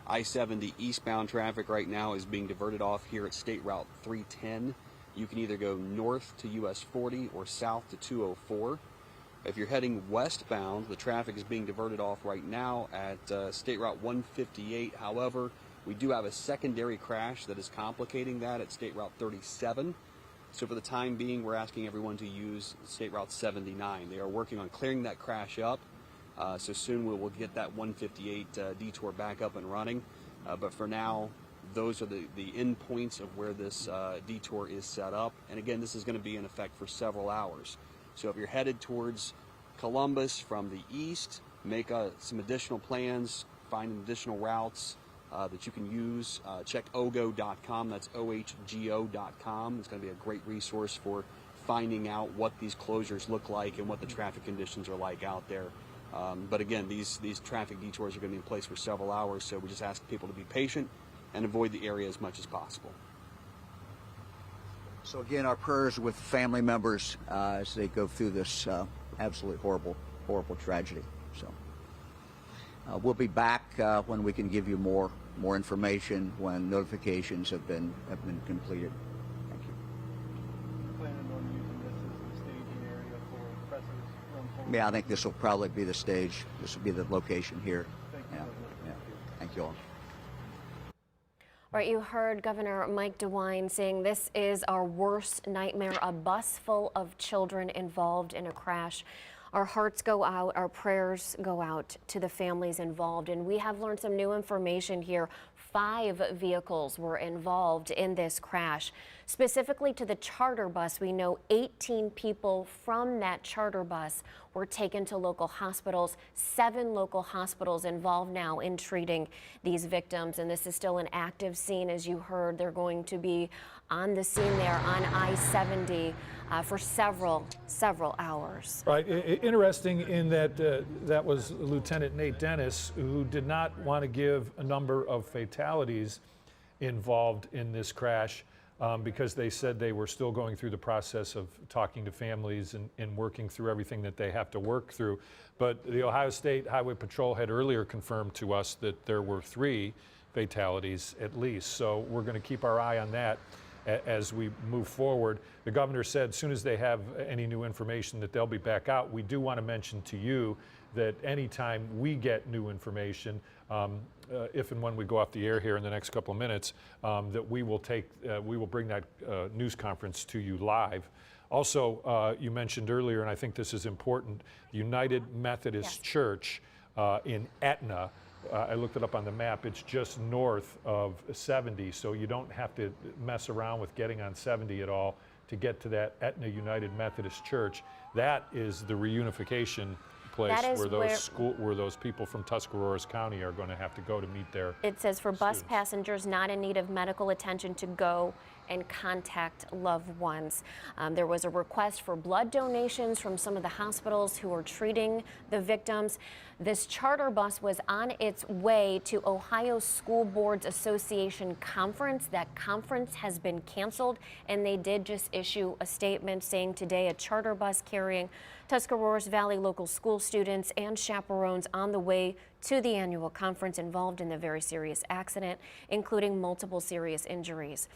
I-70 eastbound traffic right now is being diverted off here at State Route 310. You can either go north to US 40 or south to 204. If you're heading westbound, the traffic is being diverted off right now at State Route 158. However, we do have a secondary crash that is complicating that at State Route 37. So for the time being, we're asking everyone to use State Route 79. They are working on clearing that crash up. So soon we will get that 158 detour back up and running. But for now, those are the end points of where this detour is set up. And again, this is going to be in effect for several hours. So if you're headed towards Columbus from the east, make some additional plans, find additional routes that you can use. Check ogo.com, that's ohgo.com. It's going to be a great resource for finding out what these closures look like and what the traffic conditions are like out there. But again, these traffic detours are going to be in place for several hours, so we just ask people to be patient and avoid the area as much as possible. So again, our prayers with family members as they go through this absolutely horrible tragedy. So we'll be back when we can give you more information when notifications have been completed. Thank you. Planning on using this as the staging area for pressers run forward? Yeah, I think this will probably be the stage. This will be the location here. Thank you. Yeah. Thank you all. All right, you heard Governor Mike DeWine saying this is our worst nightmare, a bus full of children involved in a crash. Our hearts go out, our prayers go out to the families involved, and we have learned some new information here. 5 vehicles were involved in this crash. Specifically to the charter bus, we know 18 people from that charter bus were taken to local hospitals. 7 local hospitals involved now in treating these victims, and this is still an active scene. As you heard, they're going to be on the scene there on I-70 for several hours. Right. Interesting in that that was Lieutenant Nate Dennis, who did not want to give a number of fatalities involved in this crash because they said they were still going through the process of talking to families and working through everything that they have to work through. But the Ohio State Highway Patrol had earlier confirmed to us that there were 3 fatalities at least. So we're going to keep our eye on that. as we move forward. The governor said as soon as they have any new information that they'll be back out. We do want to mention to you that anytime we get new information, if and when we go off the air here in the next couple of minutes, that we will bring that news conference to you live. Also, you mentioned earlier, and I think this is important, United Methodist Church in Etna. I looked it up on the map. It's just north of 70, so you don't have to mess around with getting on 70 at all to get to that Etna United Methodist Church. That is the reunification place where those people from Tuscarawas County are going to have to go to meet their It says for bus passengers not in need of medical attention to go and contact loved ones. There was a request for blood donations from some of the hospitals who are treating the victims. This charter bus was on its way to Ohio School Boards Association conference. That conference has been canceled, and they did just issue a statement saying today a charter bus carrying Tuscarawas Valley local school students and chaperones on the way to the annual conference involved in the very serious accident, including multiple serious injuries.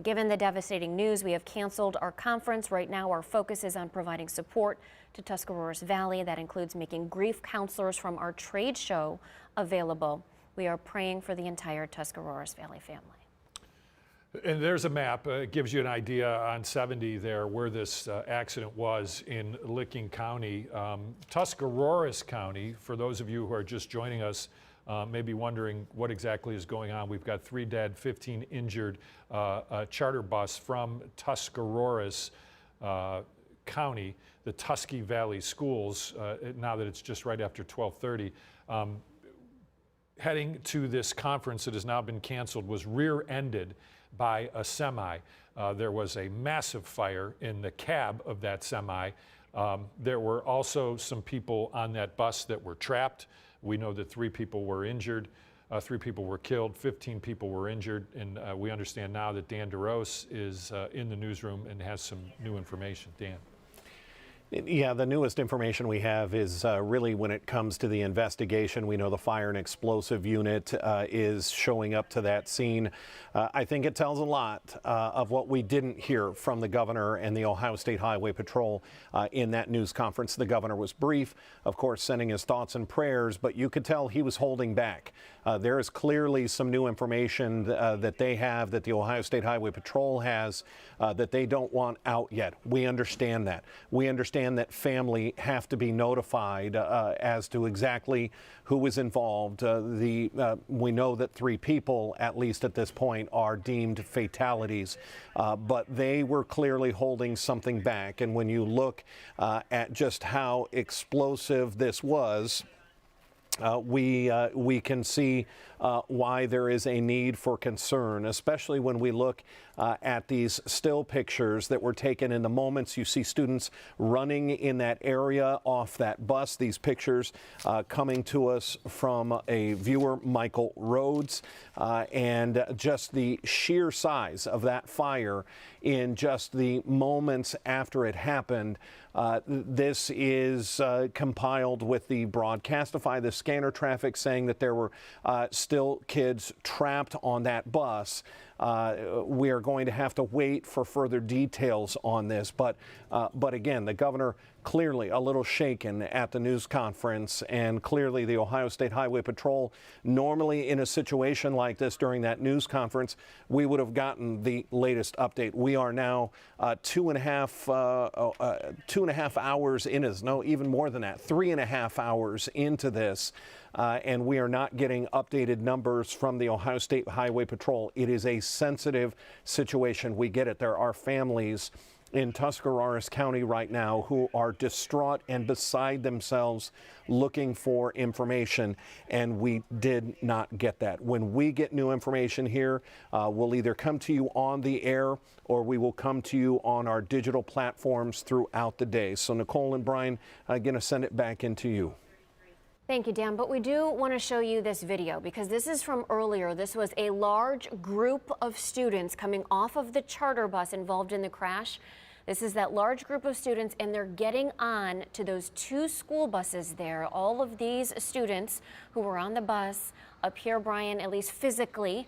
Given the devastating news, we have canceled our conference. Right now, our focus is on providing support to Tuscarawas Valley. That includes making grief counselors from our trade show available. We are praying for the entire Tuscarawas Valley family. And there's a map. It gives you an idea on 70 there where this accident was in Licking County. Tuscarawas County, for those of you who are just joining us, may be wondering what exactly is going on. We've got 3 dead, 15 injured. A charter bus from Tuscarawas County, the Tusky Valley Schools, now that it's just right after 12:30, heading to this conference that has now been canceled, was rear-ended by a semi. There was a massive fire in the cab of that semi. There were also some people on that bus that were trapped. We know that 3 people were injured, 3 people were killed, 15 people were injured, and we understand now that Dan DeRose is in the newsroom and has some new information. Dan. Yeah, the newest information we have is really when it comes to the investigation. We know the fire and explosive unit is showing up to that scene. I think it tells a lot of what we didn't hear from the governor and the Ohio State Highway Patrol in that news conference. The governor was brief, of course, sending his thoughts and prayers, but you could tell he was holding back. There is clearly some new information that they have, that the Ohio State Highway Patrol has, that they don't want out yet. We understand that. We understand that family have to be notified as to exactly who was involved. We know that 3 people, at least at this point, are deemed fatalities, but they were clearly holding something back. And when you look at just how explosive this was, we can see why there is a need for concern, especially when we look at these still pictures that were taken in the moments you see students running in that area off that bus. These pictures coming to us from a viewer, Michael Rhodes, and just the sheer size of that fire in just the moments after it happened. This is compiled with the Broadcastify, the scanner traffic, saying that there were still kids trapped on that bus. We are going to have to wait for further details on this, but again, the governor clearly a little shaken at the news conference, and clearly the Ohio State Highway Patrol, normally in a situation like this during that news conference, we would have gotten the latest update. We are now 2.5 hours in, no, even more than that, 3.5 hours into this. And we are not getting updated numbers from the Ohio State Highway Patrol. It is a sensitive situation. We get it. There are families in Tuscarawas County right now who are distraught and beside themselves looking for information, and we did not get that. When we get new information here, we'll either come to you on the air or we will come to you on our digital platforms throughout the day. So Nicole and Brian, I'm going to send it back into you. Thank you, Dan. But we do want to show you this video because this is from earlier. This was a large group of students coming off of the charter bus involved in the crash. This is that large group of students, and they're getting on to those 2 school buses there. All of these students who were on the bus appear, Brian, at least physically,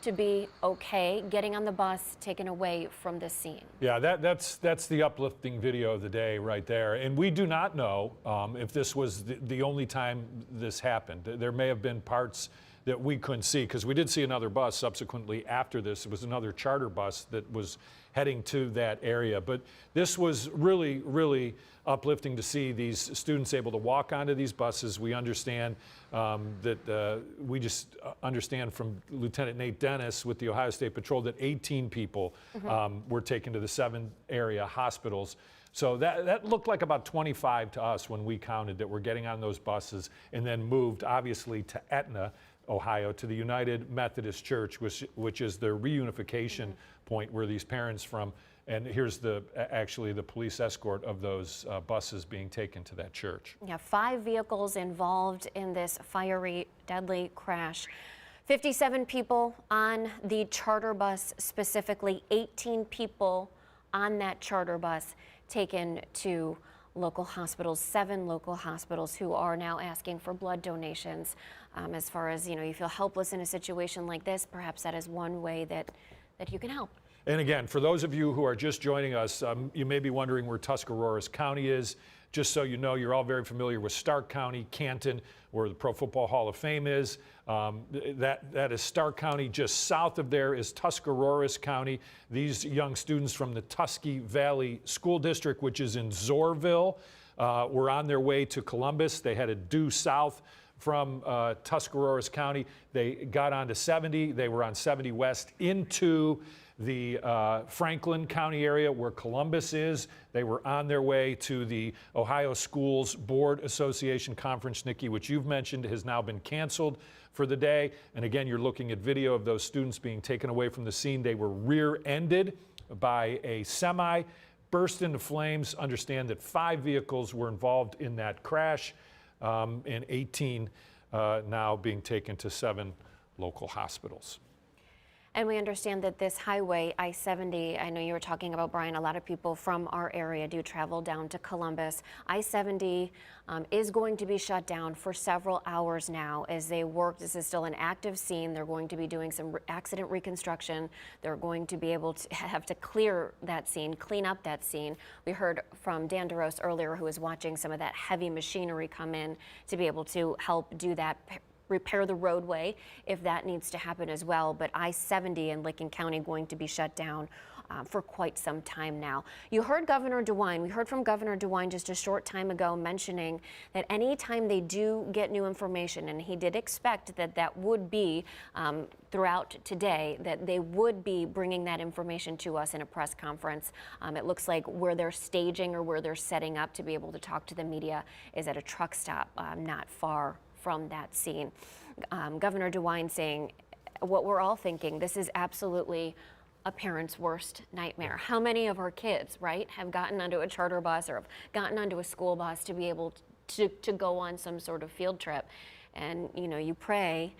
to be okay getting on the bus, taken away from this scene. Yeah, that's the uplifting video of the day right there. And we do not know if this was the only time this happened. There may have been parts that we couldn't see, because we did see another bus subsequently after this. It was another charter bus that was heading to that area. But this was really, really uplifting to see these students able to walk onto these buses. We understand we just understand from Lieutenant Nate Dennis with the Ohio State Patrol that 18 people were taken to the 7 area hospitals. So that looked like about 25 to us when we counted that were getting on those buses and then moved, obviously, to Etna, Ohio, to the United Methodist Church, which is the reunification point where these parents from, and here's actually the police escort of those buses being taken to that church. Yeah, 5 vehicles involved in this fiery, deadly crash. 57 people on the charter bus, specifically 18 people on that charter bus taken to local hospitals, 7 local hospitals who are now asking for blood donations. As far as, you feel helpless in a situation like this, perhaps that is one way that you can help. And again, for those of you who are just joining us, you may be wondering where Tuscarawas County is. Just so you know, you're all very familiar with Stark County, Canton, where the Pro Football Hall of Fame is. That is Stark County. Just south of there is Tuscarawas County. These young students from the Tusky Valley School District, which is in Zorville, were on their way to Columbus. They headed due south from Tuscarawas County. They got onto 70. They were on 70 West into the Franklin County area where Columbus is. They were on their way to the Ohio Schools Board Association Conference, Nikki, which you've mentioned has now been canceled for the day. And again, you're looking at video of those students being taken away from the scene. They were rear-ended by a semi, burst into flames. Understand that 5 vehicles were involved in that crash, and 18 now being taken to 7 local hospitals. And we understand that this highway, I-70, I know you were talking about, Brian, a lot of people from our area do travel down to Columbus. I-70 is going to be shut down for several hours now as they work. This is still an active scene. They're going to be doing some accident reconstruction. They're going to be able to have to clear that scene, clean up that scene. We heard from Dan DeRose earlier, who was watching some of that heavy machinery come in to be able to help do that, repair the roadway if that needs to happen as well. But I-70 in Licking County going to be shut down for quite some time now. You heard Governor DeWine. We heard from Governor DeWine just a short time ago mentioning that anytime they do get new information, and he did expect that would be throughout today, that they would be bringing that information to us in a press conference. It looks like where they're staging or where they're setting up to be able to talk to the media is at a truck stop not far from that scene. Governor DeWine saying what we're all thinking, this is absolutely a parent's worst nightmare. How many of our kids, right, have gotten onto a charter bus or have gotten onto a school bus to be able to go on some sort of field trip? And, you pray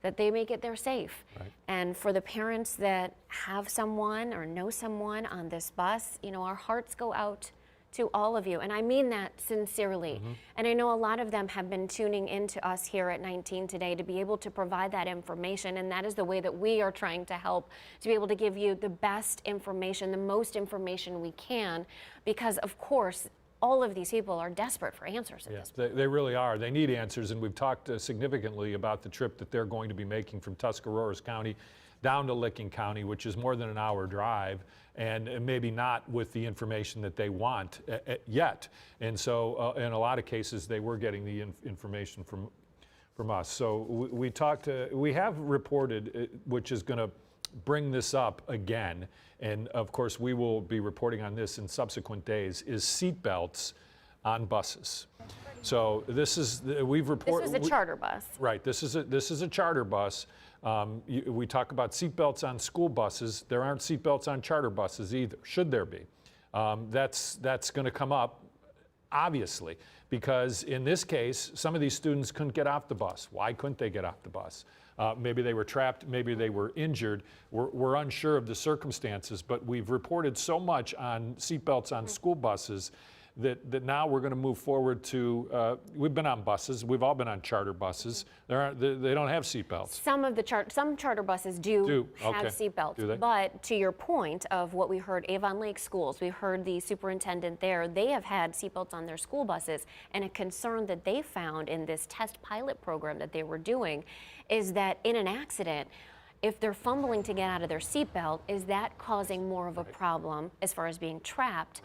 that they make it there safe. Right. And for the parents that have someone or know someone on this bus, our hearts go out to all of you, and I mean that sincerely. And I know a lot of them have been tuning into us here at 19 today to be able to provide that information, and that is the way that we are trying to help, to be able to give you the best information, the most information we can, because of course all of these people are desperate for answers at this point. They really are. They need answers, and we've talked significantly about the trip that they're going to be making from Tuscarawas County down to Licking County, which is more than an hour drive, and maybe not with the information that they want yet. And so in a lot of cases, they were getting the information from us. So we have reported, which is going to bring this up again, and of course we will be reporting on this in subsequent days, is seatbelts on buses. So we've reported. This was a charter bus. Right. This is a charter bus. We talk about seatbelts on school buses. There aren't seatbelts on charter buses either. Should there be? That's going to come up, obviously, because in this case, some of these students couldn't get off the bus. Why couldn't they get off the bus? Maybe they were trapped. Maybe they were injured. We're unsure of the circumstances, but we've reported so much on seatbelts on school buses that now we're going to move forward to, we've been on buses, we've all been on charter buses. They don't have seatbelts. Some charter buses do have okay. seatbelts. Do they? But to your point of what we heard, Avon Lake Schools, we heard the superintendent there, they have had seatbelts on their school buses, and a concern that they found in this test pilot program that they were doing is that in an accident, if they're fumbling to get out of their seatbelt, is that causing more of a problem as far as being trapped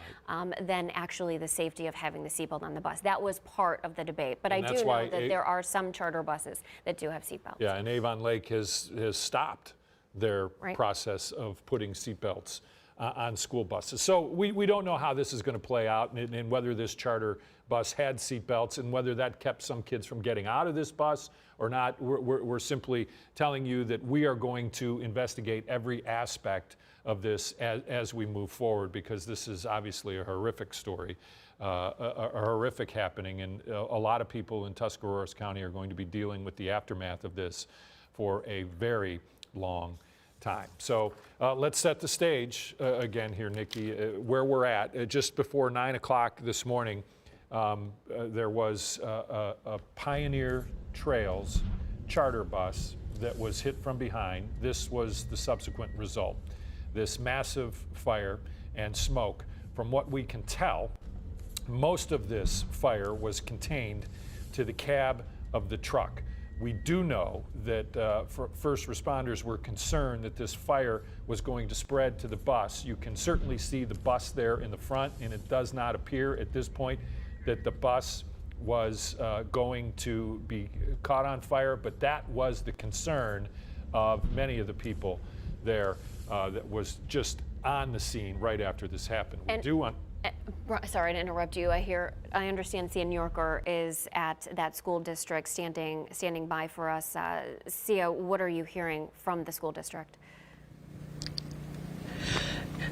than actually the safety of having the seatbelt on the bus? That was part of the debate. But And I do know that there are some charter buses that do have seatbelts. Yeah, and Avon Lake has stopped their process of putting seatbelts on school buses. So we don't know how this is going to play out and whether this charter bus had seatbelts and whether that kept some kids from getting out of this bus or not. We're simply telling you that we are going to investigate every aspect of this as we move forward, because this is obviously a horrific story, a horrific happening, and a lot of people in Tuscarawas County are going to be dealing with the aftermath of this for a very long time. So let's set the stage again here, Nikki, where we're at. Just before 9 o'clock this morning, there was a Pioneer Trails charter bus that was hit from behind. This was the subsequent result. This massive fire and smoke. From what we can tell, most of this fire was contained to the cab of the truck. We do know that first responders were concerned that this fire was going to spread to the bus. You can certainly see the bus there in the front, and it does not appear at this point that the bus was going to be caught on fire, but that was the concern of many of the people there that was just on the scene right after this happened. Sorry to interrupt you. I understand Sia New Yorker is at that school district standing by for us. Sia, what are you hearing from the school district?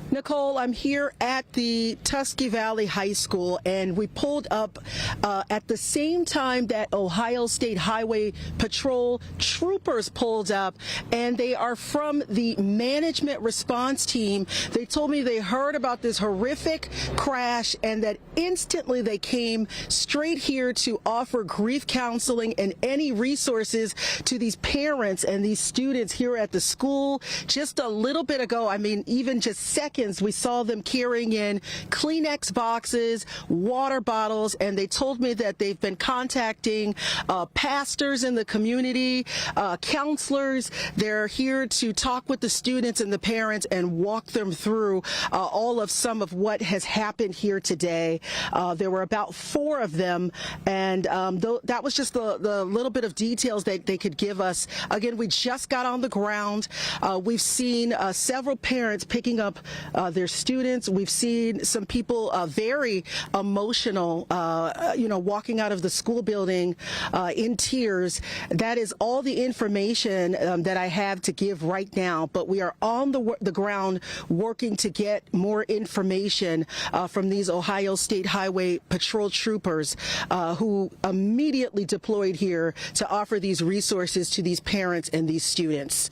Nicole, I'm here at the Tusky Valley High School, and we pulled up at the same time that Ohio State Highway Patrol troopers pulled up, and they are from the management response team. They told me they heard about this horrific crash and that instantly they came straight here to offer grief counseling and any resources to these parents and these students here at the school. Just a little bit ago, I mean, even just seconds, we saw them carrying in Kleenex boxes, water bottles, and they told me that they've been contacting pastors in the community, counselors. They're here to talk with the students and the parents and walk them through some of what has happened here today. There were about 4 of them, and that was just the little bit of details that they could give us. Again, we just got on the ground. We've seen several parents picking up their students. We've seen some people very emotional, walking out of the school building in tears. That is all the information that I have to give right now, but we are on the ground working to get more information from these Ohio State Highway Patrol troopers who immediately deployed here to offer these resources to these parents and these students.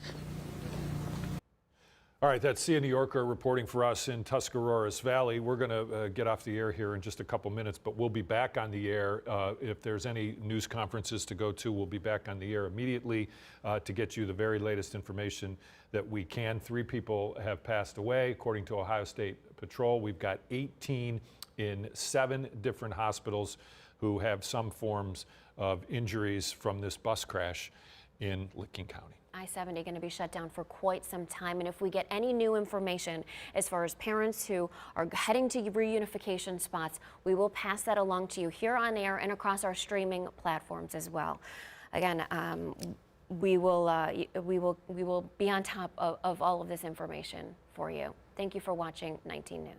All right, that's Sia New Yorker reporting for us in Tuscarawas Valley. We're going to get off the air here in just a couple minutes, but we'll be back on the air. If there's any news conferences to go to, we'll be back on the air immediately to get you the very latest information that we can. 3 people have passed away, according to Ohio State Patrol. We've got 18 in 7 different hospitals who have some forms of injuries from this bus crash in Licking County. I-70 going to be shut down for quite some time, and if we get any new information as far as parents who are heading to reunification spots, we will pass that along to you here on air and across our streaming platforms as well. Again, we will be on top of all of this information for you. Thank you for watching 19 News.